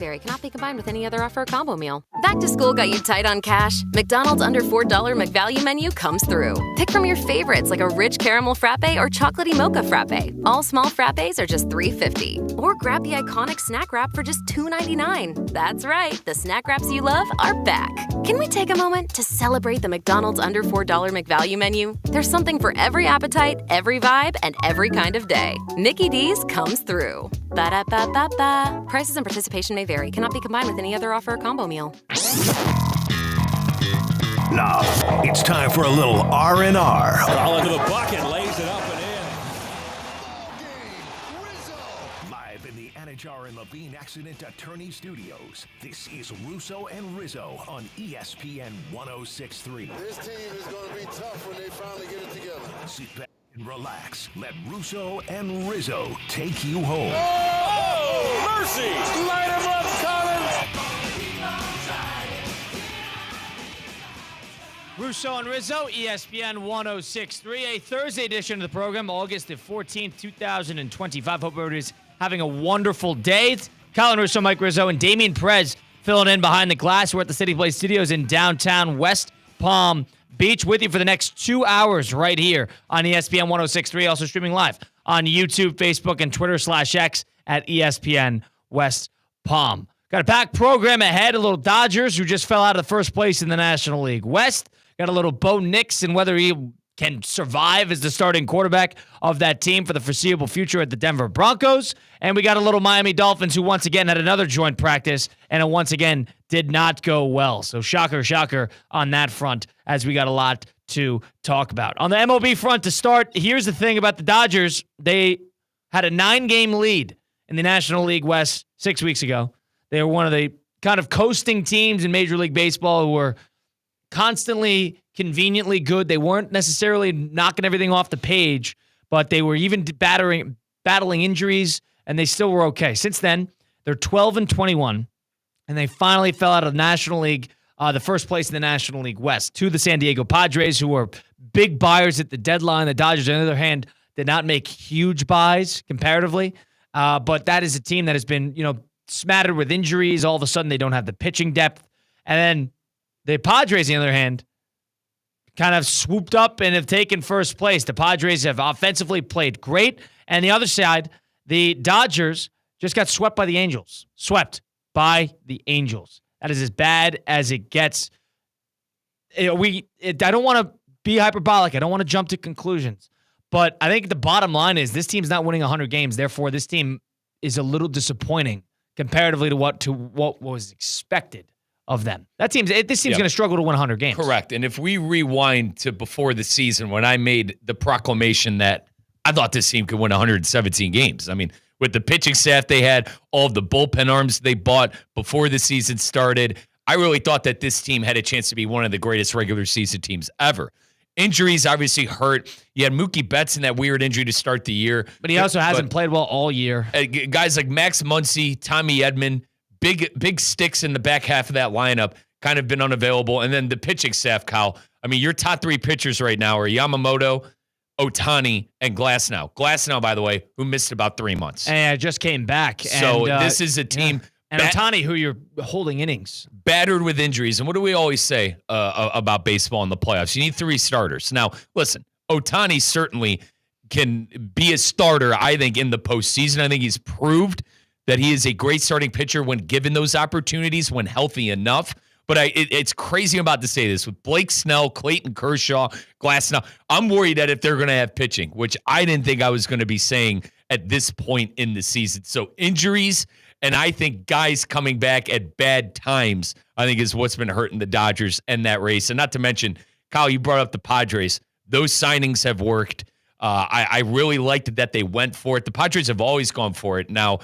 Berry cannot be combined with any other offer or combo meal. Back to school got you tight on cash? McDonald's under $4 McValue menu comes through. Pick from your favorites like a rich caramel frappe or chocolatey mocha frappe. All small frappes are just $3.50. Or grab the iconic snack wrap for just $2.99. That's right, the snack wraps you love are back. Can we take a moment to celebrate the McDonald's under $4 McValue menu? There's something for every appetite, every vibe, and every kind of day. Mickey D's comes through. Ba-da-ba-ba-ba. Prices and participation may vary. Cannot be combined with any other offer or combo meal. Now, it's time for a little R&R. Ball into the bucket, lays it up and in. Live in the Anajar and Levine Accident Attorney Studios, this is Russo and Rizzo on ESPN 106.3. This team is going to be tough when they finally get it together. Sit back and relax. Let Russo and Rizzo take you home. Oh, mercy! Light him up, Collins! Russo and Rizzo, ESPN 106.3, a Thursday edition of the program, August the 14th, 2025. Hope everybody's having a wonderful day. It's Colin Russo, Mike Rizzo, and Damian Perez filling in behind the glass. We're at the City Place Studios in downtown West Palm Beach with you for the next 2 hours right here on ESPN 106.3, also streaming live on YouTube, Facebook, and Twitter/X at ESPN West Palm. Got a packed program ahead. A little Dodgers, who just fell out of the first place in the National League West. Got a little Bo Nix and whether he can survive as the starting quarterback of that team for the foreseeable future at the Denver Broncos. And we got a little Miami Dolphins, who once again had another joint practice, and it once again did not go well. So shocker, shocker on that front, as we got a lot to talk about. On the MLB front to start, here's the thing about the Dodgers. They had a 9-game lead in the National League West 6 weeks ago. They were one of the kind of coasting teams in Major League Baseball who were constantly, conveniently good. They weren't necessarily knocking everything off the page, but they were even battling injuries, and they still were okay. Since then, they're 12-21, and they finally fell out of the National League, the first place in the National League West, to the San Diego Padres, who were big buyers at the deadline. The Dodgers, on the other hand, did not make huge buys comparatively, but that is a team that has been, smattered with injuries. All of a sudden, they don't have the pitching depth, and then the Padres, on the other hand, kind of swooped up and have taken first place. The Padres have offensively played great. And the other side, the Dodgers just got swept by the Angels. Swept by the Angels. That is as bad as it gets. I don't want to be hyperbolic. I don't want to jump to conclusions. But I think the bottom line is this team's not winning 100 games. Therefore, this team is a little disappointing comparatively to what was expected of them. This team's going to struggle to win 100 games. Correct. And if we rewind to before the season when I made the proclamation that I thought this team could win 117 games. I mean, with the pitching staff they had, all of the bullpen arms they bought before the season started, I really thought that this team had a chance to be one of the greatest regular season teams ever. Injuries obviously hurt. You had Mookie Betts in that weird injury to start the year. But he also hasn't played well all year. Guys like Max Muncy, Tommy Edman, big sticks in the back half of that lineup, kind of been unavailable. And then the pitching staff, Kyle. I mean, your top three pitchers right now are Yamamoto, Ohtani, and Glasnow. Glasnow, by the way, who missed about 3 months. And just came back. So this is a team. And Ohtani, who you're holding innings. Battered with injuries. And what do we always say about baseball in the playoffs? You need 3 starters. Now, listen, Ohtani certainly can be a starter, I think, in the postseason. I think he's proved that he is a great starting pitcher when given those opportunities, when healthy enough. But it's crazy I'm about to say this. With Blake Snell, Clayton Kershaw, Glasnow, I'm worried that if they're going to have pitching, which I didn't think I was going to be saying at this point in the season. So injuries, and I think guys coming back at bad times, I think is what's been hurting the Dodgers and that race. And not to mention, Kyle, you brought up the Padres. Those signings have worked. I really liked that they went for it. The Padres have always gone for it. Now,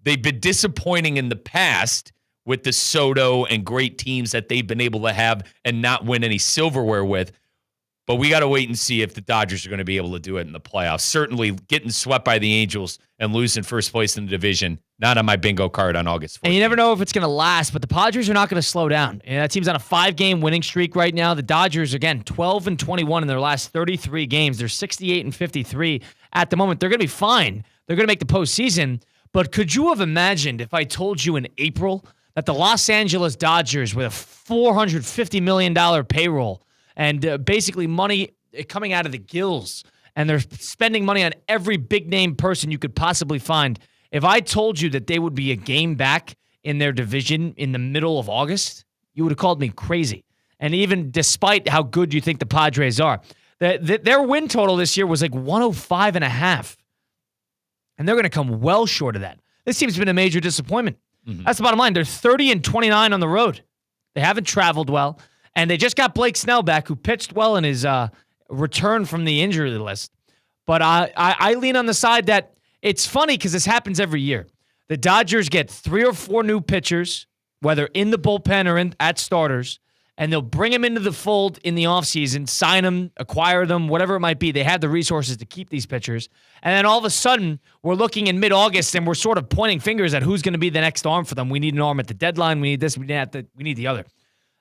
they've been disappointing in the past with the Soto and great teams that they've been able to have and not win any silverware with. But we got to wait and see if the Dodgers are going to be able to do it in the playoffs. Certainly getting swept by the Angels and losing first place in the division, not on my bingo card on August 14th. And you never know if it's going to last, but the Padres are not going to slow down. And that team's on a 5-game winning streak right now. The Dodgers, again, 12-21 in their last 33 games. They're 68-53 at the moment. They're going to be fine. They're going to make the postseason. But could you have imagined if I told you in April that the Los Angeles Dodgers with a $450 million payroll and basically money coming out of the gills, and they're spending money on every big-name person you could possibly find, if I told you that they would be a game back in their division in the middle of August, you would have called me crazy. And even despite how good you think the Padres are, their win total this year was like 105.5. And they're going to come well short of that. This team's been a major disappointment. Mm-hmm. That's the bottom line. They're 30-29 on the road. They haven't traveled well. And they just got Blake Snell back, who pitched well in his return from the injury list. But I lean on the side that it's funny because this happens every year. The Dodgers get 3 or 4 new pitchers, whether in the bullpen or at starters, and they'll bring them into the fold in the offseason, sign them, acquire them, whatever it might be. They have the resources to keep these pitchers. And then all of a sudden, we're looking in mid-August, and we're sort of pointing fingers at who's going to be the next arm for them. We need an arm at the deadline. We need this. We need the other.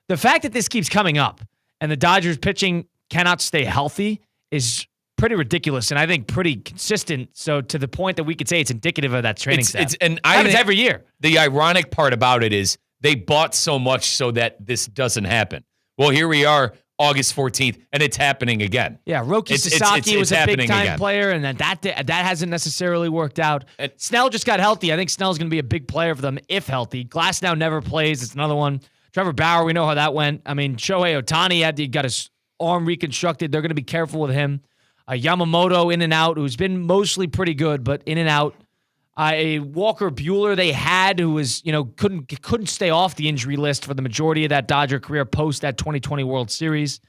The fact that this keeps coming up and the Dodgers pitching cannot stay healthy is pretty ridiculous, and I think pretty consistent. So to the point that we could say it's indicative of that training staff. And happens every year. The ironic part about it is they bought so much so that this doesn't happen. Well, here we are, August 14th, and it's happening again. Yeah, Roki Sasaki was a big-time player, and then that hasn't necessarily worked out. And Snell just got healthy. I think Snell's going to be a big player for them if healthy. Glasnow never plays. It's another one. Trevor Bauer, we know how that went. I mean, Shohei Ohtani got his arm reconstructed. They're going to be careful with him. Yamamoto in and out, who's been mostly pretty good, but in and out. A Walker Buehler they had, who was couldn't stay off the injury list for the majority of that Dodger career post that 2020 World Series.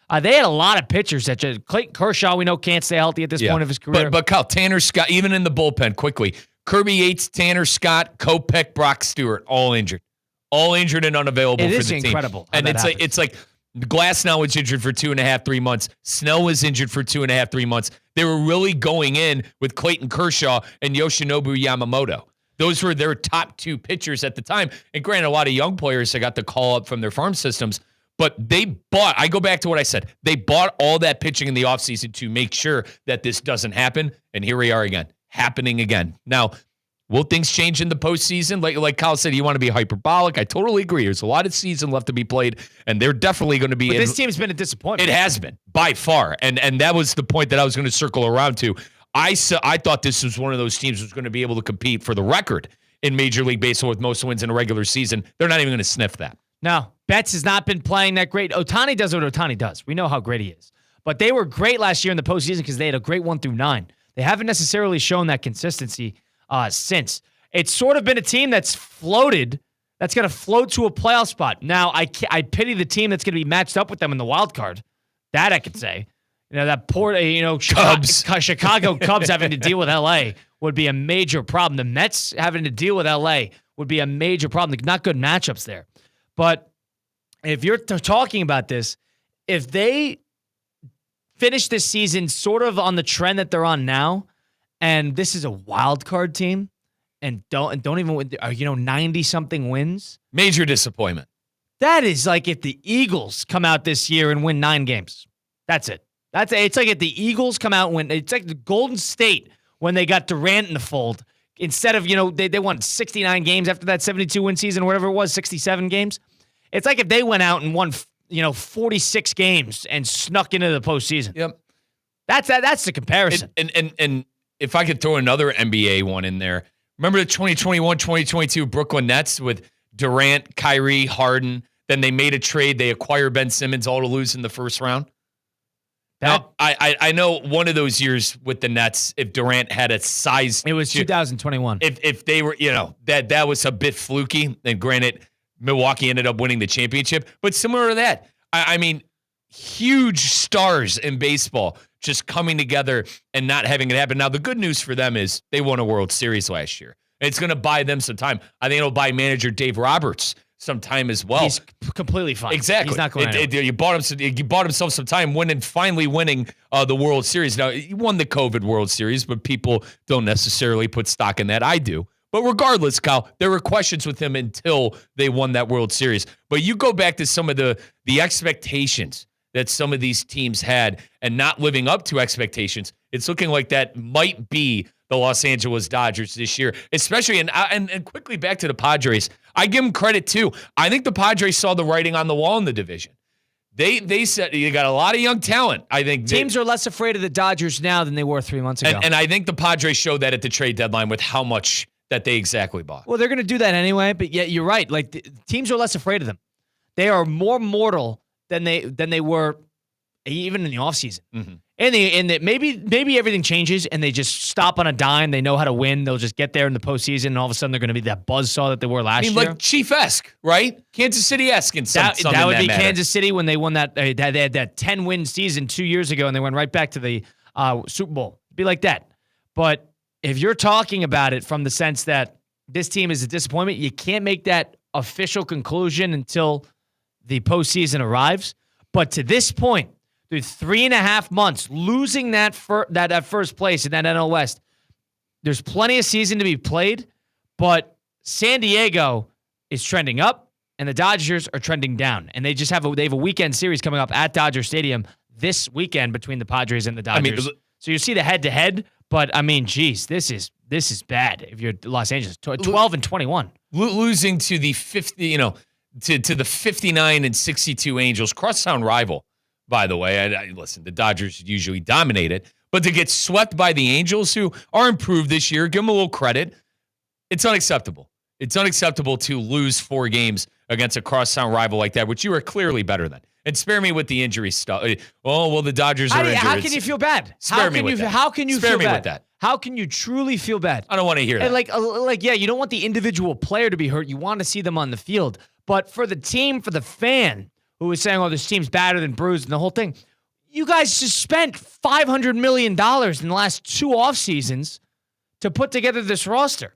They had a lot of pitchers. Clayton Kershaw, we know, can't stay healthy at this point of his career. But Kyle, Tanner Scott, even in the bullpen, quickly, Kirby Yates, Tanner Scott, Kopech, Brock Stewart, all injured and unavailable for the team. It is incredible. And it's like Glasnow was injured for 2.5, 3 months. Snell was injured for 2.5, 3 months. They were really going in with Clayton Kershaw and Yoshinobu Yamamoto. Those were their top 2 pitchers at the time. And granted, a lot of young players that got the call up from their farm systems, but I go back to what I said. They bought all that pitching in the offseason to make sure that this doesn't happen. And here we are again, happening again. Now, will things change in the postseason? Like Kyle said, you want to be hyperbolic. I totally agree. There's a lot of season left to be played, and they're definitely going to be. But this team's been a disappointment. It has been, by far. And that was the point that I was going to circle around to. I thought this was one of those teams that was going to be able to compete for the record in Major League Baseball with most wins in a regular season. They're not even going to sniff that. No, Betts has not been playing that great. Ohtani does what Ohtani does. We know how great he is. But they were great last year in the postseason because they had a great 1 through 9. They haven't necessarily shown that consistency since. It's sort of been a team that's floated, that's going to float to a playoff spot. Now, I pity the team that's going to be matched up with them in the wild card. That I can say. That poor, Chicago Cubs having to deal with L.A. would be a major problem. The Mets having to deal with L.A. would be a major problem. Not good matchups there. But if you're talking about this, if they finish this season sort of on the trend that they're on now, and this is a wild card team, and don't even win, 90-something wins. Major disappointment. That is like if the Eagles come out this year and win 9 games. That's it. It's like if the Eagles come out and win. It's like the Golden State when they got Durant in the fold. Instead of, they won 69 games after that 72-win season, or whatever it was, 67 games. It's like if they went out and won, 46 games and snuck into the postseason. Yep. That's the comparison. And if I could throw another NBA one in there, remember the 2021-2022 Brooklyn Nets with Durant, Kyrie, Harden? Then they made a trade. They acquired Ben Simmons, all to lose in the first round. Now, I know one of those years with the Nets, if Durant had a size... It was 2021. If they were, that was a bit fluky. And granted, Milwaukee ended up winning the championship. But similar to that, I mean, huge stars in baseball just coming together and not having it happen. Now, the good news for them is they won a World Series last year. It's going to buy them some time. I think it'll buy manager Dave Roberts some time as well. He's completely fine. Exactly. He's not going anywhere. You bought himself some time finally winning the World Series. Now, he won the COVID World Series, but people don't necessarily put stock in that. I do. But regardless, Kyle, there were questions with him until they won that World Series. But you go back to some of the expectations that some of these teams had and not living up to expectations. It's looking like that might be the Los Angeles Dodgers this year, especially, and quickly back to the Padres. I give them credit, too. I think the Padres saw the writing on the wall in the division. They said you got a lot of young talent. I think teams are less afraid of the Dodgers now than they were 3 months ago. And I think the Padres showed that at the trade deadline with how much that they exactly bought. Well, they're going to do that anyway, but yeah, you're right. Like, teams are less afraid of them. They are more mortal than they were even in the offseason. Mm-hmm. And maybe everything changes and they just stop on a dime. They know how to win. They'll just get there in the postseason, and all of a sudden they're going to be that buzzsaw that they were last year. Like Chief-esque, right? Kansas City-esque in some that would be matter. Kansas City when they won that. They had that 10-win season 2 years ago, and they went right back to the Super Bowl. It'd be like that. But if you're talking about it from the sense that this team is a disappointment, you can't make that official conclusion until the postseason arrives. But to this point, through 3.5 months, losing that first place in that NL West, there's plenty of season to be played, but San Diego is trending up, and the Dodgers are trending down. And they just have a weekend series coming up at Dodger Stadium this weekend between the Padres and the Dodgers. So you see the head-to-head, but I mean, geez, this is bad if you're Los Angeles. 12-21. Losing to the 50, to the 59 and 62 Angels, crosstown rival. By the way, listen, the Dodgers usually dominate it, but to get swept by the Angels, who are improved this year, give them a little credit. It's unacceptable. It's unacceptable to lose 4 games against a crosstown rival like that, which you are clearly better than. And spare me with the injury stuff. Oh, well, the Dodgers are injured. How can you feel bad? Spare me with that. How can you spare feel me bad? with that. How can you truly feel bad? I don't want to hear that. And yeah, you don't want the individual player to be hurt. You want to see them on the field. But for the team, for the fan, who is saying, oh, this team's better than bruised and the whole thing. You guys just spent $500 million in the last 2 off seasons to put together this roster.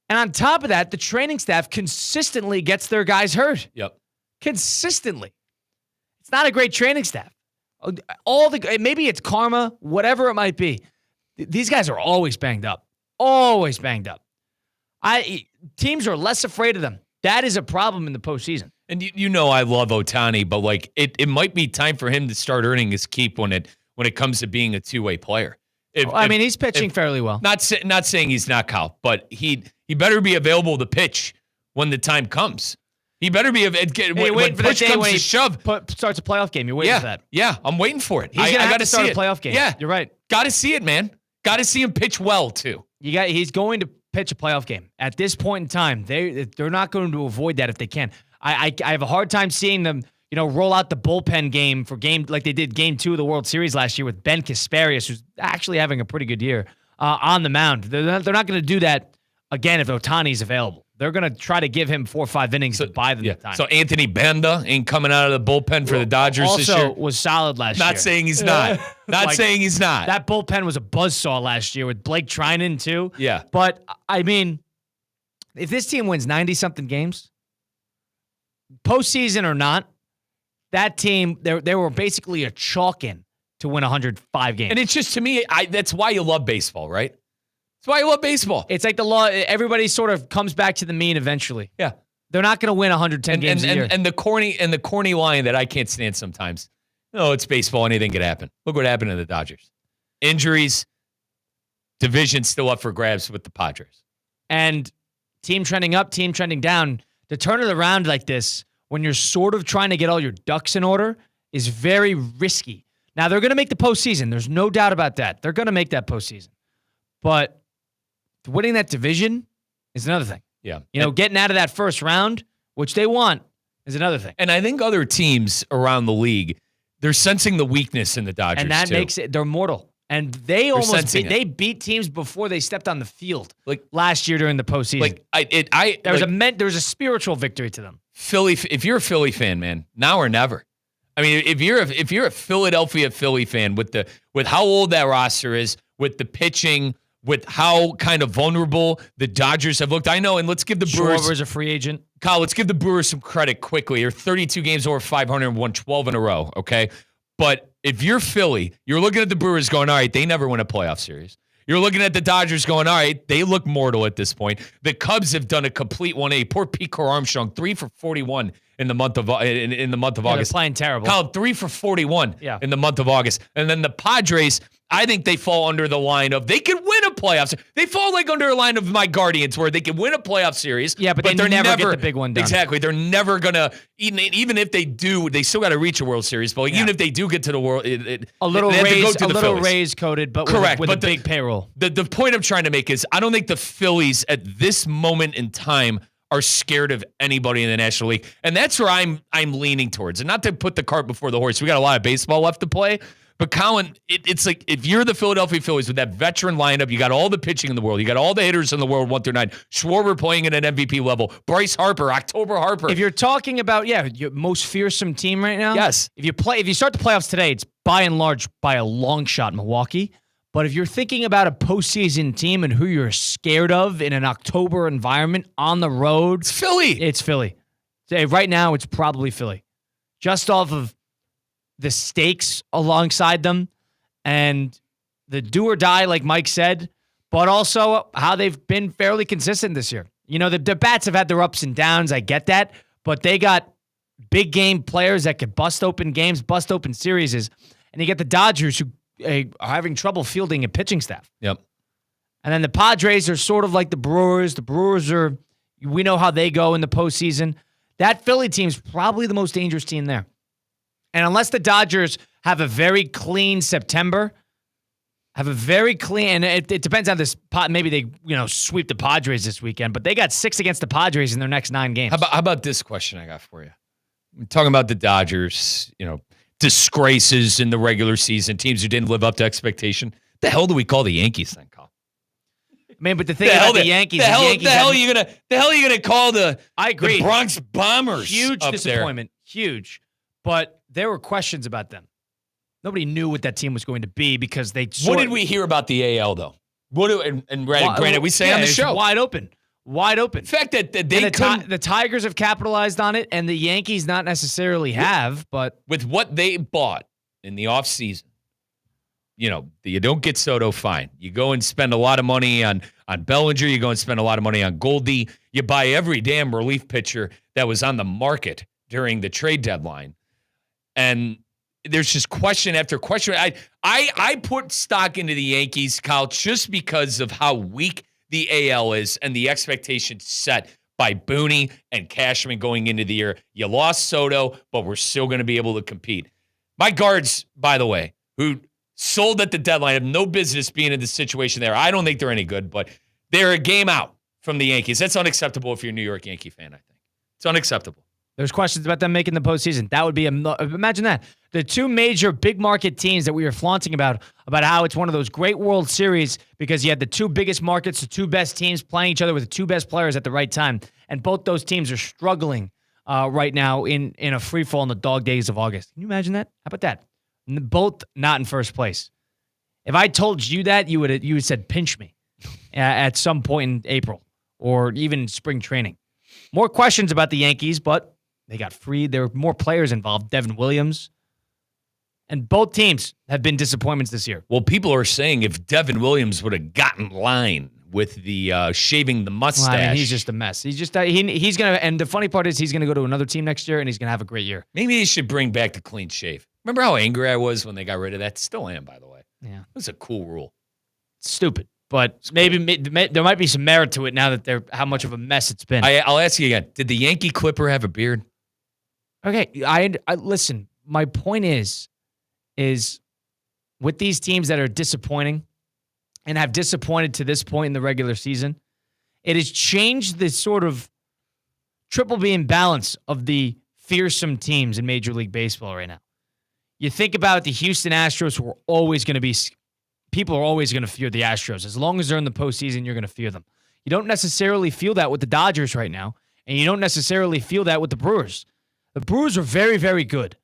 And on top of that, the training staff consistently gets their guys hurt. Yep. Consistently. It's not a great training staff. Maybe it's karma, whatever it might be. These guys are always banged up. Always banged up. Teams are less afraid of them. That is a problem in the postseason. And I love Ohtani, but it might be time for him to start earning his keep when it comes to being a two-way player. He's pitching fairly well. Not saying he's not, Kyle, but he better be available to pitch when the time comes. He better be when push comes to shove. Starts a playoff game. You're waiting for that. Yeah, I'm waiting for it. He's going to have to start a playoff game. Yeah, you're right. Got to see it, man. Got to see him pitch well too. He's going to pitch a playoff game. At this point in time, they're not going to avoid that if they can. I have a hard time seeing them, roll out the bullpen game like they did Game 2 of the World Series last year with Ben Kasparius, who's actually having a pretty good year on the mound. They're not going to do that again if Ohtani's available. They're going to try to give him 4 or 5 innings to buy them the time. So Anthony Banda ain't coming out of the bullpen for the Dodgers this year? Also was solid last year. Not saying he's not. Saying he's not. That bullpen was a buzzsaw last year with Blake Trinan too. Yeah. But, if this team wins 90-something games, postseason or not, that team, they were basically a chalk-in to win 105 games. And it's just, to me, that's why you love baseball, right? That's why you love baseball. It's like the law. Everybody sort of comes back to the mean eventually. Yeah. They're not going to win 110 games a year. And the corny line that I can't stand sometimes. No, it's baseball. Anything could happen. Look what happened to the Dodgers. Injuries, division still up for grabs with the Padres. And team trending up, team trending down. To turn it around like this when you're sort of trying to get all your ducks in order is very risky. Now, they're going to make the postseason. There's no doubt about that. They're going to make that postseason. But winning that division is another thing. Yeah. Getting out of that first round, which they want, is another thing. And I think other teams around the league, they're sensing the weakness in the Dodgers, and that too. makes it, they're mortal. And they beat teams before they stepped on the field, like last year during the postseason. There was a spiritual victory to them. Philly, if you're a Philly fan, man, now or never. I mean, if you're a Philadelphia Philly fan with how old that roster is, with the pitching, with how kind of vulnerable the Dodgers have looked. I know, and let's give the Brewers. Schwarber's a free agent. Kyle, let's give the Brewers some credit quickly. They're 32 games over 500 and won 12 in a row, okay? But if you're Philly, you're looking at the Brewers going, all right, they never win a playoff series. You're looking at the Dodgers going, all right, they look mortal at this point. The Cubs have done a complete 180. Poor Pete Crow Armstrong, 3 for 41 in the month of August. They're playing terrible. Kyle, 3 for 41 in the month of August. And then the Padres, I think they fall under the line of they could win a playoff. They fall like under a line of my Guardians where they can win a playoff series. Yeah, but they're never get the big one done. Exactly. They're never going to, even if they do, they still got to reach a World Series. But even if they do get to the World, a little raise coded, but correct, with a big payroll. The point I'm trying to make is I don't think the Phillies at this moment in time are scared of anybody in the National League. And that's where I'm leaning towards. And not to put the cart before the horse. We got a lot of baseball left to play. But Colin, it's like if you're the Philadelphia Phillies with that veteran lineup, you got all the pitching in the world, you got all the hitters in the world 1 through 9. Schwarber playing at an MVP level, Bryce Harper, October Harper. If you're talking about your most fearsome team right now, yes. If you start the playoffs today, it's by and large by a long shot Milwaukee. But if you're thinking about a postseason team and who you're scared of in an October environment on the road, it's Philly. It's Philly. Right now, it's probably Philly, just off of the stakes alongside them and the do or die, like Mike said, but also how they've been fairly consistent this year. You know, the Bats have had their ups and downs. I get that, but they got big game players that could bust open games, bust open series. And you get the Dodgers who are having trouble fielding a pitching staff. Yep. And then the Padres are sort of like the Brewers. The Brewers we know how they go in the postseason. That Philly team's probably the most dangerous team there. And unless the Dodgers have a very clean September, and it depends on this. Maybe they sweep the Padres this weekend, but they got 6 against the Padres in their next 9 games. How about this question I got for you? I'm talking about the Dodgers, disgraces in the regular season, teams who didn't live up to expectation. The hell do we call the Yankees then, Colin? Man, but the thing about the Yankees, the hell are you gonna call the? I agree. The Bronx Bombers. Huge up disappointment. There. Huge. But there were questions about them. Nobody knew what that team was going to be because they. What did we hear about the AL though? Granted, we say on the show wide open. The fact that the Tigers have capitalized on it, and the Yankees not necessarily have, but with what they bought in the offseason, you don't get Soto, fine. You go and spend a lot of money on Bellinger. You go and spend a lot of money on Goldie. You buy every damn relief pitcher that was on the market during the trade deadline. And there's just question after question. I put stock into the Yankees, Kyle, just because of how weak the AL is and the expectations set by Booney and Cashman going into the year. You lost Soto, but we're still going to be able to compete. My guards, by the way, who sold at the deadline, have no business being in this situation there. I don't think they're any good, but they're a game out from the Yankees. That's unacceptable if you're a New York Yankee fan, I think. It's unacceptable. There's questions about them making the postseason. That would be imagine that. The 2 major big market teams that we were flaunting about how it's one of those great World Series because you had the 2 biggest markets, the 2 best teams playing each other with the 2 best players at the right time. And both those teams are struggling right now in a free fall in the dog days of August. Can you imagine that? How about that? Both not in first place. If I told you that, you would have said pinch me at some point in April or even spring training. More questions about the Yankees, but they got freed. There were more players involved. Devin Williams. And both teams have been disappointments this year. Well, people are saying if Devin Williams would have gotten line with the shaving the mustache. Well, I mean, he's just a mess. He's just he's going to, and the funny part is he's going to go to another team next year and he's going to have a great year. Maybe he should bring back the clean shave. Remember how angry I was when they got rid of that? Still am, by the way. Yeah. It was a cool rule. It's stupid. But maybe there might be some merit to it now that how much of a mess it's been. I'll ask you again. Did the Yankee Clipper have a beard? Okay, I listen. My point is with these teams that are disappointing and have disappointed to this point in the regular season, it has changed the sort of triple B imbalance of the fearsome teams in Major League Baseball right now. You think about the Houston Astros, who are always going to be. People are always going to fear the Astros. As long as they're in the postseason, you're going to fear them. You don't necessarily feel that with the Dodgers right now, and you don't necessarily feel that with the Brewers. The Brewers are very, very good,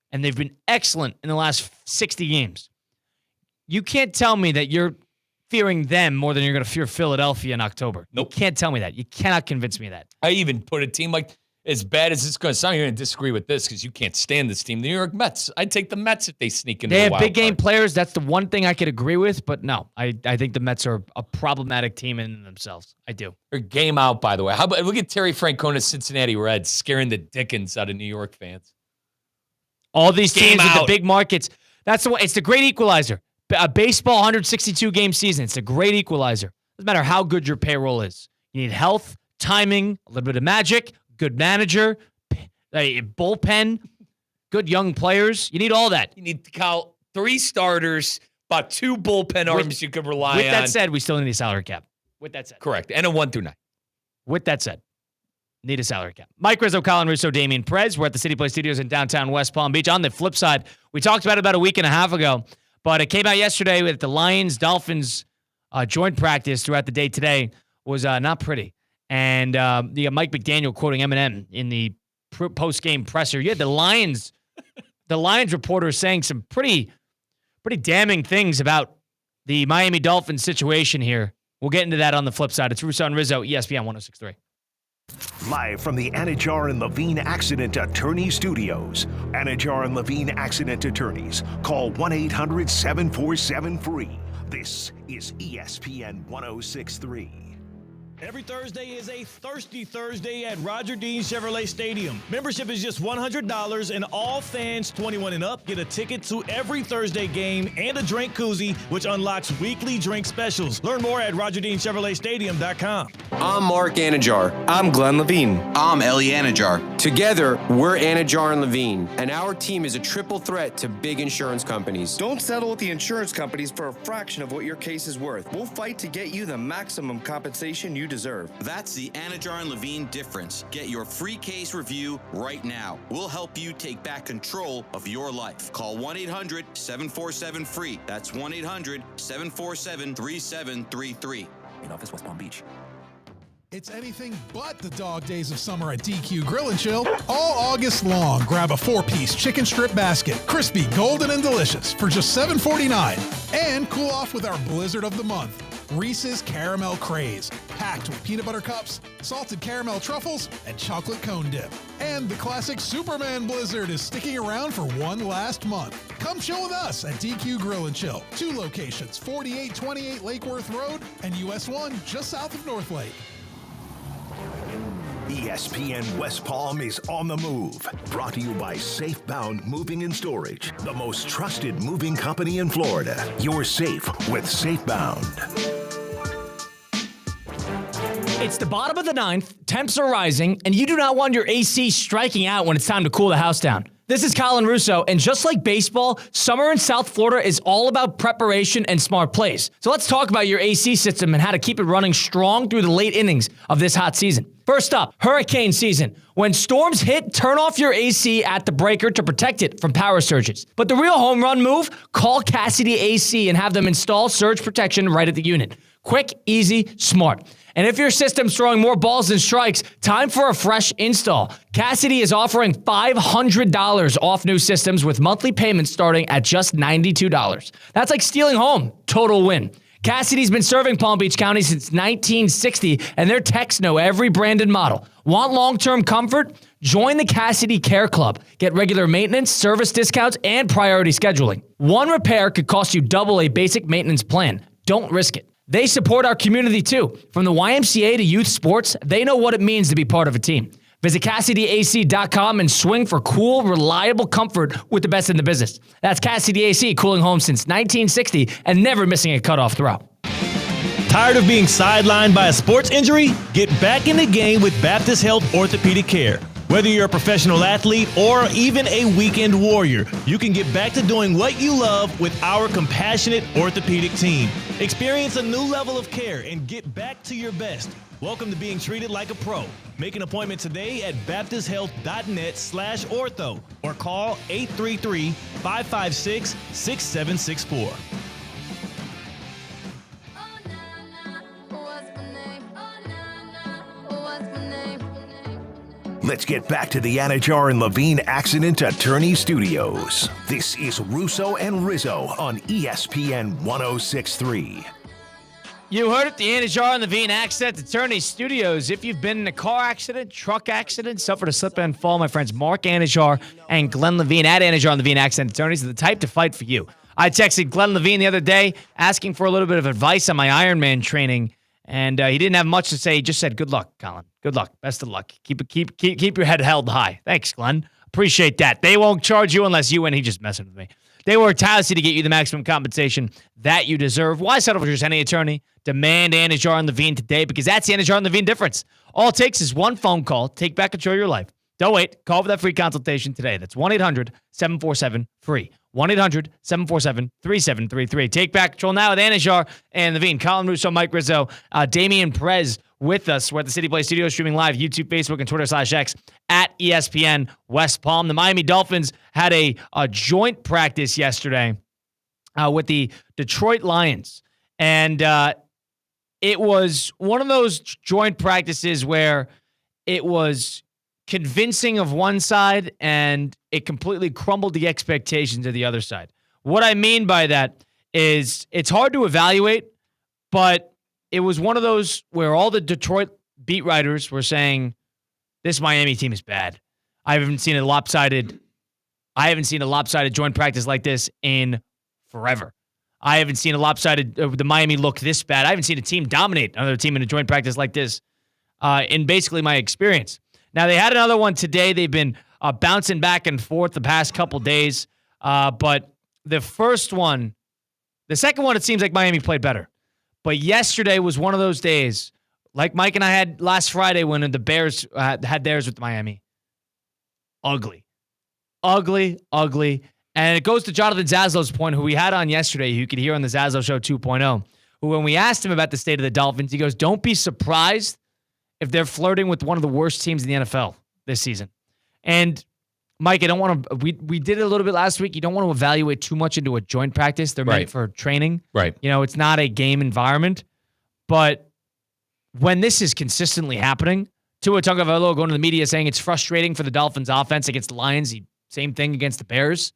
and they've been excellent in the last 60 games. You can't tell me that you're fearing them more than you're going to fear Philadelphia in October. Nope. You can't tell me that. You cannot convince me of that. I even put a team like, as bad as it's going to sound, you're going to disagree with this because you can't stand this team. The New York Mets. I'd take the Mets if they sneak into the wild card. They have big game players. That's the one thing I could agree with. But no, I think the Mets are a problematic team in themselves. I do. They're game out, by the way. How about look at Terry Francona's Cincinnati Reds scaring the dickens out of New York fans. All these teams with the big markets. That's the way. It's the great equalizer. A baseball 162-game season, it's a great equalizer. Doesn't matter how good your payroll is. You need health, timing, a little bit of magic, good manager, a bullpen, good young players. You need all that. You need to count 3 starters, about 2 bullpen arms you could rely on. With that said, we still need a salary cap. With that said. Correct. And a 1 through 9. With that said, need a salary cap. Mike Rizzo, Colin Russo, Damian Perez. We're at the City Play Studios in downtown West Palm Beach. On the flip side, we talked about it about a week and a half ago, but it came out yesterday with the Lions-Dolphins joint practice throughout the day today was not pretty. And you got Mike McDaniel quoting Eminem in the post-game presser. You had the Lions reporter saying some pretty damning things about the Miami Dolphins situation here. We'll get into that on the flip side. It's Russo and Rizzo, ESPN 106.3. Live from the Anajar and Levine Accident Attorney Studios. Anajar and Levine Accident Attorneys. Call 1-800-747-FREE. This is ESPN 106.3. Every Thursday is a Thirsty Thursday at Roger Dean Chevrolet Stadium. Membership is just $100, and all fans 21 and up get a ticket to every Thursday game and a drink koozie, which unlocks weekly drink specials. Learn more at RogerDeanChevroletStadium.com. I'm Mark Anajar. I'm Glenn Levine. I'm Ellie Anajar. Together, we're Anajar and Levine, and our team is a triple threat to big insurance companies. Don't settle with the insurance companies for a fraction of what your case is worth. We'll fight to get you the maximum compensation you deserve. That's the Anajar and Levine difference. Get your free case review right now. We'll help you take back control of your life. Call 1-800-747-FREE. That's 1-800-747-3733. In office, West Palm Beach. It's anything but the dog days of summer at DQ Grill and Chill. All August long, grab a 4-piece chicken strip basket, crispy, golden, and delicious for just $7.49. And cool off with our blizzard of the month, Reese's Caramel Craze, packed with peanut butter cups, salted caramel truffles, and chocolate cone dip. And the classic Superman Blizzard is sticking around for one last month. Come chill with us at DQ Grill and Chill. 2 locations, 4828 Lake Worth Road and US 1 just south of North Lake. ESPN West Palm is on the move. Brought to you by Safebound Moving and Storage, the most trusted moving company in Florida. You're safe with Safebound. It's the bottom of the 9th, temps are rising, and you do not want your AC striking out when it's time to cool the house down. This is Colin Russo, and just like baseball, summer in South Florida is all about preparation and smart plays. So let's talk about your AC system and how to keep it running strong through the late innings of this hot season. First up, hurricane season. When storms hit, turn off your AC at the breaker to protect it from power surges. But the real home run move? Call Cassidy AC and have them install surge protection right at the unit. Quick, easy, smart. And if your system's throwing more balls than strikes, time for a fresh install. Cassidy is offering $500 off new systems with monthly payments starting at just $92. That's like stealing home. Total win. Cassidy's been serving Palm Beach County since 1960, and their techs know every brand and model. Want long-term comfort? Join the Cassidy Care Club. Get regular maintenance, service discounts, and priority scheduling. One repair could cost you double a basic maintenance plan. Don't risk it. They support our community too. From the YMCA to youth sports, they know what it means to be part of a team. Visit CassidyAC.com and swing for cool, reliable comfort with the best in the business. That's Cassidy AC, cooling home since 1960 and never missing a cutoff throw. Tired of being sidelined by a sports injury? Get back in the game with Baptist Health Orthopedic Care. Whether you're a professional athlete or even a weekend warrior, you can get back to doing what you love with our compassionate orthopedic team. Experience a new level of care and get back to your best. Welcome to being treated like a pro. Make an appointment today at baptisthealth.net/ortho or call 833-556-6764. Let's get back to the Anajar and Levine Accident Attorney Studios. This is Russo and Rizzo on ESPN 106.3. You heard it, the Anajar and Levine Accident Attorney Studios. If you've been in a car accident, truck accident, suffered a slip and fall, my friends Mark Anajar and Glenn Levine at Anajar and Levine Accident Attorneys are the type to fight for you. I texted Glenn Levine the other day asking for a little bit of advice on my Ironman training, and he didn't have much to say. He just said, "Good luck, Colin. Good luck. Best of luck. Keep your head held high." Thanks, Glenn. Appreciate that. They won't charge you unless you win. He just messing with me. They work tirelessly to get you the maximum compensation that you deserve. Why settle for just any attorney? Demand Anajar and Levine today, because that's the Anajar and Levine difference. All it takes is one phone call. Take back control of your life. Don't wait. Call for that free consultation today. That's 1-800-747-FREE. 1-800-747-3733. Take back control now with Anajar and Levine. Colin Russo, Mike Rizzo, Damian Perez with us. We're at the City Play Studio, streaming live, YouTube, Facebook, and Twitter/X at ESPN West Palm. The Miami Dolphins had a joint practice yesterday with the Detroit Lions. And it was one of those joint practices where it was convincing of one side and it completely crumbled the expectations of the other side. What I mean by that is it's hard to evaluate, but it was one of those where all the Detroit beat writers were saying, this Miami team is bad. I haven't seen a lopsided joint practice like this in forever. I haven't seen a lopsided, the Miami look this bad. I haven't seen a team dominate another team in a joint practice like this in basically my experience. Now, they had another one today. They've been bouncing back and forth the past couple days. But the second one, it seems like Miami played better. But yesterday was one of those days, like Mike and I had last Friday when the Bears had theirs with Miami. Ugly. And it goes to Jonathan Zaslow's point, who we had on yesterday, who you could hear on the Zaslow Show 2.0, who when we asked him about the state of the Dolphins, he goes, don't be surprised if they're flirting with one of the worst teams in the NFL this season. And Mike, I don't want to, we did it a little bit last week. You don't want to evaluate too much into a joint practice. They're meant for training. Right. You know, it's not a game environment. But when this is consistently happening, Tua Tagovailoa going to the media saying it's frustrating for the Dolphins offense against the Lions. Same thing against the Bears.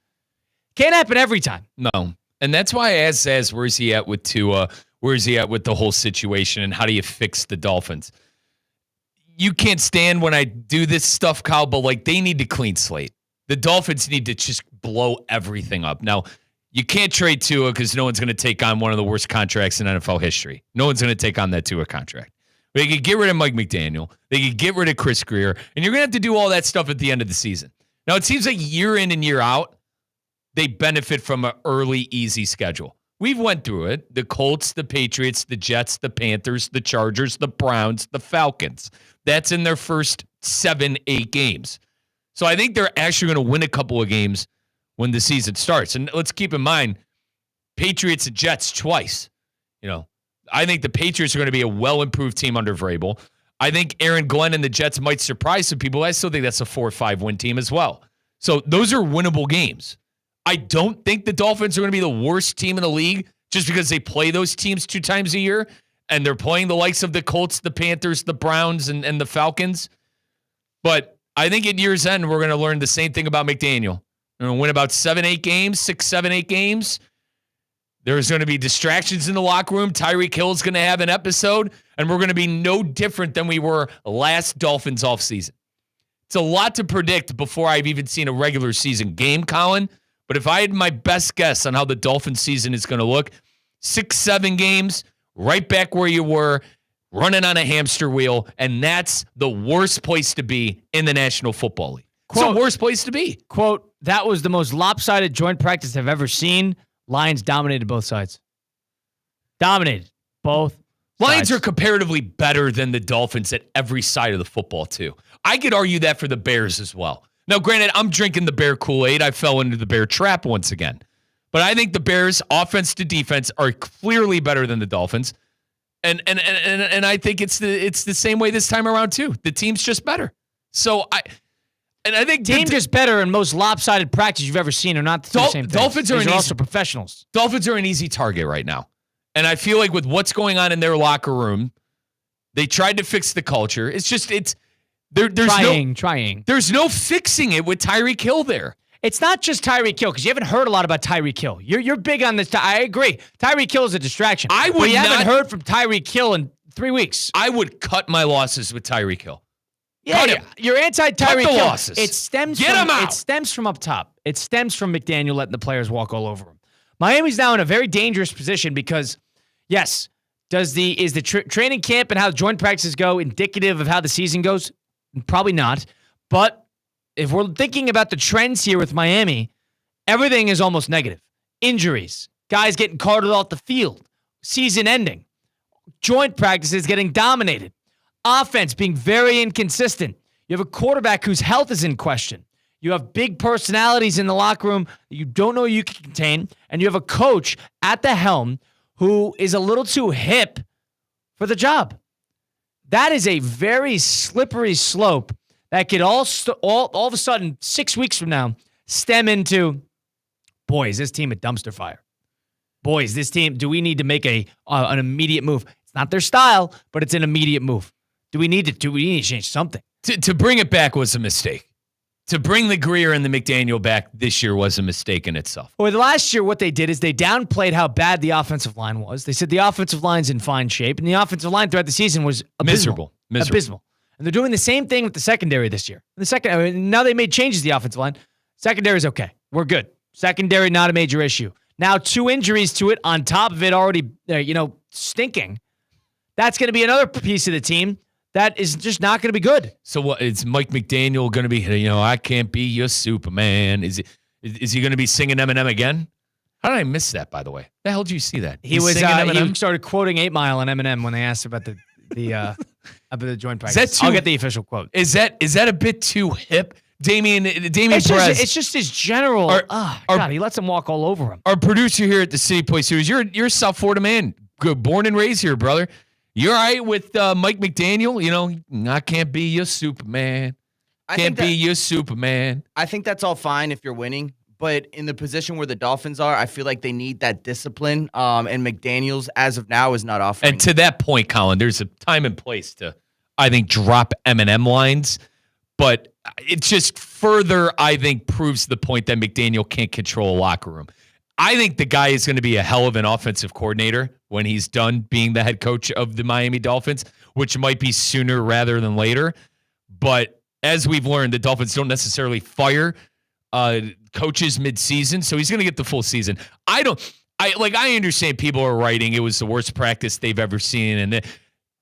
Can't happen every time. No. And that's why I asked where's he at with Tua? Where's he at with the whole situation? And how do you fix the Dolphins? You can't stand when I do this stuff, Kyle, but like they need to clean slate. The Dolphins need to just blow everything up. Now, you can't trade Tua because no one's going to take on one of the worst contracts in NFL history. No one's going to take on that Tua contract. They could get rid of Mike McDaniel. They could get rid of Chris Greer. And you're going to have to do all that stuff at the end of the season. Now, it seems like year in and year out, they benefit from an early, easy schedule. We've went through it. The Colts, the Patriots, the Jets, the Panthers, the Chargers, the Browns, the Falcons. That's in their first 7-8 games. So I think they're actually going to win a couple of games when the season starts. And let's keep in mind, Patriots and Jets twice. You know, I think the Patriots are going to be a well-improved team under Vrabel. I think Aaron Glenn and the Jets might surprise some people. I still think that's a 4-5 win team as well. So those are winnable games. I don't think the Dolphins are going to be the worst team in the league just because they play those teams 2 times a year and they're playing the likes of the Colts, the Panthers, the Browns, and the Falcons. But I think at year's end, we're going to learn the same thing about McDaniel. We're going to win about 7-8 games, 6-7-8 games. There's going to be distractions in the locker room. Tyreek Hill is going to have an episode, and we're going to be no different than we were last Dolphins offseason. It's a lot to predict before I've even seen a regular season game, Colin. But if I had my best guess on how the Dolphins season is going to look, 6-7 games, right back where you were, running on a hamster wheel, and that's the worst place to be in the National Football League. Quote, it's the worst place to be. Quote, that was the most lopsided joint practice I've ever seen. Lions dominated both sides. Dominated both Lions sides. are comparatively better than the Dolphins at every side of the football, too. I could argue that for the Bears as well. Now, granted, I'm drinking the Bear Kool-Aid. I fell into the Bear trap once again. But I think the Bears, offense to defense, are clearly better than the Dolphins. And I think it's the same way this time around, too. The team's just better. So I think team just better and most lopsided practice you've ever seen are not the same thing. Dolphins are also professionals. Dolphins are an easy target right now. And I feel like with what's going on in their locker room, they tried to fix the culture. It's just there's trying. There's no fixing it with Tyreek Hill there. It's not just Tyreek Hill, because you haven't heard a lot about Tyreek Hill. You're big on this. I agree. Tyreek Hill is a distraction. But you haven't heard from Tyreek Hill in 3 weeks. I would cut my losses with Tyreek Hill. Yeah, you're anti-Tyreek Hill. Losses. It stems from up top. It stems from McDaniel letting the players walk all over him. Miami's now in a very dangerous position because, yes, is the training camp and how joint practices go indicative of how the season goes? Probably not. But if we're thinking about the trends here with Miami, everything is almost negative. Injuries, guys getting carted off the field, season ending, joint practices getting dominated, offense being very inconsistent. You have a quarterback whose health is in question. You have big personalities in the locker room that you don't know you can contain, and you have a coach at the helm who is a little too hip for the job. That is a very slippery slope that could all of a sudden, 6 weeks from now, stem into, boy, is this team a dumpster fire? Boy, is this team, do we need to make an immediate move? It's not their style, but it's an immediate move. Do we need to change something? To bring it back was a mistake. To bring the Greer and the McDaniel back this year was a mistake in itself. Well, last year, what they did is they downplayed how bad the offensive line was. They said the offensive line's in fine shape, and the offensive line throughout the season was abysmal. Abysmal. And they're doing the same thing with the secondary this year. Now they made changes to the offensive line. Secondary's okay. We're good. Secondary, not a major issue. Now, 2 injuries to it on top of it already, stinking. That's going to be another piece of the team that is just not going to be good. So what is Mike McDaniel going to be? I can't be your Superman. Is he going to be singing Eminem again? How did I miss that? By the way, the hell did you see that? He started quoting 8 Mile and Eminem when they asked about the joint practice. I'll get the official quote. Is that a bit too hip? Damian Perez. It's just his general. God, he lets him walk all over him. Our producer here at the City Play Series, you're a South Florida man, good, born and raised here, brother. You're all right with Mike McDaniel? I can't be your Superman. Can't be your Superman. I think that's all fine if you're winning. But in the position where the Dolphins are, I feel like they need that discipline. And McDaniels, as of now, is not offering. And to that point, Colin, there's a time and place to, I think, drop Eminem lines. But it just further, I think, proves the point that McDaniel can't control a locker room. I think the guy is going to be a hell of an offensive coordinator when he's done being the head coach of the Miami Dolphins, which might be sooner rather than later. But as we've learned, the Dolphins don't necessarily fire coaches mid-season, so he's going to get the full season. I understand people are writing it was the worst practice they've ever seen, and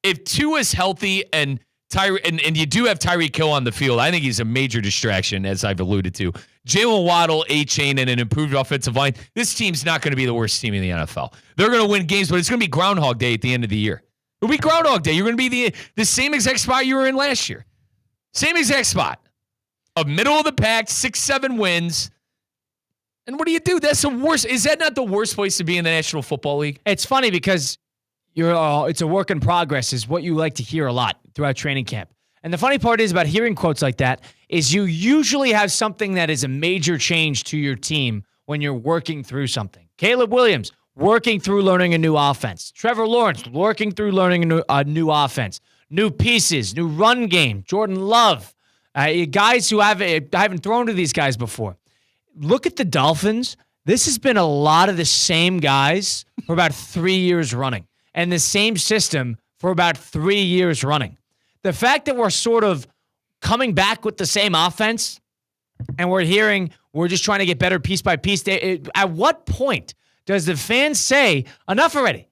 if Tua's healthy and you do have Tyreek Hill on the field, I think he's a major distraction, as I've alluded to. Jalen Waddle, A-Chain, and an improved offensive line. This team's not going to be the worst team in the NFL. They're going to win games, but it's going to be Groundhog Day at the end of the year. It'll be Groundhog Day. You're going to be the same exact spot you were in last year. Same exact spot. A middle of the pack, 6-7 wins. And what do you do? That's the worst. Is that not the worst place to be in the National Football League? It's funny because it's a work in progress is what you like to hear a lot throughout training camp. And the funny part is about hearing quotes like that is you usually have something that is a major change to your team when you're working through something. Caleb Williams, working through learning a new offense. Trevor Lawrence, working through learning a new offense. New pieces, new run game. Jordan Love, guys who I haven't thrown to these guys before. Look at the Dolphins. This has been a lot of the same guys for about 3 years running. And the same system for about 3 years running. The fact that we're sort of coming back with the same offense and we're just trying to get better piece by piece. At what point does the fans say, enough already?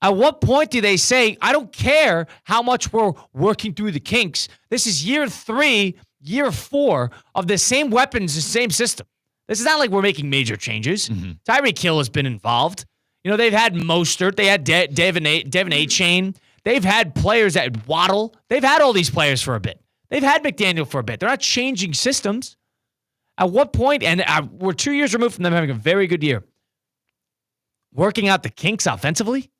At what point do they say, I don't care how much we're working through the kinks. This is year 3, year 4 of the same weapons, the same system. This is not like we're making major changes. Mm-hmm. Tyreek Hill has been involved. They've had Mostert. They had Devin A-Chain. They've had players that Waddle. They've had all these players for a bit. They've had McDaniel for a bit. They're not changing systems. At what point, and we're 2 years removed from them having a very good year, working out the kinks offensively?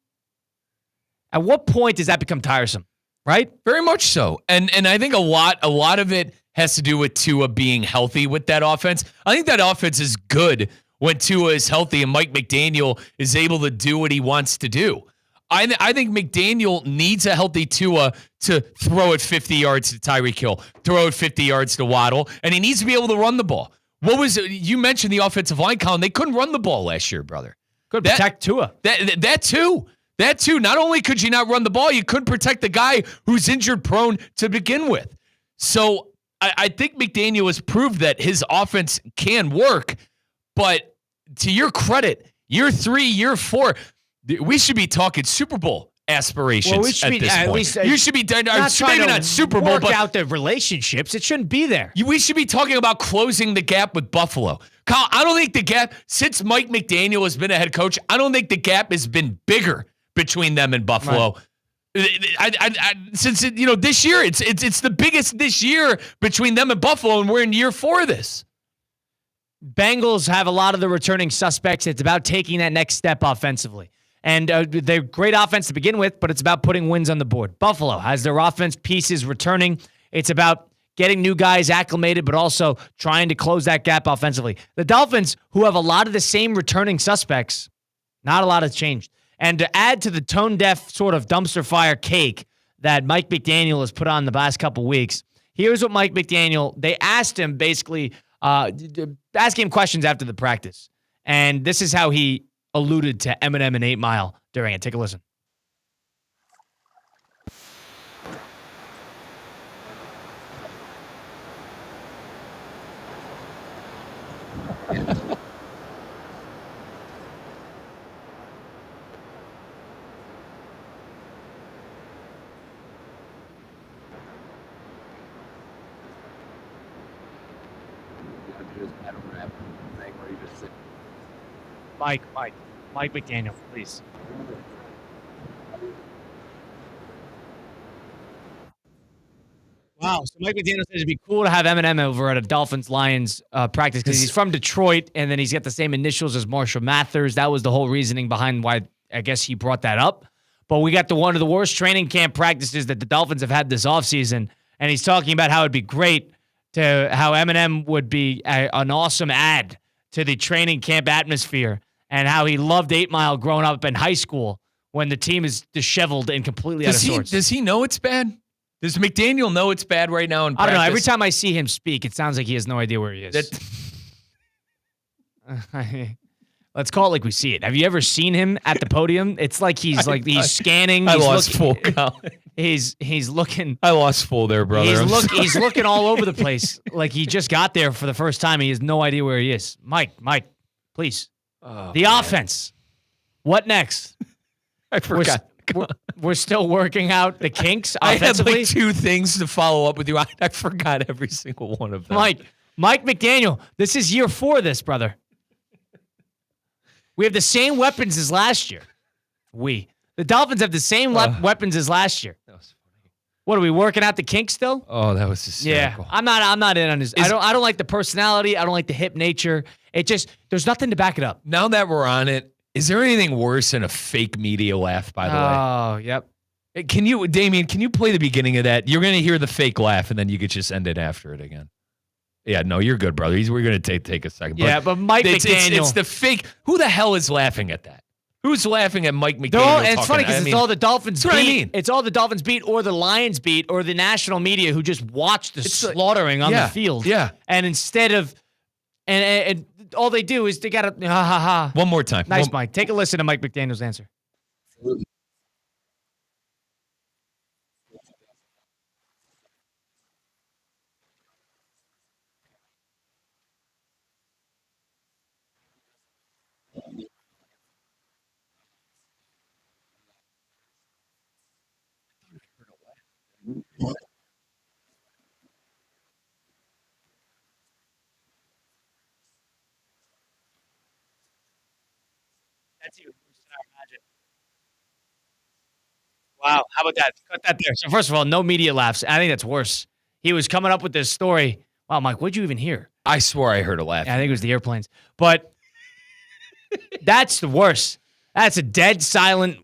At what point does that become tiresome, right? Very much so. And I think a lot of it has to do with Tua being healthy with that offense. I think that offense is good when Tua is healthy and Mike McDaniel is able to do what he wants to do. I think McDaniel needs a healthy Tua to throw it 50 yards to Tyreek Hill, throw it 50 yards to Waddle, and he needs to be able to run the ball. You mentioned the offensive line, Colin. They couldn't run the ball last year, brother. Could protect Tua. That too. Not only could you not run the ball, you couldn't protect the guy who's injured prone to begin with. So I think McDaniel has proved that his offense can work, but to your credit, year 3, year 4, we should be talking Super Bowl aspirations Well, we should at be, this at point. least, You should be done. not trying Maybe to not Super Bowl, work but out the relationships. It shouldn't be there. we should be talking about closing the gap with Buffalo. Kyle, I don't think the gap, since Mike McDaniel has been a head coach, I don't think the gap has been bigger between them and Buffalo. Since this year, it's the biggest this year between them and Buffalo, and we're in year 4 of this. Bengals have a lot of the returning suspects. It's about taking that next step offensively. And they're great offense to begin with, but it's about putting wins on the board. Buffalo has their offense pieces returning. It's about getting new guys acclimated, but also trying to close that gap offensively. The Dolphins, who have a lot of the same returning suspects, not a lot has changed. And to add to the tone-deaf sort of dumpster fire cake that Mike McDaniel has put on the last couple weeks, here's what Mike McDaniel, they asked him basically, asking him questions after the practice. And this is how he alluded to Eminem and 8 Mile during it. Take a listen. Mike McDaniel, please. Wow. So Mike McDaniel says it'd be cool to have Eminem over at a Dolphins-Lions practice because he's from Detroit, and then he's got the same initials as Marshall Mathers. That was the whole reasoning behind why I guess he brought that up. But we got one of the worst training camp practices that the Dolphins have had this offseason, and he's talking about how it'd be great to how Eminem would be an awesome add to the training camp atmosphere, and how he loved 8 Mile growing up in high school when the team is disheveled and completely out of sorts. Does he know it's bad? Does McDaniel know it's bad right now in I don't know. practice? Every time I see him speak, it sounds like he has no idea where he is. Let's call it like we see it. Have you ever seen him at the podium? It's like he's scanning. I lost full count. He's looking. I lost full there, brother. He's looking all over the place like he just got there for the first time. He has no idea where he is. Mike, please. The offense. What next? I forgot. We're still working out the kinks I had offensively. like 2 things to follow up with you. I forgot every single one of them. Mike McDaniel, this is year 4 of this, brother. We have the same weapons as last year. The Dolphins have the same weapons as last year. That was funny. What, are we working out the kinks still? Oh, that was hysterical. Yeah, I'm not in on his. I don't like the personality. I don't like the hip nature. It just, there's nothing to back it up. Now that we're on it, is there anything worse than a fake media laugh, by the way? Oh, yep. Damien, can you play the beginning of that? You're going to hear the fake laugh, and then you could just end it after it again. Yeah, no, you're good, brother. We're going to take a second. But Mike McDaniel. It's the fake. Who the hell is laughing at that? Who's laughing at Mike McDaniel? And it's funny because it's all the Dolphins beat. What I mean. It's all the Dolphins beat or the Lions beat or the national media who just watched the slaughtering on the field. Yeah. And instead of, and all they do is they got to, ha, ha, ha. One more time. Nice, Mike. Take a listen to Mike McDaniel's answer. That's even worse than I imagined. Wow, how about that? Cut that there. So first of all, no media laughs. I think that's worse. He was coming up with this story. Wow, Mike, what'd you even hear? I swore I heard a laugh. Yeah, I think it was the airplanes. But that's the worst. That's a dead silent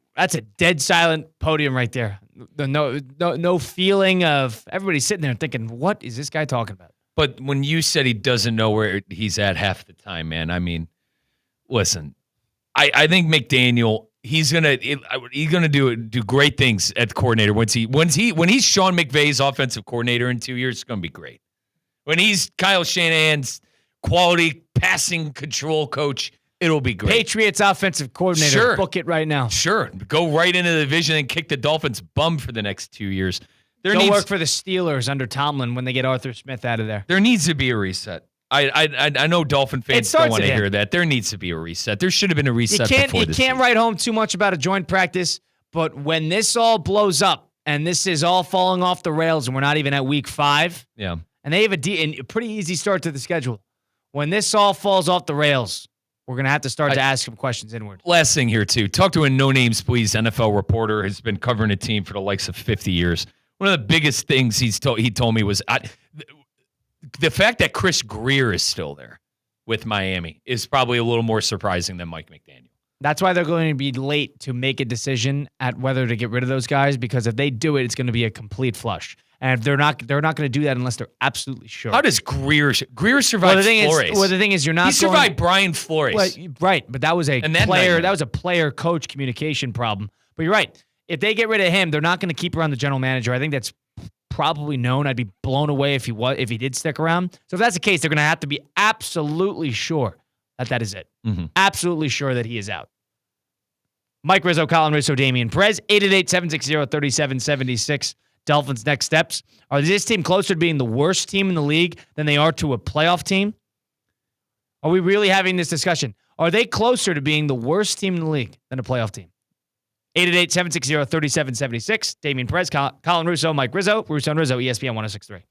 podium right there. No feeling of everybody sitting there thinking, what is this guy talking about? But when you said he doesn't know where he's at half the time, man, I mean, listen, I think McDaniel, he's gonna do great things at the coordinator when he's Sean McVay's offensive coordinator in 2 years. It's gonna be great. When he's Kyle Shanahan's quality passing control coach, it'll be great. Patriots offensive coordinator. Sure. Book it right now. Sure, go right into the division and kick the Dolphins' bum for the next 2 years. Go work for the Steelers under Tomlin when they get Arthur Smith out of there. There needs to be a reset. I know Dolphin fans don't want to hear that. There needs to be a reset. There should have been a reset before this You can't write home too much about a joint practice, But when this all blows up and this is all falling off the rails and we're not even at week 5, Yeah. and they have a pretty easy start to the schedule. When this all falls off the rails, we're going to have to start to ask some questions inward. Last thing here, too. Talk to a no-names, please, NFL reporter has been covering a team for the likes of 50 years. One of the biggest things he told me was the fact that Chris Greer is still there with Miami is probably a little more surprising than Mike McDaniel. That's why they're going to be late to make a decision at whether to get rid of those guys, because if they do it, it's going to be a complete flush. And if they're not going to do that unless they're absolutely sure. How does Greer survive Flores? The thing is, you're not. He survived Brian Flores. Well, right, but that was a player. That was a player-coach communication problem. But you're right. If they get rid of him, they're not going to keep around the general manager. I think that's probably known. I'd be blown away if he did stick around. So if that's the case, they're going to have to be absolutely sure that is it. Mm-hmm. Absolutely sure that he is out. Mike Rizzo, Colin Russo, Damian Perez, 888-760-3776. Dolphins' next steps. Are this team closer to being the worst team in the league than they are to a playoff team? Are we really having this discussion? Are they closer to being the worst team in the league than a playoff team? 888-760-3776. Damian Perez, Colin Russo, Mike Rizzo, Russo and Rizzo, ESPN 1063.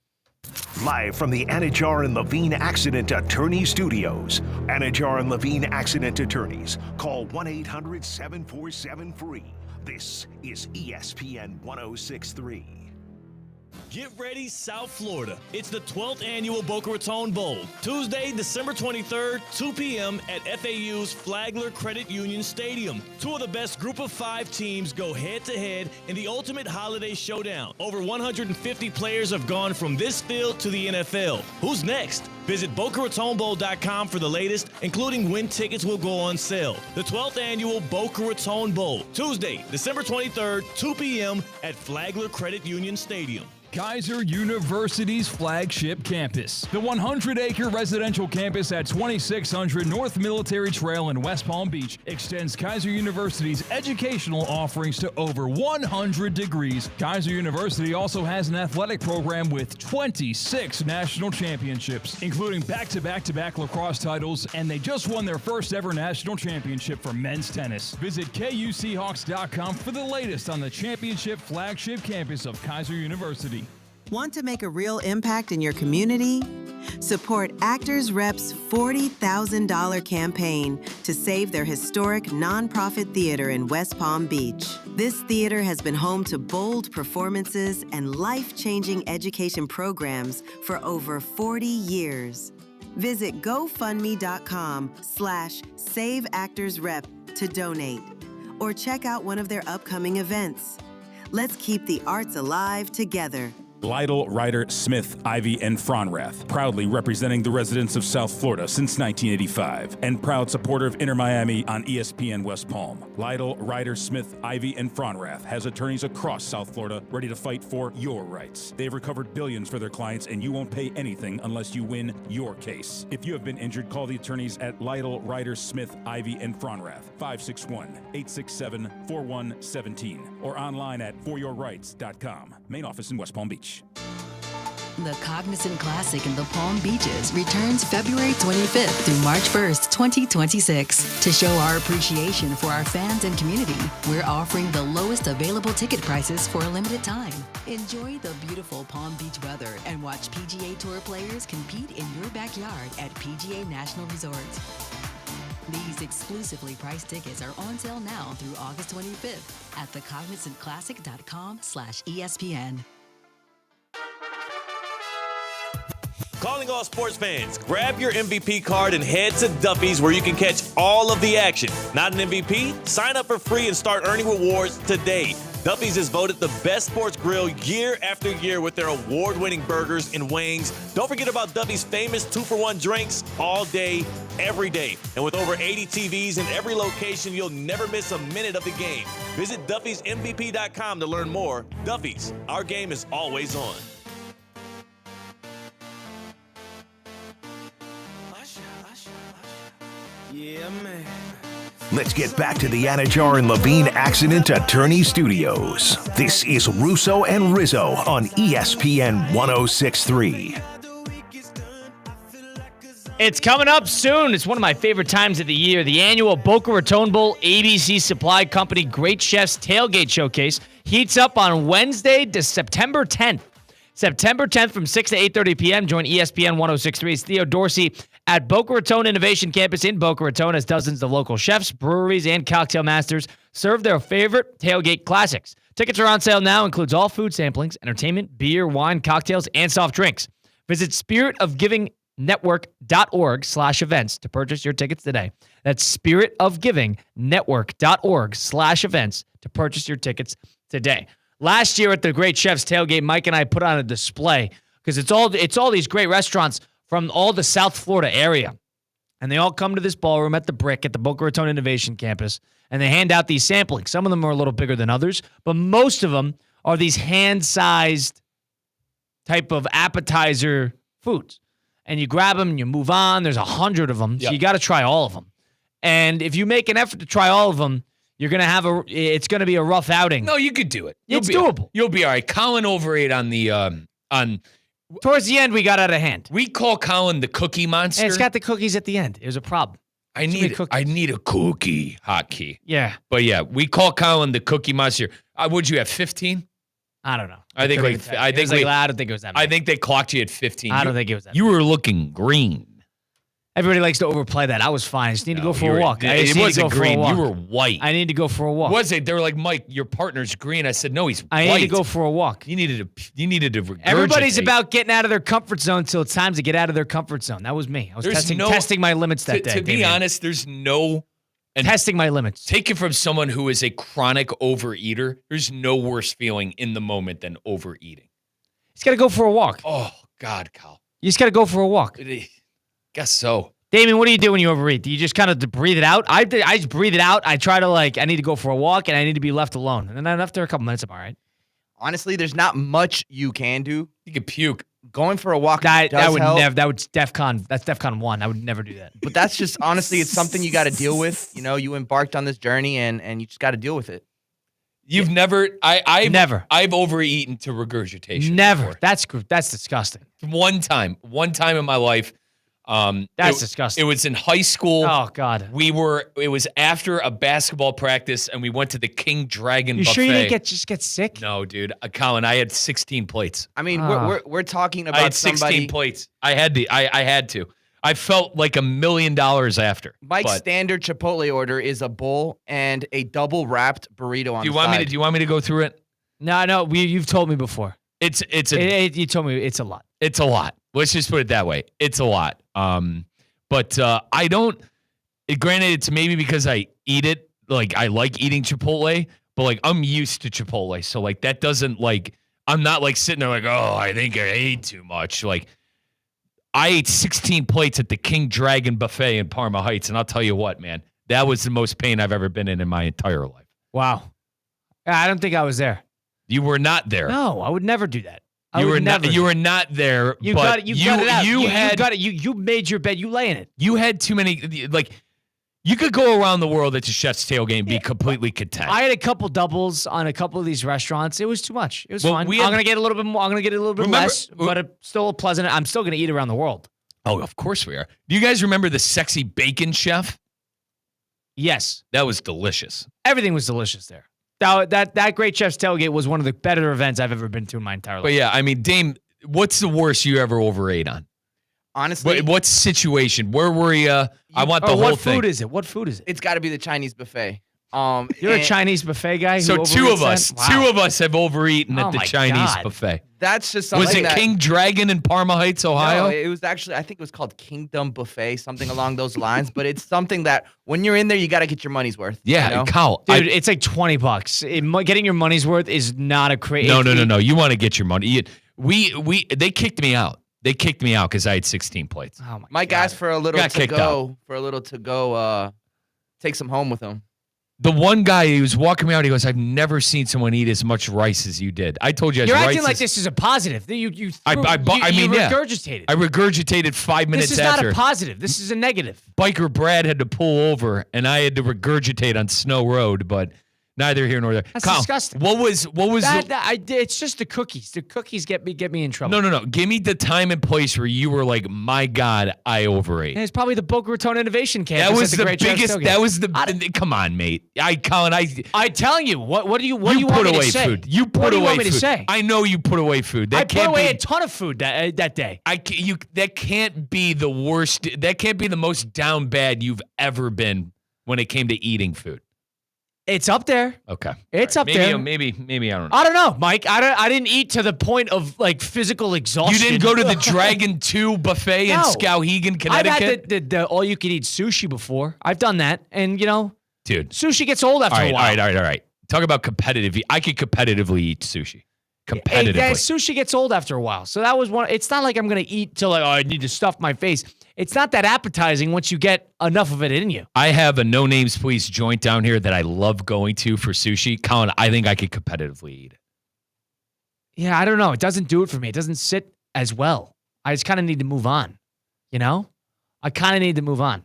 Live from the Anajar and Levine Accident Attorney Studios. Anajar and Levine Accident Attorneys. Call 1-800-747-FREE. This is ESPN 1063. Get ready, South Florida. It's the 12th annual Boca Raton Bowl. Tuesday, December 23rd, 2 p.m. at FAU's Flagler Credit Union Stadium. Two of the best group of 5 teams go head-to-head in the ultimate holiday showdown. Over 150 players have gone from this field to the NFL. Who's next? Visit BocaRatonBowl.com for the latest, including when tickets will go on sale. The 12th annual Boca Raton Bowl. Tuesday, December 23rd, 2 p.m. at Flagler Credit Union Stadium. Kaiser University's flagship campus. The 100-acre residential campus at 2600 North Military Trail in West Palm Beach extends Kaiser University's educational offerings to over 100 degrees. Kaiser University also has an athletic program with 26 national championships, including back-to-back-to-back lacrosse titles, and they just won their first ever national championship for men's tennis. Visit KUSeahawks.com for the latest on the championship flagship campus of Kaiser University. Want to make a real impact in your community? Support Actors Rep's $40,000 campaign to save their historic nonprofit theater in West Palm Beach. This theater has been home to bold performances and life-changing education programs for over 40 years. Visit GoFundMe.com/SaveActorsRep to donate, or check out one of their upcoming events. Let's keep the arts alive together. Lytle, Ryder, Smith, Ivy, and Fronrath, proudly representing the residents of South Florida since 1985, and proud supporter of Inter Miami on ESPN West Palm. Lytle, Ryder, Smith, Ivy, and Fronrath has attorneys across South Florida ready to fight for your rights. They've recovered billions for their clients, and you won't pay anything unless you win your case. If you have been injured, call the attorneys at Lytle, Ryder, Smith, Ivy, and Fronrath, 561-867-4117, or online at foryourrights.com. Main office in West Palm Beach. The Cognizant Classic in the Palm Beaches returns February 25th through March 1st, 2026. To show our appreciation for our fans and community, we're offering the lowest available ticket prices for a limited time. Enjoy the beautiful Palm Beach weather and watch PGA Tour players compete in your backyard at PGA National Resort. These exclusively priced tickets are on sale now through August 25th at thecognizantclassic.com/ESPN. Calling all sports fans, grab your MVP card and head to Duffy's where you can catch all of the action. Not an MVP? Sign up for free and start earning rewards today. Duffy's is voted the best sports grill year after year with their award-winning burgers and wings. Don't forget about Duffy's famous 2-for-1 drinks all day, every day. And with over 80 TVs in every location, you'll never miss a minute of the game. Visit Duffy'sMVP.com to learn more. Duffy's, our game is always on. Yeah, man. Let's get back to the Anajar and Levine Accident Attorney Studios. This is Russo and Rizzo on ESPN 1063. It's coming up soon. It's one of my favorite times of the year. The annual Boca Raton Bowl ABC Supply Company Great Chefs Tailgate Showcase heats up on Wednesday, September 10th. September 10th from 6 to 8:30 p.m. Join ESPN 1063's Theo Dorsey at Boca Raton Innovation Campus in Boca Raton as dozens of local chefs, breweries, and cocktail masters serve their favorite tailgate classics. Tickets are on sale now. Includes all food samplings, entertainment, beer, wine, cocktails, and soft drinks. Visit spiritofgivingnetwork.org/events to purchase your tickets today. That's spiritofgivingnetwork.org/events to purchase your tickets today. Last year at the Great Chefs Tailgate, Mike and I put on a display because it's all these great restaurants from all the South Florida area. And they all come to this ballroom at the Brick at the Boca Raton Innovation Campus, and they hand out these samplings. Some of them are a little bigger than others, but most of them are these hand-sized type of appetizer foods. And you grab them and you move on. There's 100 of them, so you got to try all of them. And if you make an effort to try all of them, you're going to have it's going to be a rough outing. No, you could do it. It's doable. You'll be all right. Colin overate on the towards the end, we got out of hand. We call Colin the Cookie Monster. And it's got the cookies at the end. It was a problem. I need a cookie hotkey. Yeah. But yeah, we call Colin the Cookie Monster. Would you have 15? I don't know. I don't think I don't think it was that many. I think they clocked you at 15. I don't think it was that many. You were looking green. Everybody likes to overplay that. I was fine. I just need to go for a walk. It wasn't green. You were white. I need to go for a walk. Was it? They were like, Mike, your partner's green. I said, no, he's white. I need to go for a walk. You needed to regurgitate. Everybody's about getting out of their comfort zone until it's time to get out of their comfort zone. That was me. I was testing my limits that day. To be honest, there's no... testing my limits. Take it from someone who is a chronic overeater. There's no worse feeling in the moment than overeating. You just got to go for a walk. Oh, God, Kyle. You just got to go for a walk. Guess so. Damien, what do you do when you overeat? Do you just kind of breathe it out? I just breathe it out. I try to I need to go for a walk, and I need to be left alone. And then after a couple minutes, I'm all right. Honestly, there's not much you can do. You can puke. Going for a walk that would help. never. That would DEFCON. That's DEFCON 1. I would never do that. But that's just honestly, it's something you got to deal with. You know, you embarked on this journey, and you just got to deal with it. You've never. I've never. I've overeaten to regurgitation. Never. Before. That's disgusting. One time in my life. That's disgusting. It was in high school. Oh God. It was after a basketball practice, and we went to the King Dragon buffet. You sure you didn't just get sick? No, dude. Colin, I had 16 plates. I mean, we're talking about I had 16 plates. I had to. I felt like $1 million after. Mike's standard Chipotle order is a bowl and a double wrapped burrito on the side. Do you want me to go through it? No. You've told me before. You told me it's a lot. It's a lot. Let's just put it that way. It's a lot. But I don't. Granted, it's maybe because I eat it. I like eating Chipotle, but I'm used to Chipotle, so that doesn't I'm not sitting there oh, I think I ate too much. I ate 16 plates at the King Dragon buffet in Parma Heights, and I'll tell you what, man, that was the most pain I've ever been in my entire life. Wow. I don't think I was there. You were not there. No, I would never do that. You were not there. You but got it. You got it out. You had got it. You made your bed. You lay in it. You had too many. You could go around the world at your chef's tailgate and be completely content. I had a couple doubles on a couple of these restaurants. It was too much. It was fine. I'm gonna get a little bit more. I'm gonna get a little bit less, but it's still pleasant. I'm still gonna eat around the world. Oh, of course we are. Do you guys remember the sexy bacon chef? Yes, that was delicious. Everything was delicious there. That Great Chef's Tailgate was one of the better events I've ever been to in my entire life. But yeah, I mean, Dame, what's the worst you ever overate on? Honestly, what situation? Where were you? I want the whole thing. What food is it? It's got to be the Chinese buffet. You're a Chinese buffet guy. So two of us have overeaten at the Chinese buffet. That's just something. Was it King Dragon in Parma Heights, Ohio? No, it was actually. I think it was called Kingdom Buffet, something along those lines. But it's something that when you're in there, you got to get your money's worth. Yeah, you know? Kyle, dude, it's like $20. Getting your money's worth is not a crazy. No. You want to get your money. They kicked me out. They kicked me out because I had 16 plates. Oh my Mike God. asked for a little to go. Take some home with him. The one guy, he was walking me out. He goes, "I've never seen someone eat as much rice as you did." I told you, you're acting like this is a positive. You regurgitated. I regurgitated 5 minutes after. This is not a positive. This is a negative. Biker Brad had to pull over, and I had to regurgitate on Snow Road. But Neither here nor there. That's Kyle, disgusting. What was it's just the cookies. The cookies get me in trouble. No. Give me the time and place where you were like, my God, I overate. And it's probably the Boca Raton Innovation Campus. That was at the Great Chef's biggest. Tailgate. That was the. Come on, mate. Colin, I'm telling you. What do you want put me away to say? food. You put what do away you want me food. to say? I know you put away food. I put away a ton of food that day. That can't be the worst. That can't be the most down bad you've ever been when it came to eating food. It's up there. Okay. It's up there. Maybe I don't know. I don't know, Mike. I didn't eat to the point of like physical exhaustion. You didn't go to the Dragon 2 buffet in Skowhegan, Connecticut? I've had the all-you-can-eat sushi before. I've done that. And, dude, sushi gets old after a while. All right. Talk about competitive. I could competitively eat sushi. Competitively. Yeah, sushi gets old after a while. So that was one. It's not like I'm going to eat till I need to stuff my face. It's not that appetizing once you get enough of it in you. I have a No Names Please joint down here that I love going to for sushi. Colin, I think I could competitively eat it. Yeah, I don't know. It doesn't do it for me. It doesn't sit as well. I just kind of need to move on. I kind of need to move on.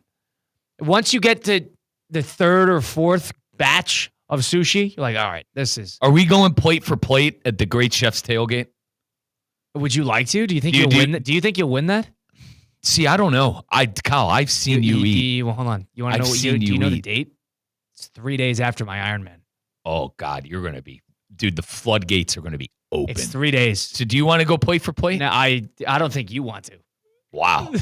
Once you get to the third or fourth batch of sushi, you're like, all right, this is. Are we going plate for plate at the Great Chef's Tailgate? Would you like to? Do you think you'll win that? Do you think you'll win that? See, I don't know. Kyle, I've seen you eat. Well, hold on. You want to know what do you know the date? It's 3 days after my Ironman. Oh, God, you're going to be. Dude, the floodgates are going to be open. It's 3 days. So do you want to go plate for plate? No, I don't think you want to. Wow.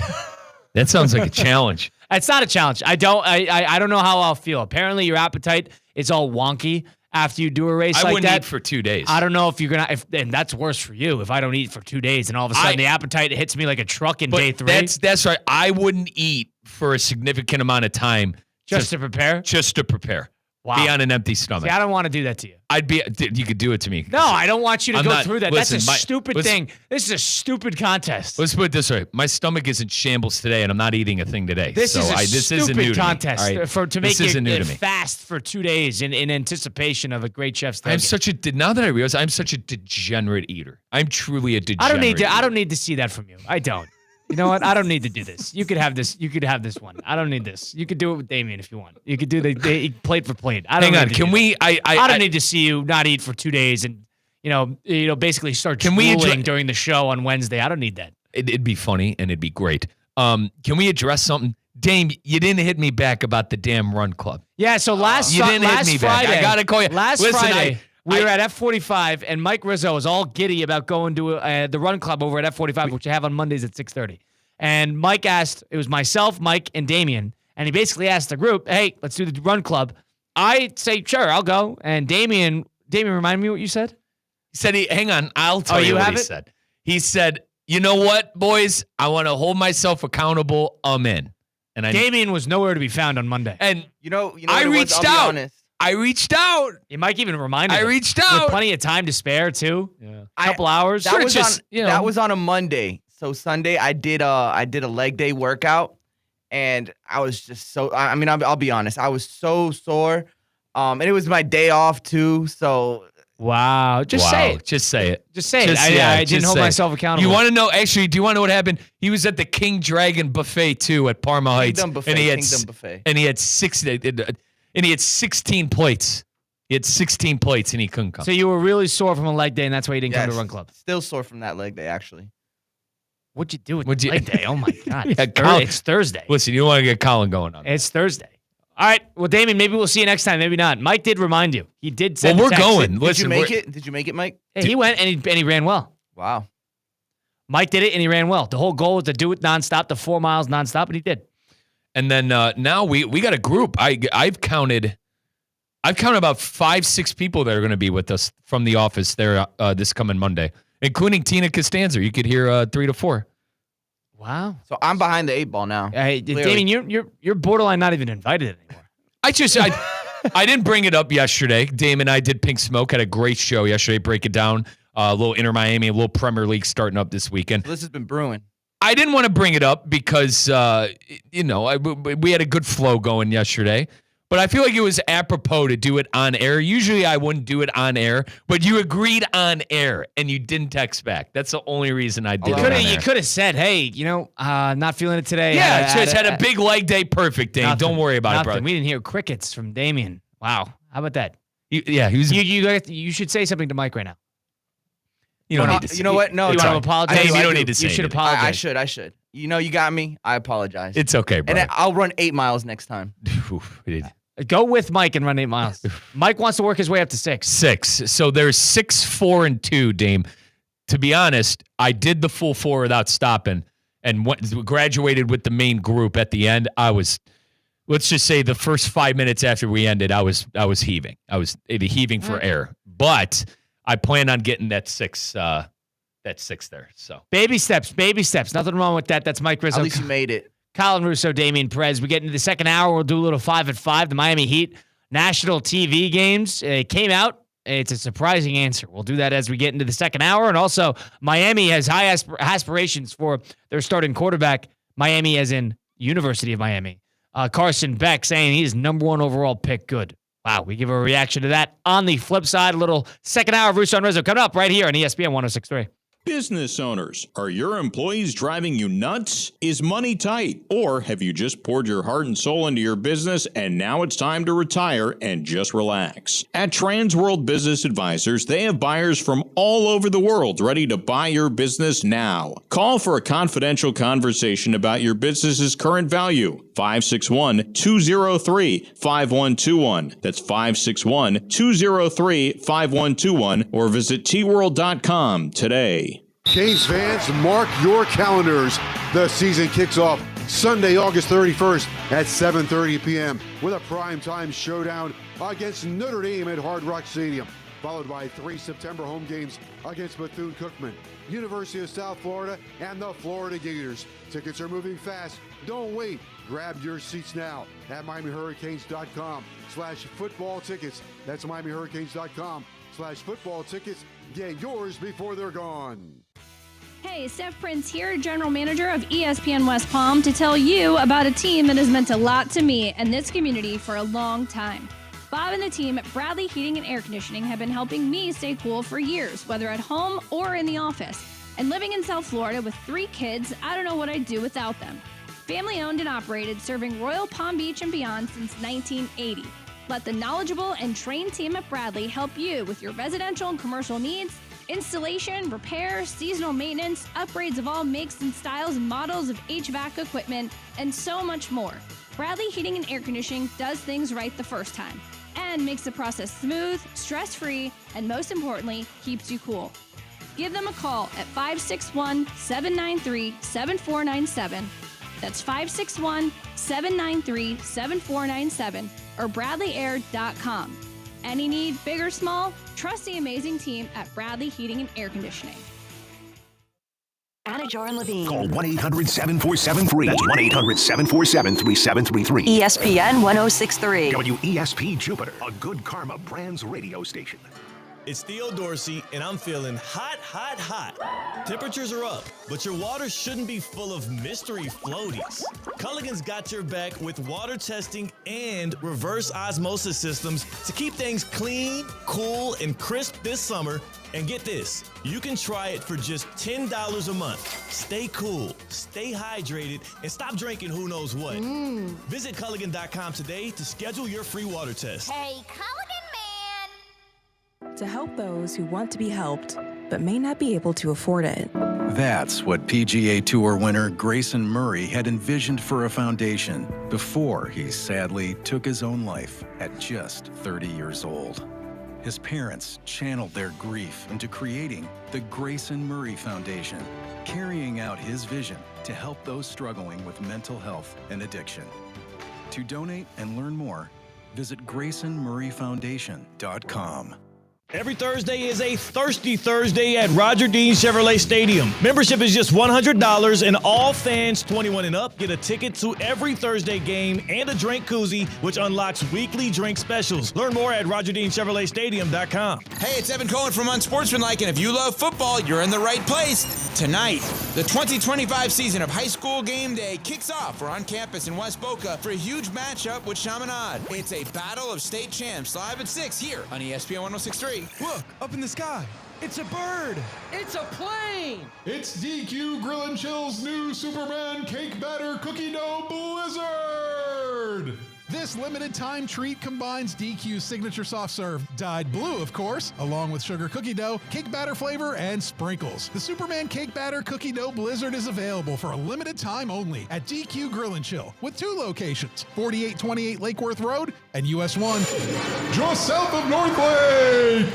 That sounds like a challenge. It's not a challenge. I don't know how I'll feel. Apparently, your appetite is all wonky after you do a race like that. I wouldn't eat for 2 days. I don't know if you're going to, and that's worse for you if I don't eat for 2 days and all of a sudden the appetite hits me like a truck in day 3. That's right. I wouldn't eat for a significant amount of time. Just to prepare? Just to prepare. Wow. Be on an empty stomach. See, I don't want to do that to you. You could do it to me. No, I don't want you to go through that. Listen, That's a stupid thing. This is a stupid contest. Let's put it this way. My stomach is in shambles today, and I'm not eating a thing today. This is a stupid contest to make it me. fast for 2 days in anticipation of a Great Chef's Tailgate. Now that I realize I'm such a degenerate eater. I'm truly a degenerate I don't need to see that from you. I don't. You know what? I don't need to do this. You could have this. You could have this one. I don't need this. You could do it with Damien if you want. You could do the plate for plate. Hang on. Can we? I don't need to see you not eat for 2 days and basically start drooling during the show on Wednesday. I don't need that. It'd be funny and it'd be great. Can we address something? Dame, you didn't hit me back about the damn run club. Yeah. So last hit me Friday, back. I gotta call you. Listen, Friday. We were at F45, and Mike Rizzo is all giddy about going to the run club over at F45, which I have on Mondays at 6:30. And Mike asked, it was myself, Mike, and Damien, and he basically asked the group, hey, let's do the run club. I say, sure, I'll go. And Damien, remind me what you said? He said, hang on, I'll tell you what he said. He said, you know what, boys? I want to hold myself accountable. I'm in. And Damien was nowhere to be found on Monday. And I reached out. I reached out. Mike even reminded me. I reached out. With plenty of time to spare, too. Yeah. A couple hours. That was on a Monday. So Sunday, I did a leg day workout, and I was just so. I mean, I'll be honest. I was so sore, and it was my day off too. So wow, say it. Just say it. Just say it. I didn't hold myself accountable. You want to know? Actually, do you want to know what happened? He was at the King Dragon Buffet too at Parma Heights, Kingdom Buffet. and he had 16 plates. He had 16 plates, and he couldn't come. So you were really sore from a leg day, and that's why you didn't come to Run Club. Still sore from that leg day, actually. What'd you do with the leg day? Oh, my God. It's Thursday. Listen, you don't want to get Colin going on. It's Thursday. All right. Well, Damien, maybe we'll see you next time. Maybe not. Mike did remind you. He did send Well, we're text. going. Did you make it? Did you make it, Mike? Hey, he went, and he ran well. Wow. Mike did it, and he ran well. The whole goal was to do it nonstop, the 4 miles nonstop, and he did. And then now we got a group. I've counted about 5-6 people that are going to be with us from the office there this coming Monday, including Tina Costanza. You could hear 3 to 4. Wow. So I'm behind the 8 ball now. Hey, Damien, you're borderline not even invited anymore. I didn't bring it up yesterday. Dame and I did Pink Smoke, had a great show yesterday. Break it down. A little Inter Miami, a little Premier League starting up this weekend. So this has been brewing. I didn't want to bring it up because we had a good flow going yesterday. But I feel like it was apropos to do it on air. Usually I wouldn't do it on air, but you agreed on air and you didn't text back. That's the only reason I did it. You could have said, hey, not feeling it today. Yeah, just had a big leg day. Perfect day. Don't worry about it, brother. We didn't hear crickets from Damien. Wow. How about that? He was. You should say something to Mike right now. You don't need to. You know what? No, you it's want to fine. apologize? You don't need to say You should anything. apologize. I should. You know, you got me. I apologize. It's okay, bro. And I'll run 8 miles next time. Go with Mike and run 8 miles. Mike wants to work his way up to 6. 6. So there's 6, 4, and 2, Dame. To be honest, I did the full 4 without stopping and graduated with the main group at the end. I was, let's just say the first 5 minutes after we ended, I was heaving. I was heaving for air. But I plan on getting that 6 there. So baby steps. Nothing wrong with that. That's Mike Rizzo. At least you made it. Colin Russo, Damian Perez. We get into the second hour. We'll do a little 5 at 5. The Miami Heat national TV games came out. It's a surprising answer. We'll do that as we get into the second hour. And also, Miami has high aspirations for their starting quarterback. Miami as in University of Miami. Carson Beck saying he's number 1 overall pick. Good. Wow, we give a reaction to that. On the flip side, a little second hour of Russo and Rizzo coming up right here on ESPN 106.3. Business owners, are your employees driving you nuts? Is money tight? Or have you just poured your heart and soul into your business and now it's time to retire and just relax? At Transworld Business Advisors, they have buyers from all over the world ready to buy your business now. Call for a confidential conversation about your business's current value. 561-203-5121. That's 561-203-5121 or visit tworld.com today. Canes fans, mark your calendars. The season kicks off Sunday, August 31st at 7:30 p.m. with a primetime showdown against Notre Dame at Hard Rock Stadium, followed by 3 September home games against Bethune-Cookman, University of South Florida, and the Florida Gators. Tickets are moving fast. Don't wait. Grab your seats now at MiamiHurricanes.com/football tickets. That's MiamiHurricanes.com/football tickets. Get yours before they're gone. Hey, Steph Prince here, General Manager of ESPN West Palm, to tell you about a team that has meant a lot to me and this community for a long time. Bob and the team at Bradley Heating and Air Conditioning have been helping me stay cool for years, whether at home or in the office. And living in South Florida with 3 kids, I don't know what I'd do without them. Family owned and operated, serving Royal Palm Beach and beyond since 1980. Let the knowledgeable and trained team at Bradley help you with your residential and commercial needs, installation, repair, seasonal maintenance, upgrades of all makes and styles and models of HVAC equipment, and so much more. Bradley Heating and Air Conditioning does things right the first time and makes the process smooth, stress-free, and most importantly, keeps you cool. Give them a call at 561-793-7497. That's 561-793-7497 or BradleyAir.com. Any need, big or small, trust the amazing team at Bradley Heating and Air Conditioning. Anajar and Levine. Call 1-800-7473. That's 1-800-747-3733. ESPN 106.3. WESP Jupiter, a Good Karma Brands radio station. It's Theo Dorsey, and I'm feeling hot. Temperatures are up, but your water shouldn't be full of mystery floaties. Culligan's got your back with water testing and reverse osmosis systems to keep things clean, cool, and crisp this summer. And get this, you can try it for just $10 a month. Stay cool, stay hydrated, and stop drinking who knows what. Visit Culligan.com today to schedule your free water test. Hey, Culligan man! To help those who want to be helped, but may not be able to afford it. That's what PGA Tour winner Grayson Murray had envisioned for a foundation before he sadly took his own life at just 30 years old. His parents channeled their grief into creating the Grayson Murray Foundation, carrying out his vision to help those struggling with mental health and addiction. To donate and learn more, visit GraysonMurrayFoundation.com. Every Thursday is a Thirsty Thursday at Roger Dean Chevrolet Stadium. Membership is just $100, and all fans 21 and up get a ticket to every Thursday game and a drink koozie, which unlocks weekly drink specials. Learn more at RogerDeanChevroletStadium.com. Hey, it's Evan Cohen from Unsportsmanlike, and if you love football, you're in the right place. Tonight, the 2025 season of High School Game Day kicks off. We're on campus in West Boca for a huge matchup with Chaminade. It's a battle of state champs live at 6 here on ESPN 106.3. Look, up in the sky. It's a bird. It's a plane. It's DQ Grill and Chill's new Superman Cake Batter Cookie Dough Blizzard. This limited time treat combines DQ's signature soft serve, dyed blue, of course, along with sugar cookie dough, cake batter flavor, and sprinkles. The Superman Cake Batter Cookie Dough Blizzard is available for a limited time only at DQ Grill and Chill with 2 locations, 4828 Lake Worth Road and US 1, just south of North Lake.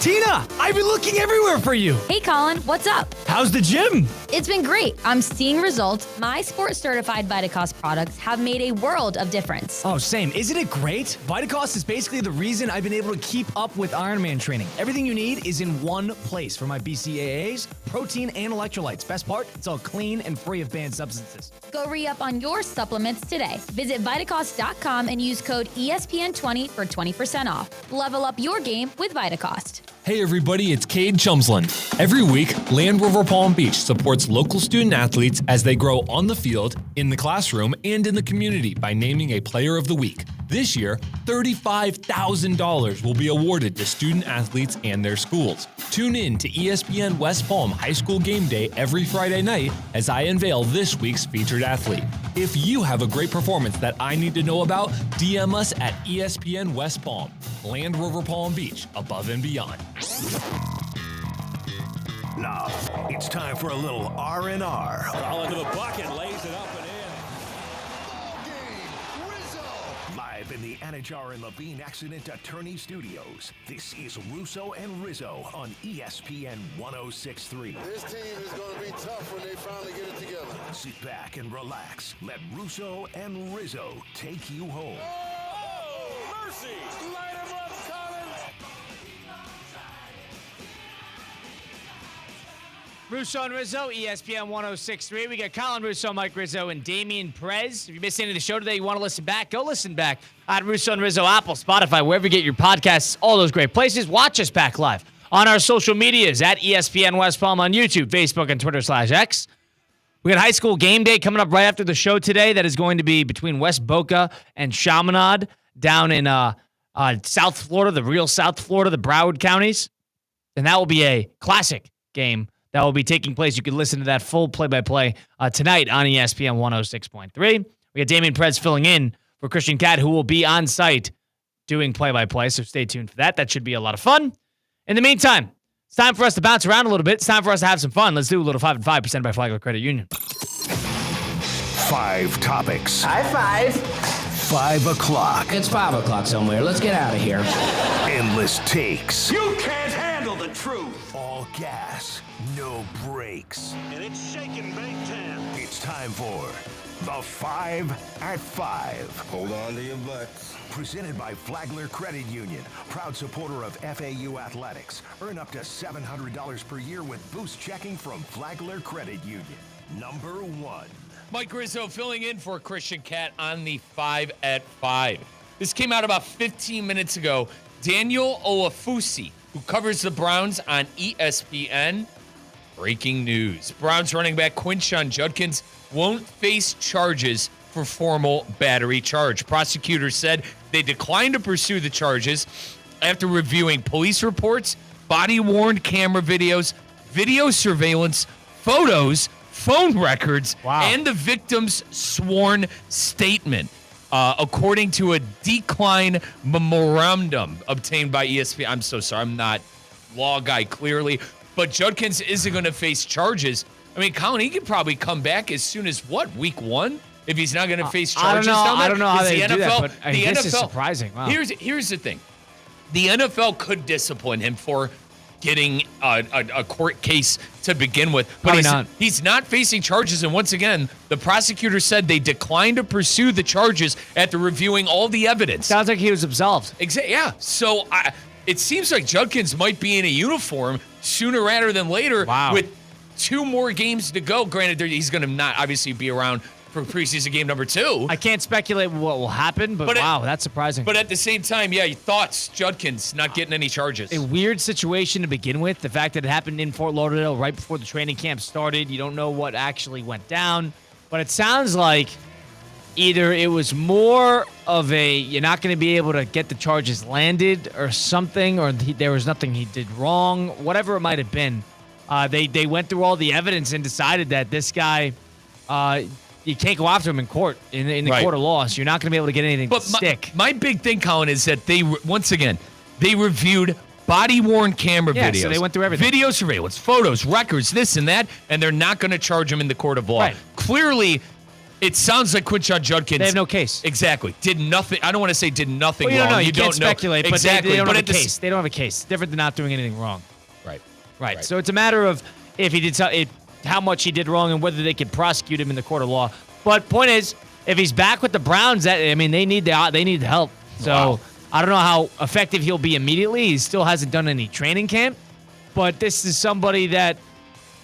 Tina, I've been looking everywhere for you. Hey, Colin, what's up? How's the gym? It's been great. I'm seeing results. My sports-certified Vitacost products have made a world of difference. Oh, same. Isn't it great? Vitacost is basically the reason I've been able to keep up with Ironman training. Everything you need is in one place for my BCAAs, protein, and electrolytes. Best part, it's all clean and free of banned substances. Go re-up on your supplements today. Visit Vitacost.com and use code ESPN20 for 20% off. Level up your game with Vitacost. Hey everybody, it's Cade Chumsland. Every week, Land Rover Palm Beach supports local student athletes as they grow on the field, in the classroom, and in the community by naming a Player of the Week. This year, $35,000 will be awarded to student athletes and their schools. Tune in to ESPN West Palm High School Game Day every Friday night as I unveil this week's featured athlete. If you have a great performance that I need to know about, DM us at ESPN West Palm. Land Rover Palm Beach, above and beyond. Now, it's time for a little R&R. Ball into the bucket, lays it up and in. Live in the Anajar and Levine Accident Attorney Studios, this is Russo and Rizzo on ESPN 106.3. This team is going to be tough when they finally get it together. Sit back and relax. Let Russo and Rizzo take you home. Oh, mercy! Light him up, Colin! Russo and Rizzo, ESPN 106.3. We got Colin Russo, Mike Rizzo, and Damian Perez. If you missed any of the show today, you want to listen back, go listen back on Russo and Rizzo, Apple, Spotify, wherever you get your podcasts, all those great places. Watch us back live on our social medias at ESPN West Palm on YouTube, Facebook, and Twitter/X. We got high school game day coming up right after the show today. That is going to be between West Boca and Chaminade down in South Florida, the real South Florida, the Broward counties. And that will be a classic game that will be taking place. You can listen to that full play-by-play tonight on ESPN 106.3. We got Damian Perez filling in for Christian Cat, who will be on site doing play-by-play, so stay tuned for that. That should be a lot of fun. In the meantime, it's time for us to bounce around a little bit. It's time for us to have some fun. Let's do a little 5 and 5 presented by Flagler Credit Union. 5 topics. High five. 5 o'clock. It's 5 o'clock somewhere. Let's get out of here. Endless takes. You can't handle the truth. All gas, no brakes. And it's shaking big time. It's time for the 5 at 5. Hold on to your butts. Presented by Flagler Credit Union, proud supporter of FAU athletics. Earn up to $700 per year with boost checking from Flagler Credit Union. Number 1. Mike Rizzo filling in for Christian Cat on the 5 at 5. This came out about 15 minutes ago. Daniel Olafusi, who covers the Browns on ESPN. Breaking news. Browns running back Quinshon Judkins won't face charges for formal battery charge. Prosecutors said they declined to pursue the charges after reviewing police reports, body-worn camera videos, video surveillance, photos, phone records, and the victim's sworn statement. According to a decline memorandum obtained by ESPN. I'm so sorry, I'm not law guy clearly, but Judkins isn't going to face charges. I mean, Colin, he could probably come back as soon as what, week 1? If he's not going to face charges down there? I don't know how they do that, but the this NFL, is surprising. Wow. Here's the thing. The NFL could discipline him for getting a court case to begin with. But he's not facing charges. And once again, the prosecutor said they declined to pursue the charges after reviewing all the evidence. Sounds like he was absolved. Exactly. Yeah. So it seems like Judkins might be in a uniform sooner rather than later with 2 more games to go. Granted, he's going to not obviously be around for preseason game number 2. I can't speculate what will happen, but wow, that's surprising. But at the same time, yeah, your thoughts, Judkins not getting any charges. A weird situation to begin with. The fact that it happened in Fort Lauderdale right before the training camp started. You don't know what actually went down. But it sounds like either it was more of a you're not going to be able to get the charges landed or something, or there was nothing he did wrong, whatever it might have been. They went through all the evidence and decided that this guy you can't go after him in court, in the Right. court of law. So you're not going to be able to get anything to stick. My big thing, Colin, is that they reviewed body-worn camera Yeah, videos. so they went through everything. Video surveillance, photos, records, this and that, and they're not going to charge him in the court of law. Right. Clearly, it sounds like Quinshon Judkins. They have no case. Exactly. Did nothing. I don't want to say did nothing Well, you wrong. don't know. You can't know. speculate, but exactly. they don't but have a at the case. They don't have a case. Different than not doing anything wrong. Right. So it's a matter of if he did how much he did wrong and whether they could prosecute him in the court of law. But point is, if he's back with the Browns, they need the help. So Wow. I don't know how effective he'll be immediately. He still hasn't done any training camp, but this is somebody that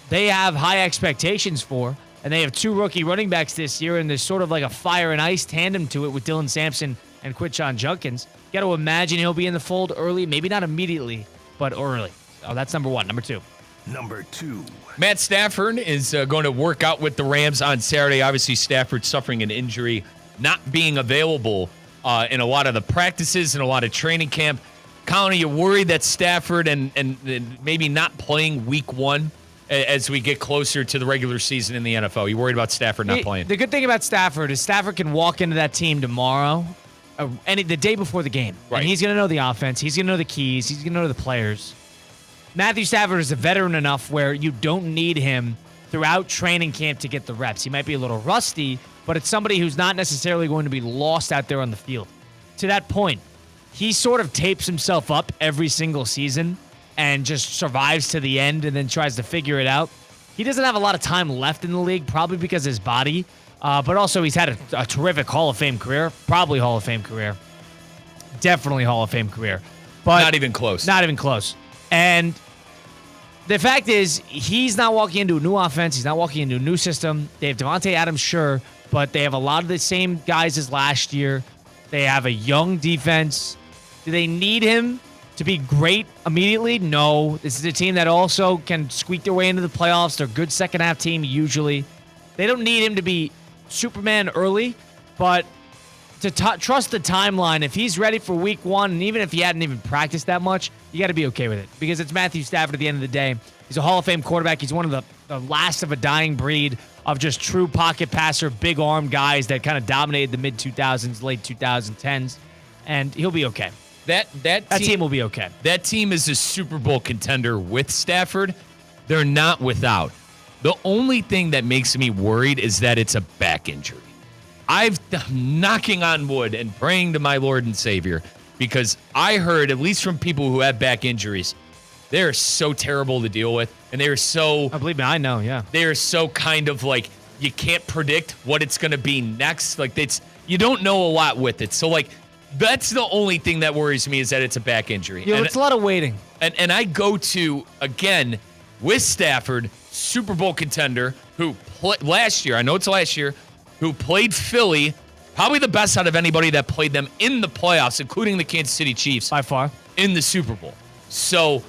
they have high expectations for, and they have 2 rookie running backs this year, and there's sort of like a fire and ice tandem to it with Dylan Sampson and Quinshon Judkins. You got to imagine he'll be in the fold early, maybe not immediately, but early. Oh, that's number 1. Number 2. Number 2. Matt Stafford is going to work out with the Rams on Saturday. Obviously, Stafford suffering an injury, not being available in a lot of the practices and a lot of training camp. Colin, are you worried that Stafford and maybe not playing week 1 as we get closer to the regular season in the NFL? You worried about Stafford not playing? The good thing about Stafford is Stafford can walk into that team tomorrow, the day before the game. Right. And he's going to know the offense. He's going to know the keys. He's going to know the players. Matthew Stafford is a veteran enough where you don't need him throughout training camp to get the reps. He might be a little rusty, but it's somebody who's not necessarily going to be lost out there on the field. To that point, he sort of tapes himself up every single season and just survives to the end and then tries to figure it out. He doesn't have a lot of time left in the league, probably because of his body, but also he's had a terrific Hall of Fame career, probably Hall of Fame career, definitely Hall of Fame career. But Not even close. Not even close. And the fact is, he's not walking into a new offense. He's not walking into a new system. They have Devontae Adams, sure, but they have a lot of the same guys as last year. They have a young defense. Do they need him to be great immediately? No. This is a team that also can squeak their way into the playoffs. They're a good second-half team usually. They don't need him to be Superman early, but to trust the timeline, if he's ready for week 1, and even if he hadn't even practiced that much, you got to be okay with it because it's Matthew Stafford at the end of the day. He's a Hall of Fame quarterback. He's one of the last of a dying breed of just true pocket passer, big arm guys that kind of dominated the mid-2000s, late 2010s, and he'll be okay. That team will be okay. That team is a Super Bowl contender with Stafford. They're not without. The only thing that makes me worried is that it's a back injury. I'm knocking on wood and praying to my Lord and Savior because I heard, at least from people who have back injuries, they're so terrible to deal with. And they're so... I believe me, I know, yeah. They're so kind of like, you can't predict what it's going to be next. Like, you don't know a lot with it. So, like, that's the only thing that worries me is that it's a back injury. Yeah, it's a lot of waiting. And I go to, again, with Stafford, Super Bowl contender, who last year, I know it's last year, who played Philly, probably the best out of anybody that played them in the playoffs, including the Kansas City Chiefs. By far. In the Super Bowl. So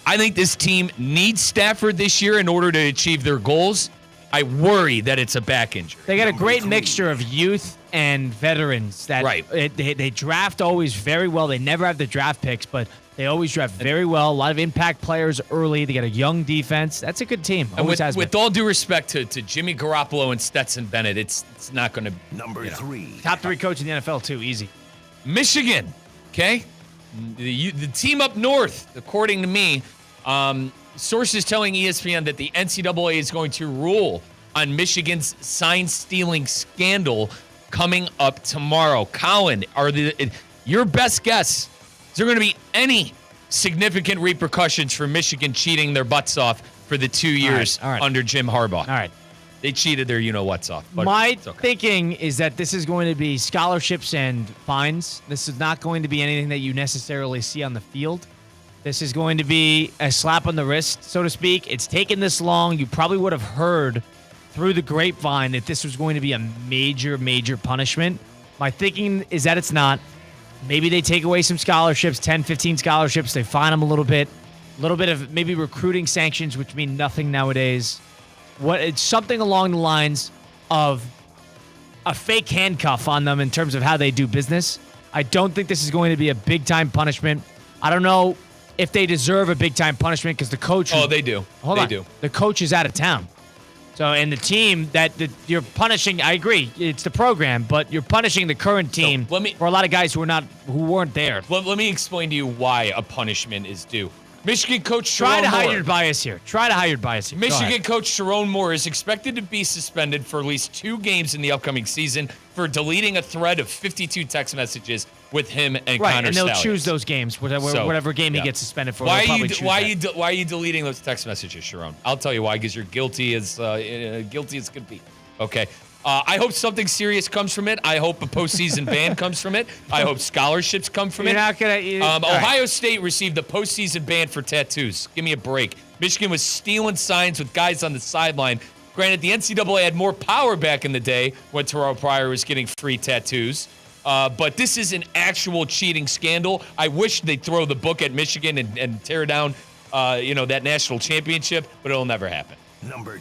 I think this team needs Stafford this year in order to achieve their goals. I worry that it's a back injury. They got a great mixture of youth and veterans. They draft always very well. They never have the draft picks, but they always draft very well. A lot of impact players early. They got a young defense. That's a good team. Always has been. With all due respect to Jimmy Garoppolo and Stetson Bennett, it's not going to... Number 3. Top 3 coach in the NFL, too. Easy. Michigan, okay? The team up north, according to me, sources telling ESPN that the NCAA is going to rule on Michigan's sign-stealing scandal coming up tomorrow. Colin, your best guess, is there going to be any significant repercussions for Michigan cheating their butts off for the 2 years under Jim Harbaugh? All right. They cheated their you-know-what's off. But my thinking is that this is going to be scholarships and fines. This is not going to be anything that you necessarily see on the field. This is going to be a slap on the wrist, so to speak. It's taken this long. You probably would have heard through the grapevine that this was going to be a major, major punishment. My thinking is that it's not. Maybe they take away some scholarships, 10, 15 scholarships. They fine them a little bit of maybe recruiting sanctions, which mean nothing nowadays. It's something along the lines of a fake handcuff on them in terms of how they do business. I don't think this is going to be a big-time punishment. I don't know if they deserve a big-time punishment because the coach... Oh, they do. Hold on. Do. The coach is out of town. So, and the team that you're punishing, I agree, it's the program, but you're punishing the current team for a lot of guys who weren't there. Let me explain to you why a punishment is due. Michigan coach Try Sharon to Moore. hide your bias here. Michigan coach Sharon Moore is expected to be suspended for at least 2 games in the upcoming season for deleting a thread of 52 text messages with him and Connor and they'll Stalions. choose those games, whatever game he gets suspended for. Why are you deleting those text messages, Sharon? I'll tell you why. Because you're guilty as could be. Okay. I hope something serious comes from it. I hope a postseason ban comes from it. I hope scholarships come from it. Ohio State received a postseason ban for tattoos. Give me a break. Michigan was stealing signs with guys on the sideline. Granted, the NCAA had more power back in the day when Terrell Pryor was getting free tattoos. But this is an actual cheating scandal. I wish they'd throw the book at Michigan and tear down, that national championship, but it'll never happen.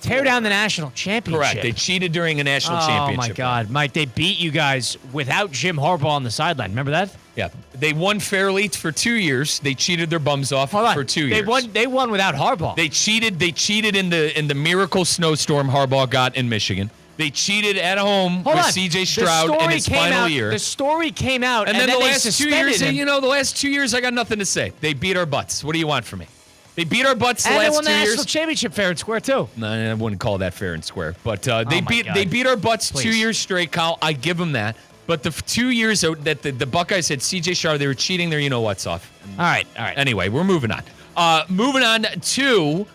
Tear down the national championship. Correct. They cheated during a national championship. Oh, my God. Mike, they beat you guys without Jim Harbaugh on the sideline. Remember that? Yeah. They won fairly for 2 years. They cheated their bums off for 2 years. They won without Harbaugh. They cheated in the miracle snowstorm Harbaugh got in Michigan. They cheated at home with C.J. Stroud in his final year. The story came out, and then the last 2 years, the last 2 years, I got nothing to say. They beat our butts. What do you want from me? They beat our butts the last 2 years. And they won the national championship fair and square, too. No, I wouldn't call that fair and square. But they beat our butts 2 years straight, Kyle. I give them that. But the 2 years that the Buckeyes had C.J. Stroud, they were cheating their you-know-what's off. All right. Anyway, we're moving on. Moving on to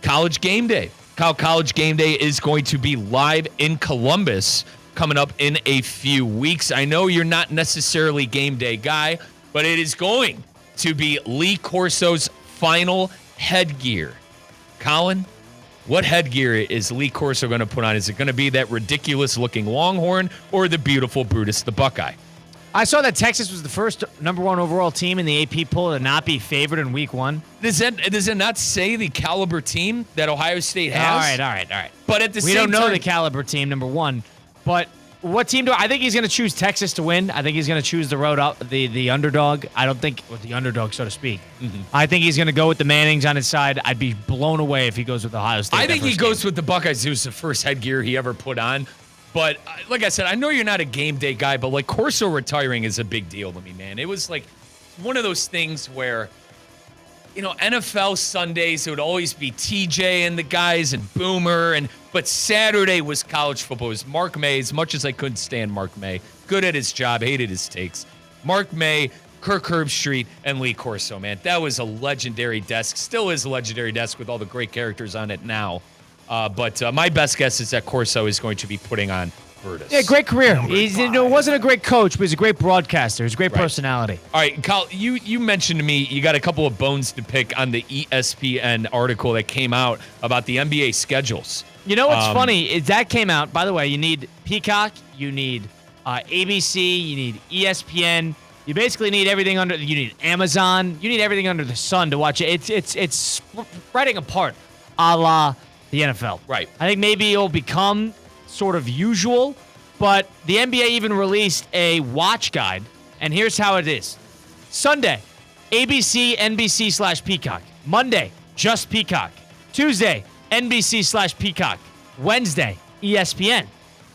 College Game Day. College Game Day is going to be live in Columbus coming up in a few weeks. I know you're not necessarily game day guy, but it is going to be Lee Corso's final headgear. Colin, what headgear is Lee Corso going to put on? Is it going to be that ridiculous-looking Longhorn or the beautiful Brutus the Buckeye? I saw that Texas was the first number 1 overall team in the AP poll to not be favored in week 1. Does it not say the caliber team that Ohio State has? All right. But at the same we time, don't know the caliber team, number 1. But what team I think he's going to choose Texas to win. I think he's going to choose the road up, the underdog. I don't think with the underdog, so to speak. Mm-hmm. I think he's going to go with the Mannings on his side. I'd be blown away if he goes with Ohio State. I think he goes with the Buckeyes. It was the first headgear he ever put on. But like I said, I know you're not a game day guy, but like Corso retiring is a big deal to me, man. It was like one of those things where, NFL Sundays, it would always be TJ and the guys and Boomer, but Saturday was college football. It was Mark May, as much as I couldn't stand Mark May. Good at his job, hated his takes. Mark May, Kirk Herbstreit, and Lee Corso, man. That was a legendary desk. Still is a legendary desk with all the great characters on it now. But my best guess is that Corso is going to be putting on Brutus. Yeah, great career. He wasn't a great coach, but he's a great broadcaster. He's a great personality. All right, Kyle, you mentioned to me you got a couple of bones to pick on the ESPN article that came out about the NBA schedules. You know what's funny is that came out. By the way, you need Peacock, you need ABC, you need ESPN. You basically need everything you need Amazon. You need everything under the sun to watch it. It's spreading apart, a la the NFL. Right. I think maybe it'll become sort of usual, but the NBA even released a watch guide, and here's how it is. Sunday, ABC, NBC / Peacock. Monday, just Peacock. Tuesday, NBC / Peacock. Wednesday, ESPN.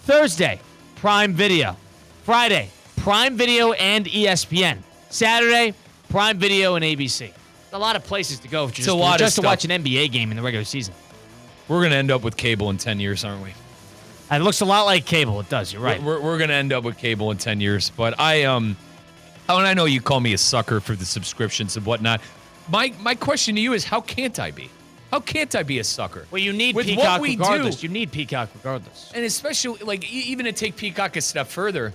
Thursday, Prime Video. Friday, Prime Video and ESPN. Saturday, Prime Video and ABC. A lot of places to go just to watch an NBA game in the regular season. We're going to end up with cable in 10 years, aren't we? It looks a lot like cable. It does. You're right. We're going to end up with cable in 10 years. But I know you call me a sucker for the subscriptions and whatnot. My question to you is, how can't I be? How can't I be a sucker? Well, you need Peacock regardless. You need Peacock regardless. And especially, even to take Peacock a step further,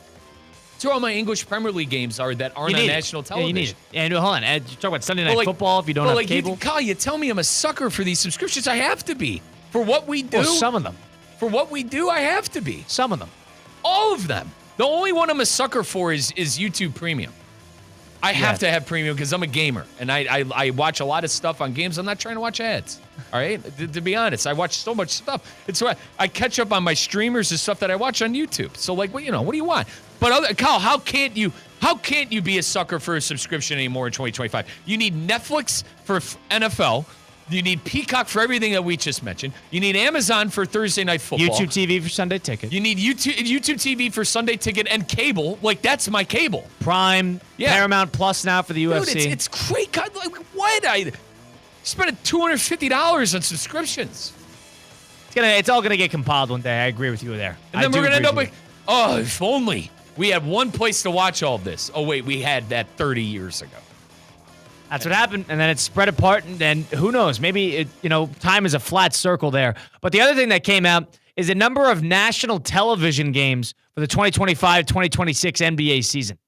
to all my English Premier League games aren't on national television. Yeah, you need it. And hold on, you talk about Sunday Night Football if you don't have cable. Kyle, you tell me I'm a sucker for these subscriptions. I have to be. For what we do. Well, some of them. For what we do, I have to be. Some of them. All of them. The only one I'm a sucker for is YouTube Premium. I have to have Premium because I'm a gamer. And I watch a lot of stuff on games. I'm not trying to watch ads. All right? To be honest, I watch so much stuff. It's why I catch up on my streamers and stuff that I watch on YouTube. So, what do you want? But Kyle, how can't you be a sucker for a subscription anymore in 2025? You need Netflix for NFL. You need Peacock for everything that we just mentioned. You need Amazon for Thursday Night Football. YouTube TV for Sunday Ticket. You need YouTube TV for Sunday Ticket and cable. Like, that's my cable. Prime, Paramount Plus now for the UFC. Dude, it's great. God, like, why did I spend $250 on subscriptions? It's all gonna get compiled one day. I agree with you there. And then we're gonna end up like, oh, if only we had one place to watch all of this. Oh wait, we had that 30 years ago. That's what happened, and then it's spread apart, and then who knows? Maybe time is a flat circle there. But the other thing that came out is a number of national television games for the 2025-2026 NBA season.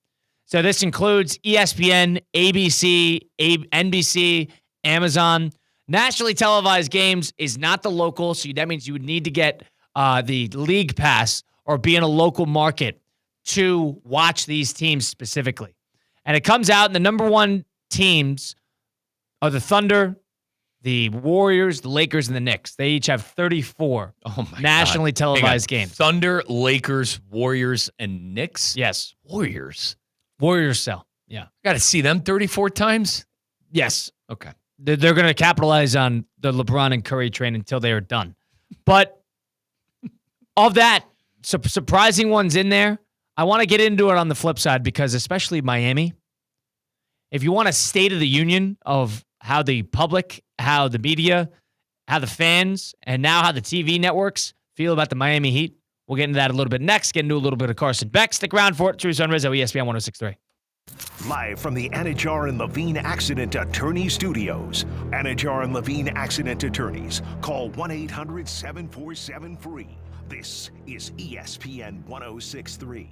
So this includes ESPN, ABC, NBC, Amazon. Nationally televised games is not the local, so that means you would need to get the league pass or be in a local market to watch these teams specifically. And it comes out, and the number one teams are the Thunder, the Warriors, the Lakers, and the Knicks. They each have 34 nationally televised games. Thunder, Lakers, Warriors, and Knicks? Yes. Warriors sell. Yeah. Got to see them 34 times? Yes. Okay. They're going to capitalize on the LeBron and Curry train until they are done. But of that, surprising ones in there, I want to get into it on the flip side because especially Miami, if you want a state of the union of how the public, how the media, how the fans, and now how the TV networks feel about the Miami Heat, we'll get into that a little bit next. Get into a little bit of Carson Beck. Stick around for it. Russo Rizzo, ESPN 106.3. Live from the Anajar and Levine Accident Attorney Studios. Anajar and Levine Accident Attorneys. Call 1-800-747-FREE. This is ESPN 106.3.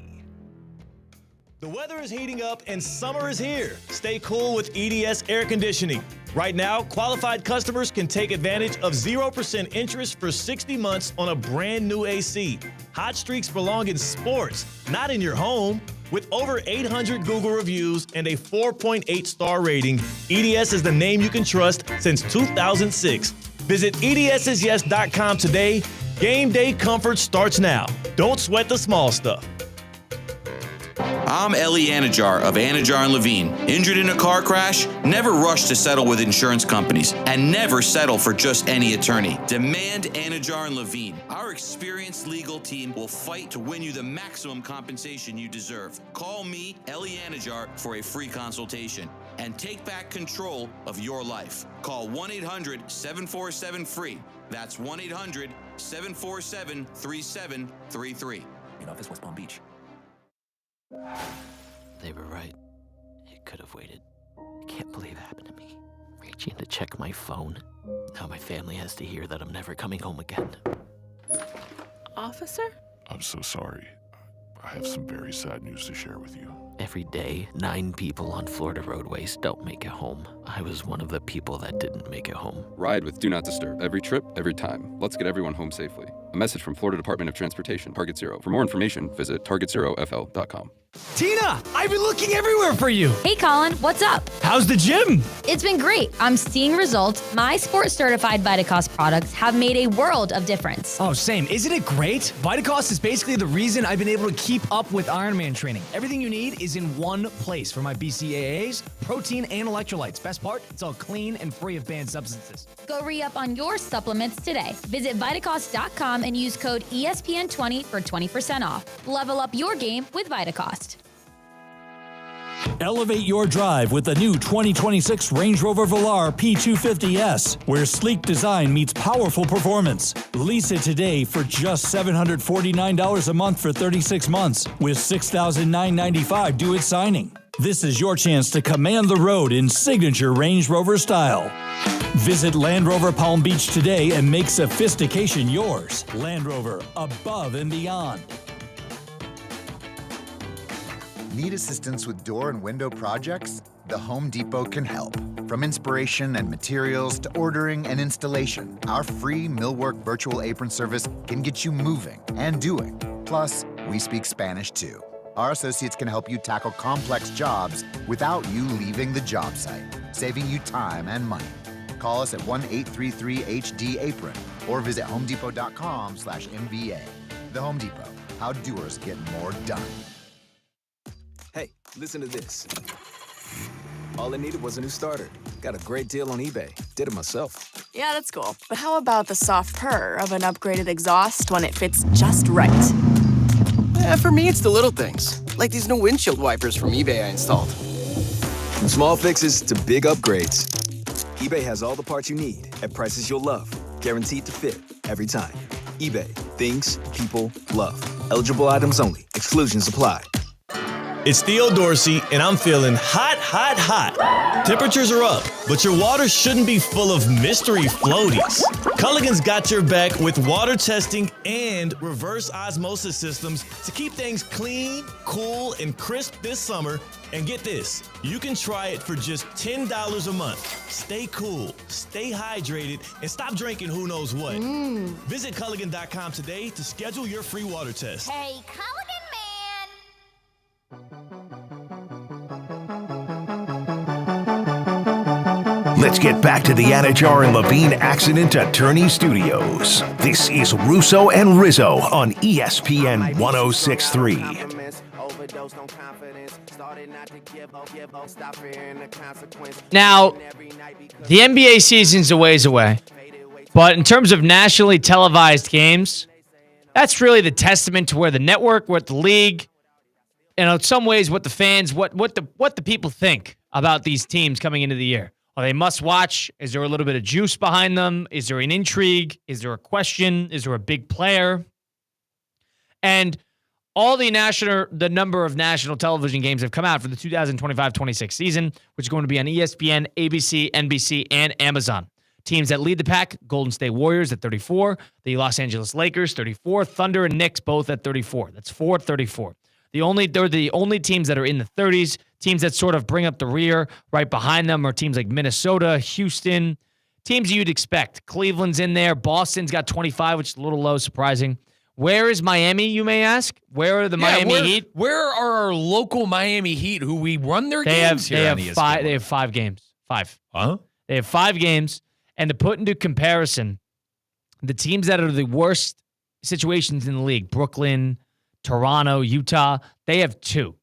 The weather is heating up and summer is here. Stay cool with EDS Air Conditioning. Right now, qualified customers can take advantage of 0% interest for 60 months on a brand new AC. Hot streaks belong in sports, not in your home. With over 800 Google reviews and a 4.8 star rating, EDS is the name you can trust since 2006. Visit EDSIsYes.com today. Game day comfort starts now. Don't sweat the small stuff. I'm Ellie Anajar of Anajar & Levine. Injured in a car crash? Never rush to settle with insurance companies and never settle for just any attorney. Demand Anajar & Levine. Our experienced legal team will fight to win you the maximum compensation you deserve. Call me, Ellie Anajar, for a free consultation and take back control of your life. Call 1-800-747-FREE. That's 1-800-747-3733. In office, West Palm Beach. They were right. It could have waited. I can't believe it happened to me. Reaching to check my phone. Now my family has to hear that I'm never coming home again. Officer? I'm so sorry. I have some very sad news to share with you. Every day, 9 people on Florida roadways don't make it home. I was one of the people that didn't make it home. Ride with Do Not Disturb. Every trip, every time. Let's get everyone home safely. A message from Florida Department of Transportation, Target Zero. For more information, visit targetzerofl.com. Tina, I've been looking everywhere for you. Hey, Colin, what's up? How's the gym? It's been great. I'm seeing results. My sports-certified Vitacost products have made a world of difference. Oh, same. Isn't it great? Vitacost is basically the reason I've been able to keep up with Ironman training. Everything you need is in one place for my BCAAs, protein, and electrolytes. Best part, it's all clean and free of banned substances. Go re-up on your supplements today. Visit Vitacost.com and use code ESPN20 for 20% off. Level up your game with Vitacost. Elevate your drive with the new 2026 Range Rover Velar P250S, where sleek design meets powerful performance. Lease it today for just $749 a month for 36 months, with $6,995 due at signing. This is your chance to command the road in signature Range Rover style. Visit Land Rover Palm Beach today and make sophistication yours. Land Rover, above and beyond. Need assistance with door and window projects? The Home Depot can help. From inspiration and materials to ordering and installation, our free Millwork virtual apron service can get you moving and doing. Plus, we speak Spanish too. Our associates can help you tackle complex jobs without you leaving the job site, saving you time and money. Call us at 1-833-HD-APRON or visit homedepot.com/MVA. The Home Depot, how doers get more done. Hey, listen to this. All I needed was a new starter. Got a great deal on eBay. Did it myself. Yeah, that's cool. But how about the soft purr of an upgraded exhaust when it fits just right? For me, it's the little things, like these new windshield wipers from eBay I installed. From small fixes to big upgrades, eBay has all the parts you need at prices you'll love, guaranteed to fit every time. eBay, things people love. Eligible items only. Exclusions apply. It's Theo Dorsey, and I'm feeling hot, hot, hot. Temperatures are up, but your water shouldn't be full of mystery floaties. Culligan's got your back with water testing and reverse osmosis systems to keep things clean, cool, and crisp this summer. And get this, you can try it for just $10 a month. Stay cool, stay hydrated, and stop drinking who knows what. Visit Culligan.com today to schedule your free water test. Hey, Culligan man! Let's get back to the Anajar and Levine Accident Attorney Studios. This is Russo and Rizzo on ESPN 106.3. Now, the NBA season's a ways away, but in terms of nationally televised games, that's really the testament to where the network, what the league, and in some ways what the fans, what the people think about these teams coming into the year. Are they must watch? Is there a little bit of juice behind them? Is there an intrigue? Is there a question? Is there a big player? And all the number of national television games have come out for the 2025-26 season, which is going to be on ESPN, ABC, NBC, and Amazon. Teams that lead the pack, Golden State Warriors at 34, the Los Angeles Lakers 34, Thunder and Knicks both at 34. That's 4-34. They're the only teams that are in the 30s. Teams that sort of bring up the rear right behind them are teams like Minnesota, Houston, teams you'd expect. Cleveland's in there. Boston's got 25, which is a little low, surprising. Where is Miami, you may ask? Where are the Miami Heat? Where are our local Miami Heat who we run their games here on ESPN? They have 5 games. 5. Huh? They have 5 games. And to put into comparison, the teams that are the worst situations in the league, Brooklyn, Toronto, Utah, they have 2.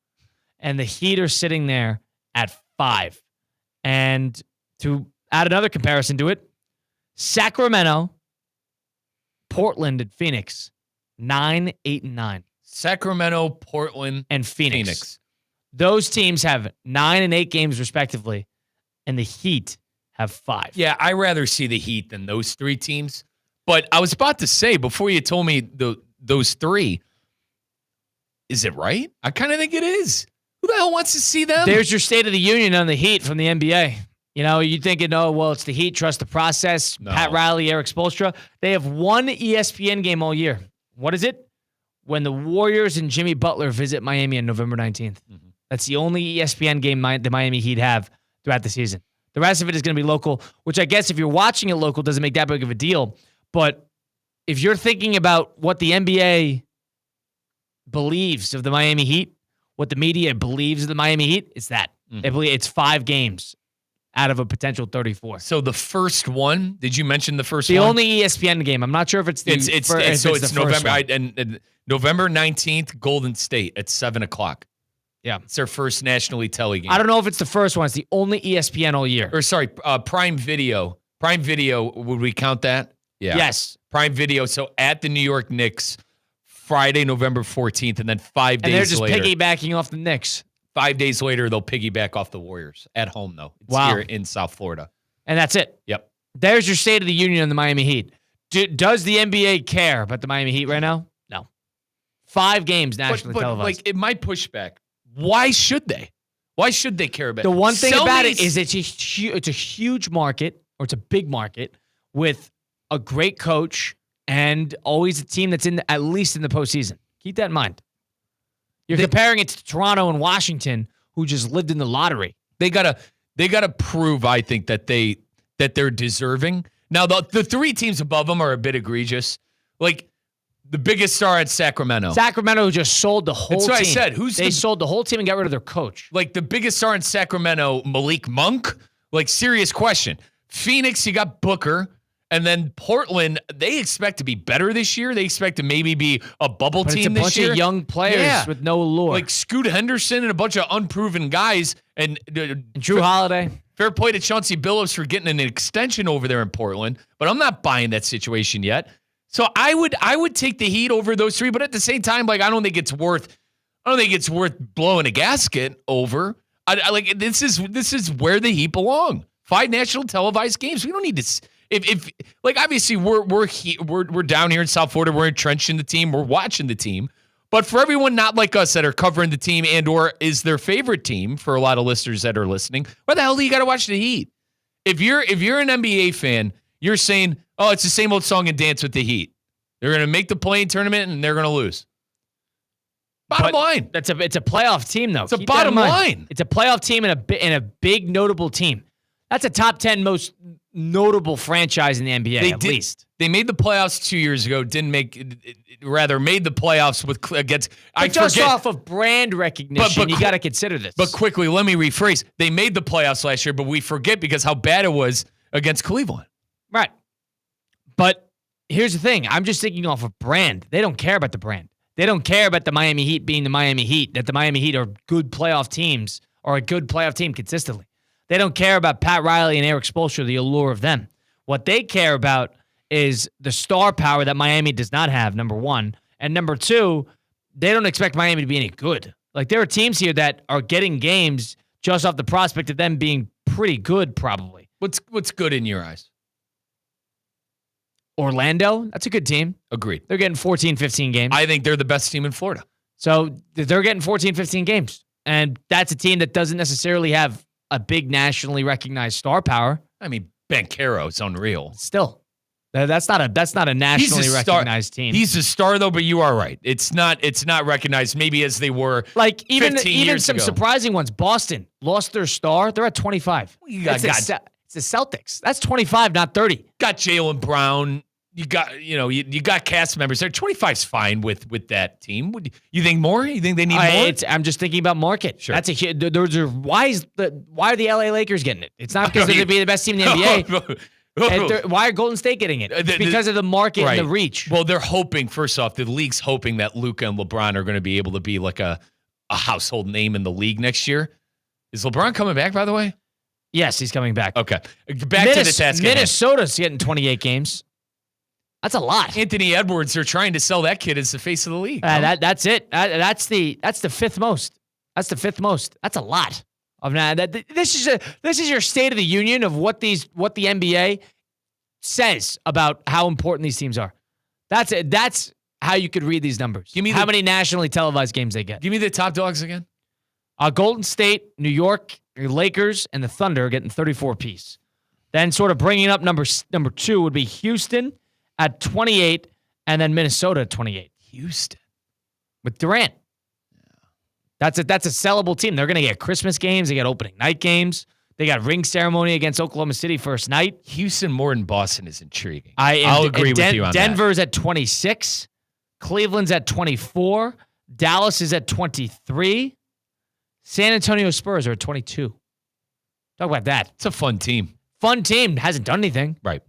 And the Heat are sitting there at 5. And to add another comparison to it, Sacramento, Portland, and Phoenix, 9, 8, and 9. Sacramento, Portland, and Phoenix. Those teams have 9 and 8 games respectively, and the Heat have 5. Yeah, I'd rather see the Heat than those 3 teams. But I was about to say, before you told me those 3, is it right? I kind of think it is. Who the hell wants to see them? There's your State of the Union on the Heat from the NBA. You know, you're thinking, oh, well, it's the Heat, trust the process. No. Pat Riley, Eric Spoelstra. They have one ESPN game all year. What is it? When the Warriors and Jimmy Butler visit Miami on November 19th. Mm-hmm. That's the only ESPN game the Miami Heat have throughout the season. The rest of it is going to be local, which I guess if you're watching it local doesn't make that big of a deal. But if you're thinking about what the NBA believes of the Miami Heat, what the media believes of the Miami Heat, it's that. Mm-hmm. They believe it's 5 games out of a potential 34. So the first one, did you mention the first one? The only ESPN game. I'm not sure if it's the it's November and November 19th, Golden State at 7:00. Yeah. It's their first nationally tele game. I don't know if it's the first one. It's the only ESPN all year. Or sorry, Prime Video. Prime Video, would we count that? Yeah. Yes. Prime Video. So at the New York Knicks, Friday, November 14th, and then 5 days later. And they're just piggybacking off the Knicks. 5 days later, they'll piggyback off the Warriors at home, though. It's here in South Florida. And that's it. Yep. There's your State of the Union on the Miami Heat. Does the NBA care about the Miami Heat right now? No. 5 games nationally televised. Like, my pushback, why should they? Why should they care about it? The one thing about it is it's a huge market, or it's a big market, with a great coach and always a team that's at least in the postseason. Keep that in mind. You're comparing it to Toronto and Washington, who just lived in the lottery. They gotta prove, I think, that they're deserving. Now the 3 teams above them are a bit egregious. Like the biggest star at Sacramento. Sacramento just sold the whole team. That's what I said. They sold the whole team and got rid of their coach. Like the biggest star in Sacramento, Malik Monk. Like serious question. Phoenix, you got Booker. And then Portland, they expect to be better this year. They expect to maybe be a bubble team this year. It's a bunch of young players with no allure. Like Scoot Henderson and a bunch of unproven guys. And Drew Holiday. Fair play to Chauncey Billups for getting an extension over there in Portland, but I'm not buying that situation yet. So I would take the Heat over those three, but at the same time, like I don't think it's worth blowing a gasket over. I like this is where the Heat belong. 5 national televised games. We don't need to. If like obviously we're down here in South Florida. We're entrenched in the team. We're watching the team. But for everyone not like us that are covering the team and or is their favorite team, for a lot of listeners that are listening, why the hell do you got to watch the Heat? If you're an NBA fan, you're saying, oh, it's the same old song and dance with the Heat. They're going to make the play-in tournament and they're going to lose. Bottom line. It's a playoff team, though. It's a bottom line. It's a playoff team and a big notable team. That's a top 10 most notable franchise in the NBA, at least. They made the playoffs 2 years ago. Made the playoffs against. Off of brand recognition, you got to consider this. But quickly, let me rephrase. They made the playoffs last year, but we forget because how bad it was against Cleveland. Right. But here's the thing. I'm just thinking off of brand. They don't care about the brand. They don't care about the Miami Heat being the Miami Heat, that the Miami Heat are good playoff teams or a good playoff team consistently. They don't care about Pat Riley and Eric Spoelstra, the allure of them. What they care about is the star power that Miami does not have, number one. And number two, they don't expect Miami to be any good. Like, there are teams here that are getting games just off the prospect of them being pretty good, probably. What's good in your eyes? Orlando, that's a good team. Agreed. They're getting 14, 15 games. I think they're the best team in Florida. So they're getting 14, 15 games. And that's a team that doesn't necessarily have a big nationally recognized star power. I mean, Banchero's unreal. Still, that's not a nationally recognized team. He's a star though, but you are right. It's not recognized maybe as they were like even some ago. Surprising ones. Boston lost their star. They're at 25. It's the Celtics. That's 25, not 30. Got Jaylen Brown. You got cast members there. 25's fine with that team. You think more? You think they need more? I'm just thinking about market. Sure. That's why are the LA Lakers getting it? It's not because they're going to be the best team in the NBA. Why are Golden State getting it? It's because of the market and the reach. Well, they're hoping, first off, the league's hoping that Luka and LeBron are going to be able to be like a household name in the league next year. Is LeBron coming back, by the way? Yes, he's coming back. Okay. Back to the task. Minnesota's getting 28 games. That's a lot. Anthony Edwards, they're trying to sell that kid as the face of the league. That's it. That's the fifth most. That's the fifth most. That's a lot. This is your State of the Union of what the NBA says about how important these teams are. That's it. That's how you could read these numbers. Give me how many nationally televised games they get. Give me the top dogs again. Golden State, New York, Lakers, and the Thunder are getting 34 apiece. Then sort of bringing up number two would be Houston at 28, and then Minnesota at 28. Houston. With Durant. Yeah. That's a sellable team. They're going to get Christmas games. They got opening night games. They got ring ceremony against Oklahoma City first night. Houston more than Boston is intriguing. I'll agree with you on Denver's that. at 26. Cleveland's at 24. Dallas is at 23. San Antonio Spurs are at 22. Talk about that. It's a fun team. Fun team. Hasn't done anything. Right.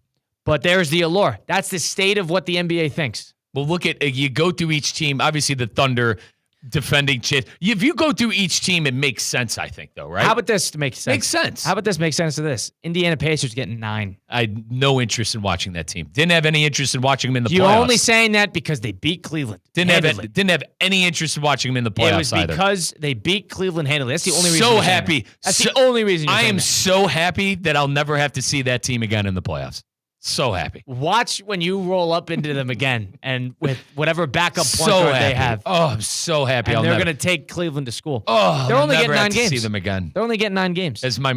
But there's the allure. That's the state of what the NBA thinks. Well, look at, you go through each team. Obviously, the Thunder defending champs. If you go through each team, it makes sense, I think, though, right? How about this to make sense? Makes sense. How about this make sense to this? Indiana Pacers getting 9. I had no interest in watching that team. Didn't have any interest in watching them in the playoffs. You're only saying that because they beat Cleveland. Didn't have any interest in watching them in the playoffs either. It was because they beat Cleveland handily. That's the only reason. So happy. That's the only reason. I am so happy that I'll never have to see that team again in the playoffs. So happy. Watch when you roll up into them again and with whatever backup point guard they have. Oh, I'm so happy. And they're going to take Cleveland to school. Oh, they're only I'll getting never 9 have to games. see them again. They're only getting 9 games. As my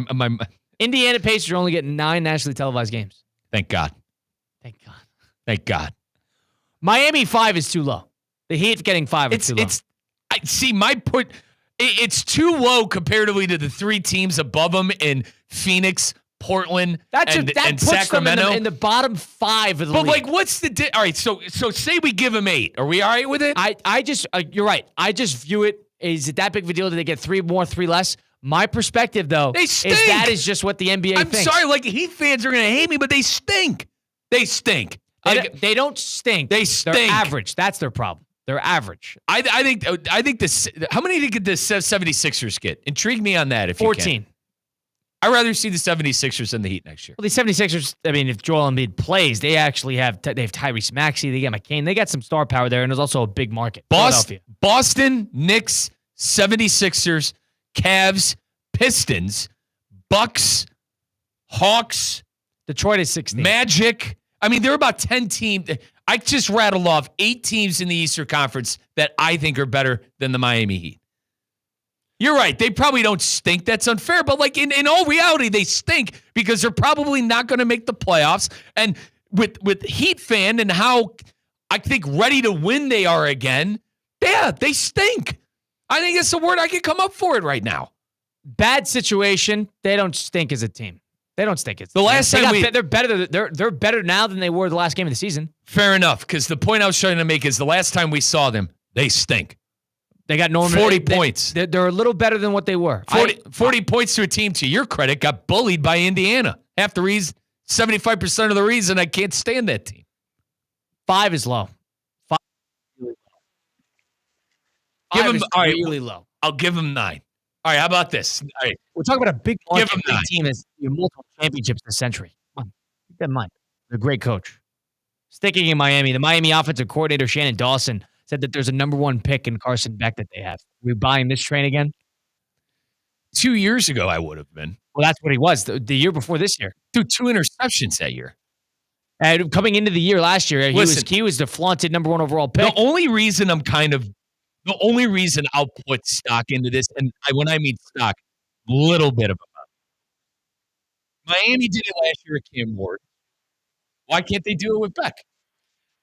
Indiana Pacers are only getting 9 nationally televised games. Thank God. Thank God. Thank God. Miami 5 is too low. The Heat getting 5 is too low. It's too low comparatively to the 3 teams above them in Phoenix, Portland, that and puts Sacramento. Them in the bottom 5 of the league. But like, what's the all right? So say we give them 8. Are we all right with it? I just you're right. I just view it. Is it that big of a deal? Do they get 3 more, 3 less? My perspective, though, is that is just what the NBA thinks. I'm sorry, like Heat fans are going to hate me, but they stink. They stink. They don't stink. They stink. They're average. That's their problem. They're average. I think this. How many did the 76ers get? Intrigue me on that. If 14. You can. I'd rather see the 76ers than the Heat next year. Well, the 76ers, I mean, if Joel Embiid plays, they actually have Tyrese Maxey, they got McCain, they got some star power there, and there's also a big market. Boston, Knicks, 76ers, Cavs, Pistons, Bucks, Hawks, Detroit is 16. Magic. I mean, there are about 10 teams. I just rattled off 8 teams in the Eastern Conference that I think are better than the Miami Heat. You're right. They probably don't stink. That's unfair. But like in all reality, they stink because they're probably not going to make the playoffs. And with Heat fan and how I think ready to win they are again, yeah, they stink. I think it's the word I can come up for it right now. Bad situation. They don't stink as a team. They don't stink as a team. The last time they're better. They're better now than they were the last game of the season. Fair enough. Because the point I was trying to make is the last time we saw them, they stink. They got Norman. 40 points. They're a little better than what they were. 40 points to a team, to your credit, got bullied by Indiana. Half the reason, 75% of the reason I can't stand that team. 5 is low. 5 is really low. I'll give them 9. All right, how about this? All right. We're talking about a big market, Give them big 9. team that's multiple championships this century. Come on, keep that in mind. They're a great coach. Sticking in Miami, the Miami offensive coordinator, Shannon Dawson, said that there's a number 1 pick in Carson Beck that they have. We're buying this train again? 2 years ago, I would have been. Well, that's what he was the year before this year. Dude, 2 interceptions that year. And coming into the year last year, he was the flaunted number 1 overall pick. The only reason I'll put stock into this, and when I mean stock, little bit of a Miami did it last year with Cam Ward. Why can't they do it with Beck?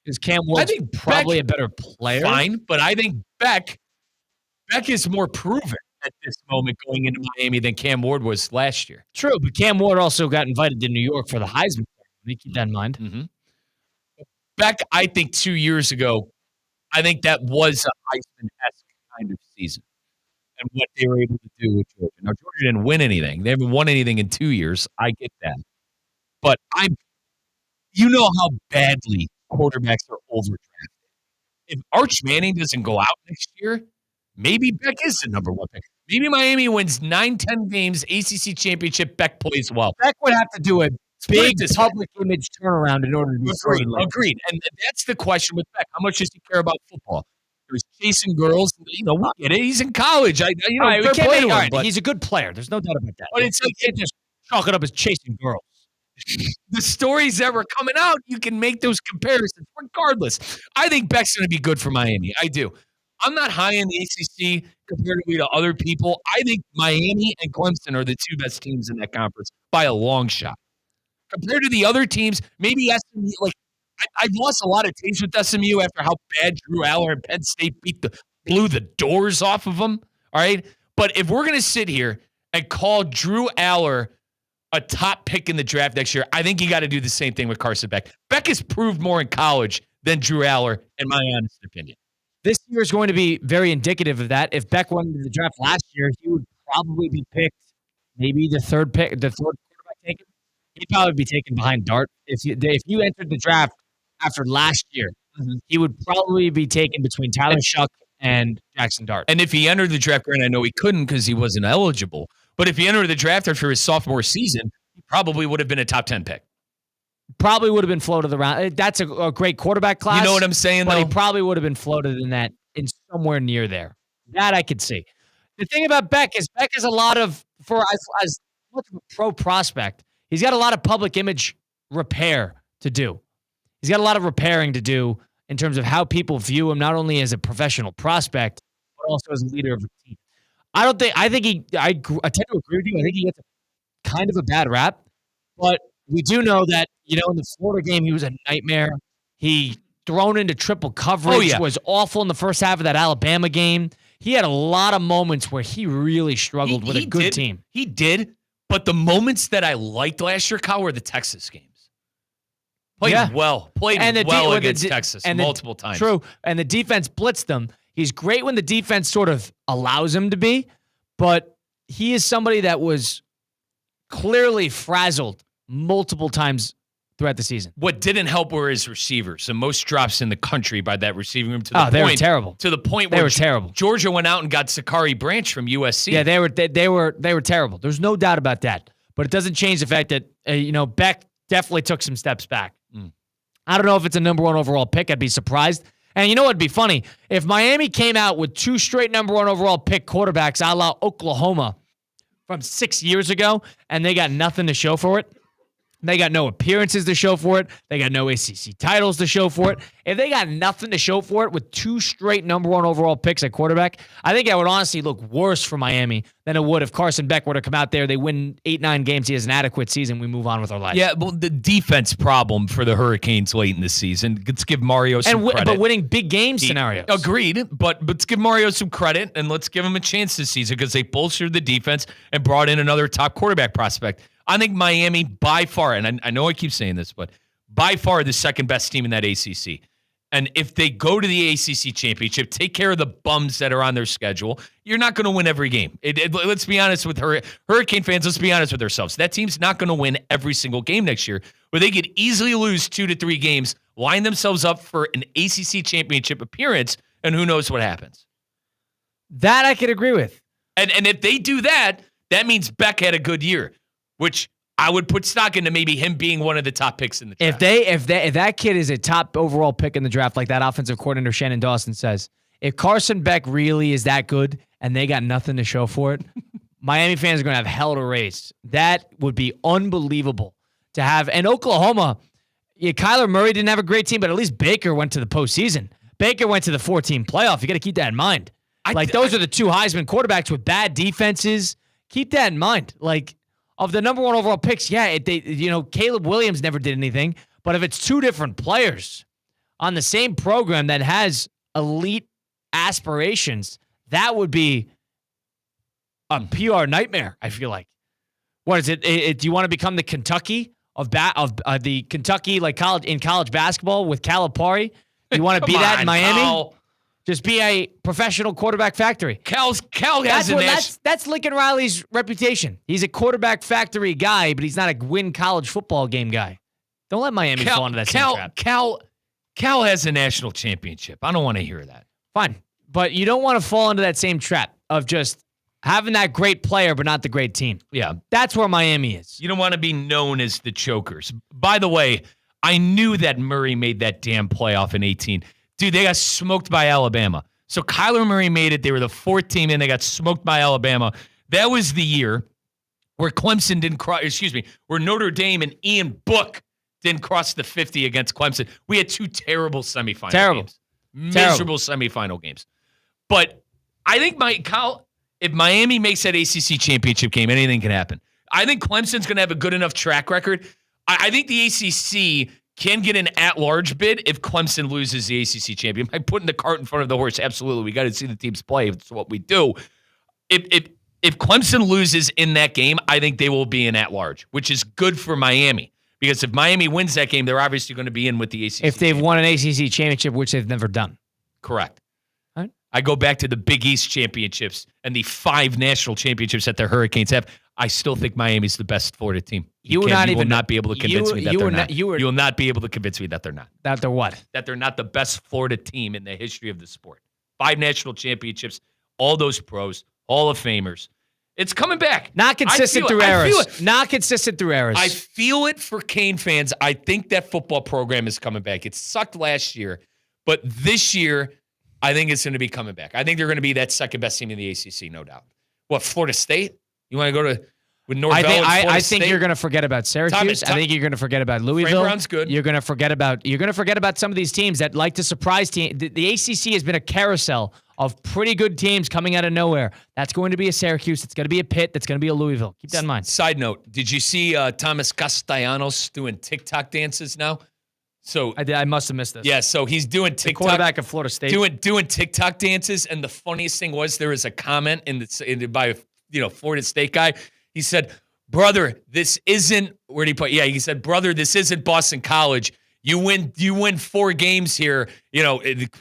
Because Cam Ward's probably a better player. Fine, but I think Beck is more proven at this moment going into Miami than Cam Ward was last year. True, but Cam Ward also got invited to New York for the Heisman. Keep that in mind. Mm-hmm. Beck, I think 2 years ago, I think that was a Heisman-esque kind of season. And what they were able to do with Georgia. Now, Georgia didn't win anything. They haven't won anything in 2 years. I get that. But you know how badly quarterbacks are overdrafted. If Arch Manning doesn't go out next year, maybe Beck is the number 1 pick. Maybe Miami wins 9-10 games, ACC championship, Beck plays well. Beck would have to do a big public image turnaround in order to be Agreed. And that's the question with Beck. How much does he care about football? He was chasing girls. We get it. He's in college. He's a good player. There's no doubt about that. But it's like, you can't just chalk it up as chasing girls. The stories that were coming out, you can make those comparisons regardless. I think Beck's going to be good for Miami. I do. I'm not high in the ACC comparatively to other people. I think Miami and Clemson are the 2 best teams in that conference by a long shot. Compared to the other teams, maybe SMU, I've lost a lot of taste with SMU after how bad Drew Aller and Penn State blew the doors off of them. All right. But if we're going to sit here and call Drew Aller a top pick in the draft next year, I think you got to do the same thing with Carson Beck. Beck has proved more in college than Drew Aller, in my honest opinion. This year is going to be very indicative of that. If Beck went into the draft last year, he would probably be picked maybe the third quarterback taken. He'd probably be taken behind Dart. If you entered the draft after last year, he would probably be taken between Tyler Shuck and Jackson Dart. And if he entered the draft, and I know he couldn't because he wasn't eligible, but if he entered the draft after his sophomore season, he probably would have been a top 10 pick. Probably would have been floated around. That's a great quarterback class. You know what I'm saying, but though? He probably would have been floated in somewhere near there. That I could see. The thing about Beck is a lot of, for as much of a pro prospect, he's got a lot of public image repair to do. He's got a lot of repairing to do in terms of how people view him, not only as a professional prospect, but also as a leader of a team. I tend to agree with you. I think he gets kind of a bad rap, but we do know that, in the Florida game, he was a nightmare. He thrown into triple coverage, was awful in the first half of that Alabama game. He had a lot of moments where he really struggled with a good team. He did, but the moments that I liked last year, Kyle, were the Texas games. Played well against Texas multiple times. True, and the defense blitzed them. He's great when the defense sort of allows him to be, but he is somebody that was clearly frazzled multiple times throughout the season. What didn't help were his receivers. The most drops in the country by that receiving room they were terrible. To the point where they were terrible. Georgia went out and got Sakari Branch from USC. Yeah, they were terrible. There's no doubt about that. but it doesn't change the fact that, Beck definitely took some steps back. I don't know if it's a number 1 overall pick. I'd be surprised. And you know what'd be funny? If Miami came out with 2 straight number 1 overall pick quarterbacks a la Oklahoma from 6 years ago, and they got nothing to show for it. They got no appearances to show for it. They got no ACC titles to show for it. If they got nothing to show for it with 2 straight number 1 overall picks at quarterback, I think that would honestly look worse for Miami than it would if Carson Beck were to come out there. They win 8-9 games. He has an adequate season. We move on with our life. Yeah, well, the defense problem for the Hurricanes late in the season. Let's give Mario some credit. But winning big game scenarios. Agreed, but let's give Mario some credit, and let's give him a chance this season because they bolstered the defense and brought in another top quarterback prospect. I think Miami, by far, and I know I keep saying this, but by far the second best team in that ACC. And if they go to the ACC championship, take care of the bums that are on their schedule, you're not going to win every game. Let's be honest with Hurricane fans. Let's be honest with ourselves. That team's not going to win every single game next year, where they could easily lose 2 to 3 games, line themselves up for an ACC championship appearance, and who knows what happens. That I could agree with. And if they do that, that means Beck had a good year, which I would put stock into maybe him being one of the top picks in the draft. If that kid is a top overall pick in the draft, like that offensive coordinator Shannon Dawson says, if Carson Beck really is that good and they got nothing to show for it, Miami fans are going to have hell to raise. That would be unbelievable to have. And Oklahoma, Kyler Murray didn't have a great team, but at least Baker went to the postseason. Baker went to the 4-team playoff. You got to keep that in mind. Those are the 2 Heisman quarterbacks with bad defenses. Keep that in mind. Of the number 1 overall picks, Caleb Williams never did anything. But if it's 2 different players on the same program that has elite aspirations, that would be a PR nightmare, I feel like. What is it? Do you want to become the Kentucky of the Kentucky college basketball with Calipari? Do you want to be that in Miami? Cal. Just be a professional quarterback factory. Cal has that's Lincoln Riley's reputation. He's a quarterback factory guy, but he's not a win college football game guy. Don't let Miami fall into that same trap. Cal has a national championship. I don't want to hear that. Fine. But you don't want to fall into that same trap of just having that great player but not the great team. Yeah. That's where Miami is. You don't want to be known as the chokers. By the way, I knew that Murray made that damn playoff in 18. Dude, they got smoked by Alabama. So Kyler Murray made it. They were the 4th team, and they got smoked by Alabama. That was the year where Clemson didn't cross, where Notre Dame and Ian Book didn't cross the 50 against Clemson. We had 2 terrible semifinal games. Miserable semifinal games. But I think if Miami makes that ACC championship game, anything can happen. I think Clemson's going to have a good enough track record. I think the ACC can get an at-large bid if Clemson loses the ACC champion. By putting the cart in front of the horse, absolutely. We got to see the teams play. It's what we do. If Clemson loses in that game, I think they will be an at-large, which is good for Miami. Because if Miami wins that game, they're obviously going to be in with the ACC. If they've won an ACC championship, which they've never done. Correct. All right. I go back to the Big East championships and the 5 national championships that the Hurricanes have. I still think Miami's the best Florida team. You will not be able to convince me that they're not. You will not be able to convince me that they're not. That they're what? That they're not the best Florida team in the history of the sport. 5 national championships, all those pros, Hall of Famers. It's coming back. Not consistent through errors. Not consistent through errors. I feel it for Cane fans. I think that football program is coming back. It sucked last year, but this year, I think it's going to be coming back. I think they're going to be that second best team in the ACC, no doubt. What, Florida State? You want to go to with Norvell? I think you're going to forget about Syracuse. I think you're going to forget about Louisville. Frank Brown's good. You're going to forget about some of these teams that like to surprise teams. The ACC has been a carousel of pretty good teams coming out of nowhere. That's going to be a Syracuse. It's going to be a Pitt. That's going to be a Louisville. Keep that in mind. Side note, did you see Thomas Castellanos doing TikTok dances now? So I must have missed this. Yeah, so he's doing TikTok. The quarterback of Florida State. Doing TikTok dances, and the funniest thing was there was a comment by Florida State guy. He said, "Brother, this isn't where did he put? Yeah, he said, brother, this isn't Boston College. You win 4 games here.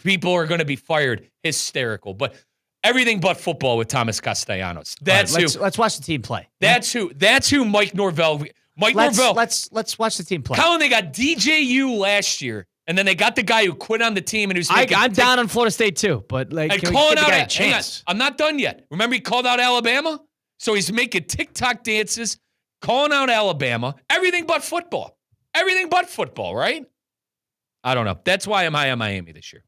People are going to be fired." Hysterical, but everything but football with Thomas Castellanos. That's right, let's watch the team play. That's who Mike Norvell. Norvell. Let's watch the team play. Colin, they got DJU last year, and then they got the guy who quit on the team and who's. I'm down on Florida State too, but can we give the guy a chance? I'm not done yet. Remember, he called out Alabama, so he's making TikTok dances, calling out Alabama, everything but football. Everything but football, right? I don't know. That's why I'm high on Miami this year.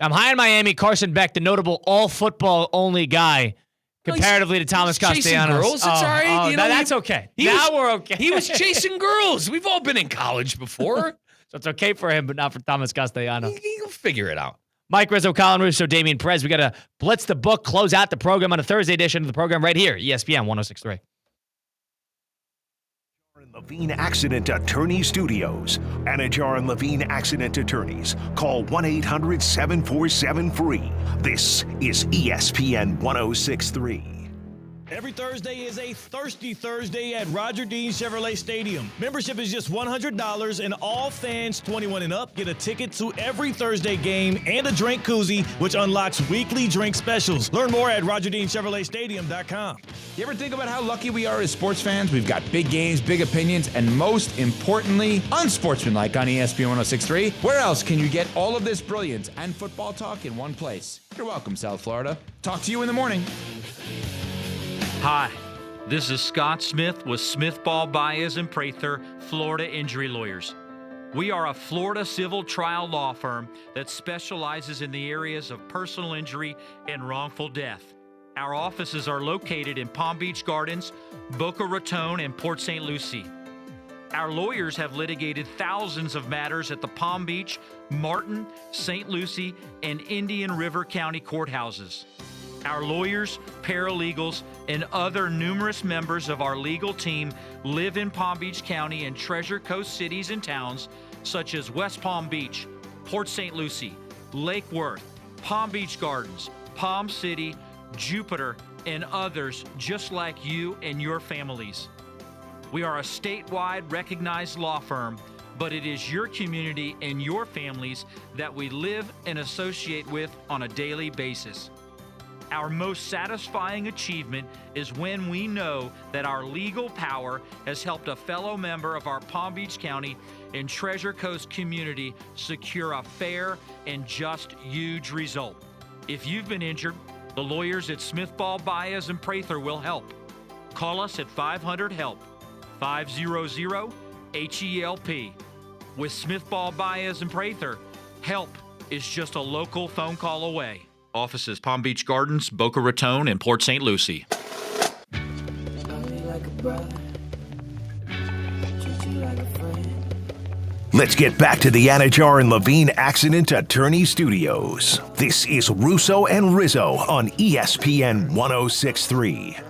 I'm high on Miami. Carson Beck, the notable all-football only guy, comparatively to Thomas Castellanos. Girls, it's all right. That's okay. We're okay. He was chasing girls. We've all been in college before. So it's okay for him, but not for Thomas Castellanos. He'll figure it out. Mike Rizzo, Colin Russo, Damian Perez. We got to blitz the book, close out the program on a Thursday edition of the program right here, ESPN 106.3. Levine Accident Attorney Studios. Anajar and Levine Accident Attorneys. Call 1-800-747-FREE. This is ESPN 106.3. Every Thursday is a Thirsty Thursday at Roger Dean Chevrolet Stadium. Membership is just $100, and all fans 21 and up get a ticket to every Thursday game and a drink koozie, which unlocks weekly drink specials. Learn more at RogerDeanChevroletStadium.com. You ever think about how lucky we are as sports fans? We've got big games, big opinions, and most importantly, unsportsmanlike on ESPN 106.3. Where else can you get all of this brilliance and football talk in one place? You're welcome, South Florida. Talk to you in the morning. Hi, this is Scott Smith with Smith Ball Baez and Prather, Florida Injury Lawyers. We are a Florida civil trial law firm that specializes in the areas of personal injury and wrongful death. Our offices are located in Palm Beach Gardens, Boca Raton, and Port St. Lucie. Our lawyers have litigated thousands of matters at the Palm Beach, Martin, St. Lucie, and Indian River County courthouses. Our lawyers, paralegals, and other numerous members of our legal team live in Palm Beach County and Treasure Coast cities and towns such as West Palm Beach, Port St. Lucie, Lake Worth, Palm Beach Gardens, Palm City, Jupiter, and others just like you and your families. We are a statewide recognized law firm, but it is your community and your families that we live and associate with on a daily basis. Our most satisfying achievement is when we know that our legal power has helped a fellow member of our Palm Beach County and Treasure Coast community secure a fair and just huge result. If you've been injured, the lawyers at Smith Ball Baez and Prather will help. Call us at 500-HELP, 500-HELP. With Smith Ball Baez and Prather, help is just a local phone call away. Offices Palm Beach Gardens, Boca Raton, and Port St. Lucie. Let's get back to the Anajar and Levine Accident Attorney Studios. This is Russo and Rizzo on ESPN 106.3.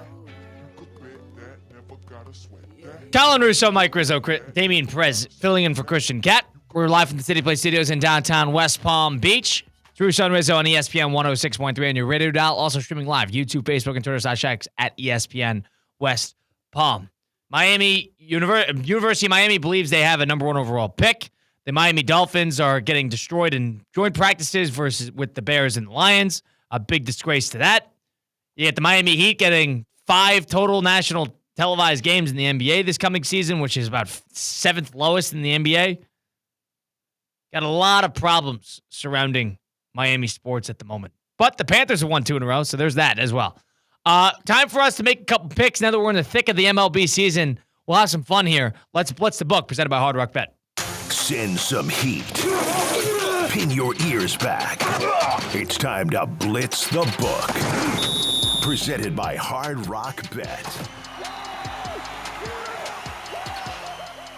Colin Russo, Mike Rizzo, Damian Perez filling in for Christian Cat. We're live from the City Play Studios in downtown West Palm Beach. Russo and Rizzo on ESPN 106.3 on your radio dial. Also streaming live, YouTube, Facebook, and Twitter /X at ESPN West Palm. University of Miami believes they have a number one overall pick. The Miami Dolphins are getting destroyed in joint practices with the Bears and the Lions. A big disgrace to that. You get the Miami Heat getting 5 total national televised games in the NBA this coming season, which is about 7th lowest in the NBA. Got a lot of problems surrounding Miami sports at the moment. But the Panthers have won 2 in a row, so there's that as well. Time for us to make a couple picks now that we're in the thick of the MLB season. We'll have some fun here. Let's blitz the book, presented by Hard Rock Bet. Send some heat. Pin your ears back. It's time to blitz the book. Presented by Hard Rock Bet.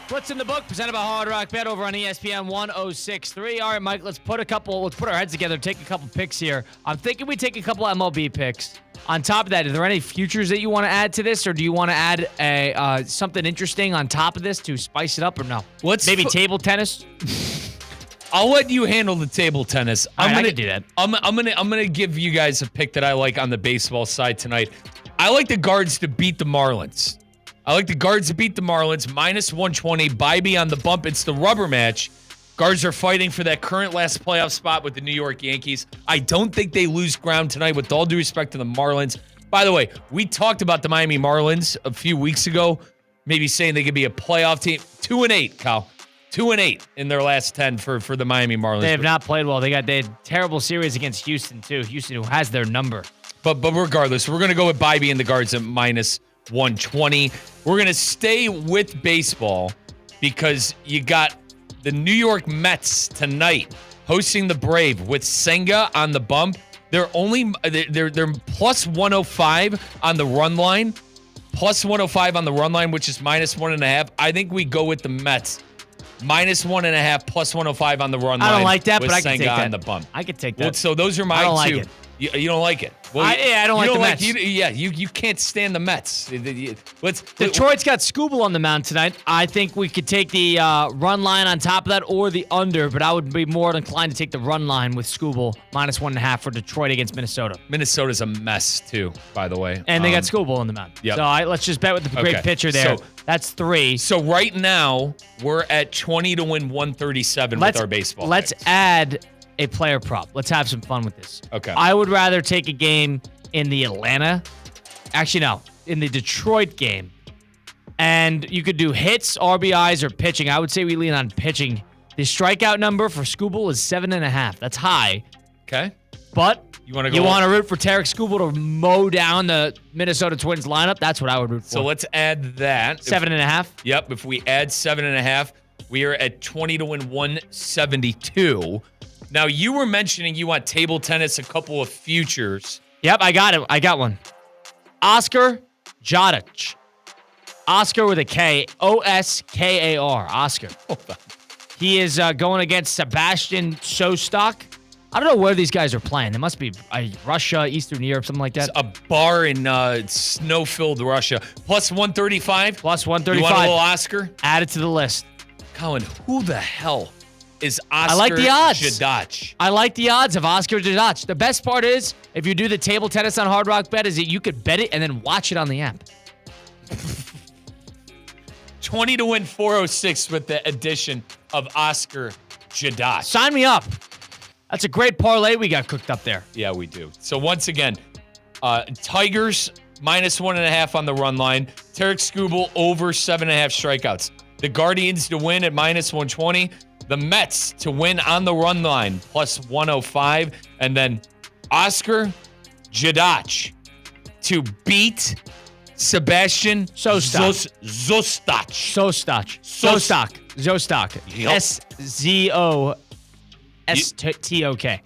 What's in the book? Presented by Hard Rock Bet over on ESPN 106.3. All right, Mike, let's put our heads together, take a couple picks here. I'm thinking we take a couple MLB picks. On top of that, are there any futures that you want to add to this, or do you want to add something interesting on top of this to spice it up, or no? Maybe table tennis? I'll let you handle the table tennis. I can do that. I'm gonna give you guys a pick that I like on the baseball side tonight. I like the Guards to beat the Marlins. Minus 120. Bybee on the bump. It's the rubber match. Guards are fighting for that current last playoff spot with the New York Yankees. I don't think they lose ground tonight, with all due respect to the Marlins. By the way, we talked about the Miami Marlins a few weeks ago, maybe saying they could be a playoff team. 2-8, Kyle. 2-8 in their last 10 for the Miami Marlins. They have not played well. They had a terrible series against Houston, too. Houston, who has their number. But regardless, we're going to go with Bybee and the Guards at minus 120. We're going to stay with baseball because you got the New York Mets tonight hosting the Brave with Senga on the bump. They're plus 105 on the run line. Plus 105 on the run line, which is minus 1.5. I think we go with the Mets. Minus 1.5, plus 105 on the run line. I don't like that, but I can Senga take that. on the bump. I could take that. Well, so those are my I don't two. like it. You don't like it? Well, I don't like the Mets. You can't stand the Mets. Detroit's got Skubal on the mound tonight. I think we could take the run line on top of that or the under, but I would be more inclined to take the run line with Skubal minus 1.5 for Detroit against Minnesota. Minnesota's a mess too, by the way. And they got Skubal on the mound. Yep. So let's just bet with the great pitcher there. So, that's 3. So right now we're at 20 to win 137 with our baseball. Let's picks. add a player prop. Let's have some fun with this. Okay. I would rather take a game in the in the Detroit game. And you could do hits, RBIs, or pitching. I would say we lean on pitching. The strikeout number for Skubal is 7.5. That's high. Okay. But you want to root for Tarek Skubal to mow down the Minnesota Twins lineup? That's what I would root for. So let's add that. 7.5? Yep. If we add 7.5, we are at 20 to win 172. Now, you were mentioning you want table tennis, a couple of futures. Yep, I got it. I got one. Oscar Jodic. Oscar with a K. Oskar. Oscar. He is going against Sebastian Shostak. I don't know where these guys are playing. They must be Russia, Eastern Europe, something like that. It's a bar in snow-filled Russia. Plus 135? Plus 135. You want a little Oscar? Add it to the list. Colin, who the hell is Oscar I like the odds. Jodic? I like the odds of Oscar Jodic. The best part is, if you do the table tennis on Hard Rock Bet, is that you could bet it and then watch it on the app. 20 to win 406 with the addition of Oscar Jodic. Sign me up. That's a great parlay we got cooked up there. Yeah, we do. So once again, Tigers minus 1.5 on the run line. Tarek Skubal over 7.5 strikeouts. The Guardians to win at minus 120. The Mets to win on the run line plus 105. And then Oscar Jodic to beat Sebastian Zostak. Zostak. S-Z-O-S-T-O-K.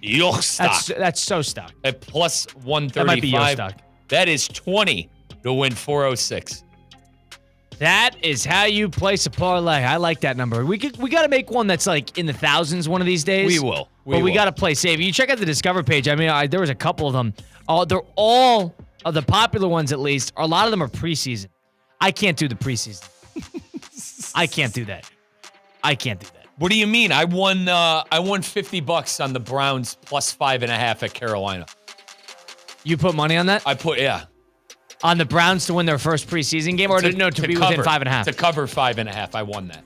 Yostak. That's Zostak. At plus 135. That might be Yostak. That is 20 to win 406. That is how you place a parlay. I like that number. We got to make one that's like in the thousands one of these days. We will. We got to play safe. You check out the Discover page. I mean, there was a couple of them. They're all of the popular ones, at least. A lot of them are preseason. I can't do the preseason. I can't do that. What do you mean? I won $50 on the Browns plus 5.5 at Carolina. You put money on that? I put, yeah. On the Browns to win their first preseason game, or to be within 5.5? To cover 5.5, I won that.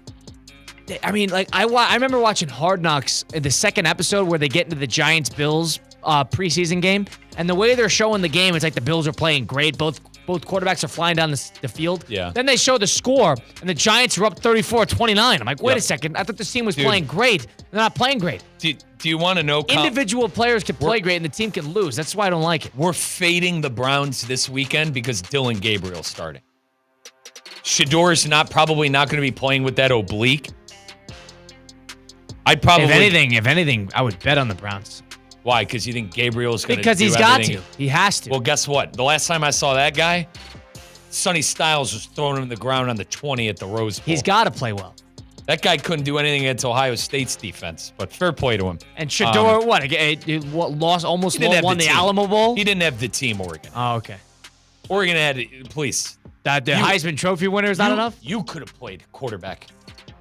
I mean, like I remember watching Hard Knocks in the second episode where they get into the Giants-Bills preseason game, and the way they're showing the game, it's like the Bills are playing great. Both quarterbacks are flying down the field. Yeah. Then they show the score, and the Giants are up 34-29. I'm like, wait a second. I thought this team was playing great. They're not playing great. Do you want to know? Individual players can play great, and the team can lose. That's why I don't like it. We're fading the Browns this weekend because Dylan Gabriel's starting. Shador's probably not going to be playing with that oblique. I'd probably, if anything, I would bet on the Browns. Why? Because you think Gabriel's going to? Because he's got to. He has to. Well, guess what? The last time I saw that guy, Sonny Styles was throwing him to the ground on the 20 at the Rose Bowl. He's got to play well. That guy couldn't do anything against Ohio State's defense, but fair play to him. And Shador, won the Alamo Bowl? He didn't have the team, Oregon. Oh, okay. Oregon had, please. The Heisman Trophy winner is not enough? You could have played quarterback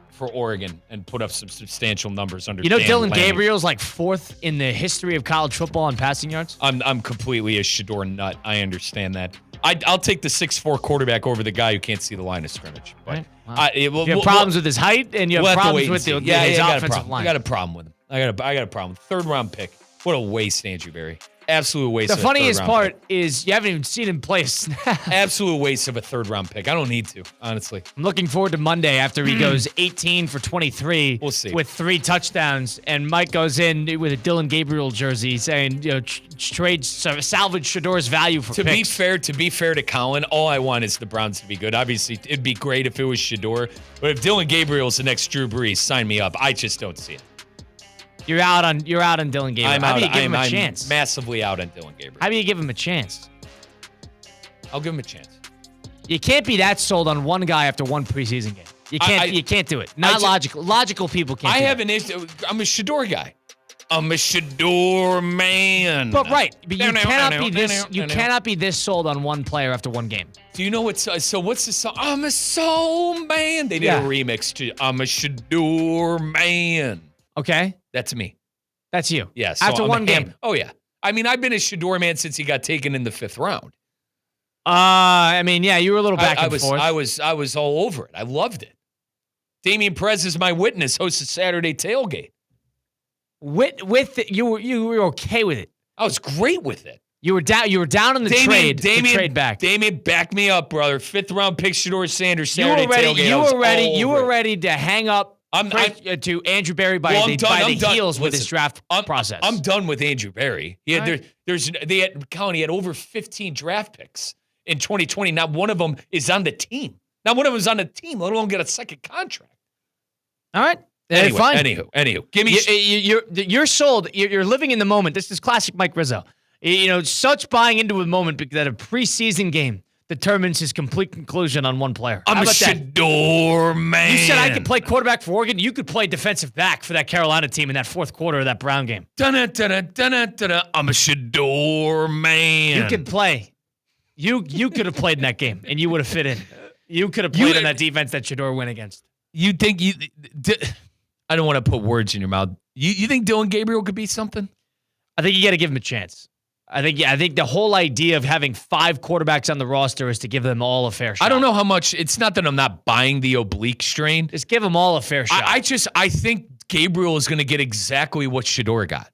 for Oregon and put up some substantial numbers under. Dylan Gabriel's like 4th in the history of college football in passing yards? I'm completely a Shador nut. I understand that. I'll take the 6'4" quarterback over the guy who can't see the line of scrimmage. But right. You have problems with his height, and you have problems with his offensive line. I got a problem with him. I got a problem. 3rd round pick. What a waste, Andrew Berry. Absolute waste. The funniest part is you haven't even seen him play a snap. Absolute waste of a third-round pick. I don't need to, honestly. I'm looking forward to Monday after he goes 18 for 23 We'll see. with 3 touchdowns, and Mike goes in with a Dylan Gabriel jersey saying, salvage Shador's value for picks. To be fair to Colin, all I want is the Browns to be good. Obviously, it'd be great if it was Shador, but if Dylan Gabriel's the next Drew Brees, sign me up. I just don't see it. You're out on Dylan Gabriel. How do you give him a chance? I'm massively out on Dylan Gabriel. How do you give him a chance? I'll give him a chance. You can't be that sold on one guy after one preseason game. You can't. You can't do it. Not logical. Logical people can't. I have an issue. I'm a Shador guy. I'm a Shador man. But you cannot be this. You cannot be this sold on one player after one game. Do you know what's the song? I'm a soul man. They did a remix to I'm a Shador man. Okay. That's me. That's you. Yeah. So after one game. Oh yeah. I mean, I've been a Shador man since he got taken in the 5th round. You were a little back and forth. I was all over it. I loved it. Damian Perez is my witness. Hosts a Saturday tailgate. With it, you were okay with it. I was great with it. You were down on the trade. Trade back. Damian, back me up, brother. 5th round pick, Shador Sanders. Saturday tailgate. You were ready to hang up. To Andrew Berry by the heels with his draft process. I'm done with Andrew Berry. He had he had over 15 draft picks in 2020. Not one of them is on the team. Not one of them is on the team, let alone get a second contract. All right. Anyway, fine. Anywho, give me. You're sold. You're living in the moment. This is classic Mike Rizzo. Such buying into a moment that a preseason game determines his complete conclusion on one player. I'm a Shador man. You said I could play quarterback for Oregon. You could play defensive back for that Carolina team in that 4th quarter of that Brown game. I'm a Shador man. You could play. You could have played in that game, and you would have fit in. You could have played in that defense that Shador went against. You think I don't want to put words in your mouth. You think Dylan Gabriel could be something? I think you got to give him a chance. I think the whole idea of having 5 quarterbacks on the roster is to give them all a fair shot. I don't know how much. It's not that I'm not buying the oblique strain. Just give them all a fair shot. I think Gabriel is going to get exactly what Shador got,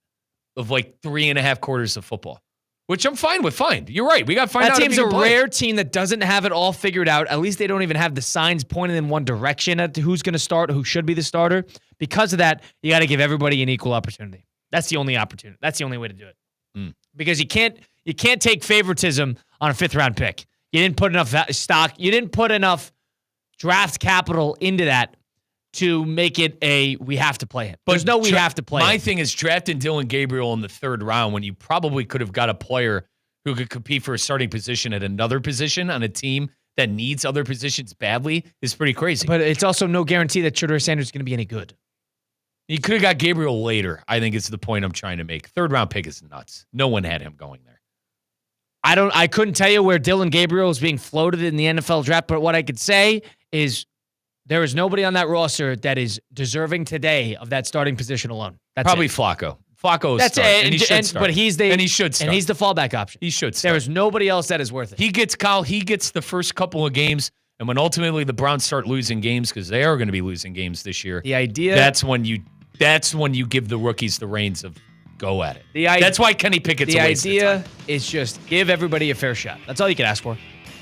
of like 3.5 quarters of football, which I'm fine with. Fine, you're right. We got to find out. That team's a rare team that doesn't have it all figured out. At least they don't even have the signs pointing in one direction as to who's going to start, who should be the starter. Because of that, you got to give everybody an equal opportunity. That's the only opportunity. That's the only way to do it. Because you can't take favoritism on a 5th round pick. You didn't put enough stock. You didn't put enough draft capital into that to make it we have to play him. But there's no we have to play him. My thing is drafting Dylan Gabriel in the 3rd round when you probably could have got a player who could compete for a starting position at another position on a team that needs other positions badly is pretty crazy. But it's also no guarantee that Shador Sanders is going to be any good. You could have got Gabriel later, I think is the point I'm trying to make. 3rd round pick is nuts. No one had him going there. I couldn't tell you where Dylan Gabriel is being floated in the NFL draft, but what I could say is there is nobody on that roster that is deserving today of that starting position alone. That's probably it. Flacco. Flacco That's start, it. And he should start. But he should start. And he's the fallback option. He should start. There is nobody else that is worth it. He gets the first couple of games. And when ultimately the Browns start losing games, because they are going to be losing games this year, that's when you give the rookies the reins of go at it. That's why Kenny Pickett's a waste of time. The idea is just give everybody a fair shot. That's all you can ask for.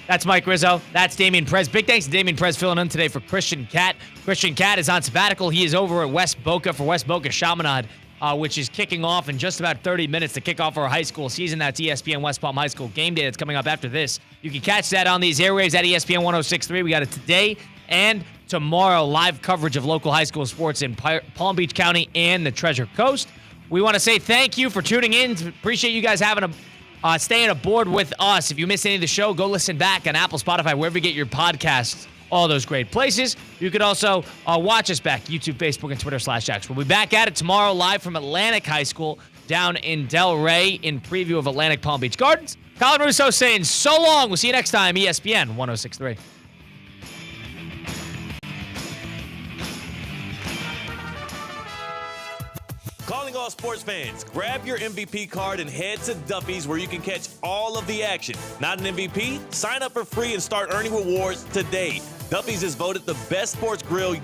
That's Mike Rizzo. That's Damian Perez. Big thanks to Damian Perez filling in today for Christian Cat. Christian Cat is on sabbatical. He is over at West Boca for West Boca Chaminade, which is kicking off in just about 30 minutes to kick off our high school season. That's ESPN West Palm High School game day that's coming up after this. You can catch that on these airwaves at ESPN 106.3. We got it today and tomorrow, live coverage of local high school sports in Palm Beach County and the Treasure Coast. We want to say thank you for tuning in. Appreciate you guys staying aboard with us. If you missed any of the show, go listen back on Apple, Spotify, wherever you get your podcasts, all those great places. You could also watch us back, YouTube, Facebook, and Twitter/X. We'll be back at it tomorrow live from Atlantic High School down in Delray in preview of Atlantic Palm Beach Gardens. Colin Russo saying so long. We'll see you next time, ESPN 106.3. Calling all sports fans, grab your MVP card and head to Duffy's where you can catch all of the action. Not an MVP? Sign up for free and start earning rewards today. Duffy's is voted the best sports grill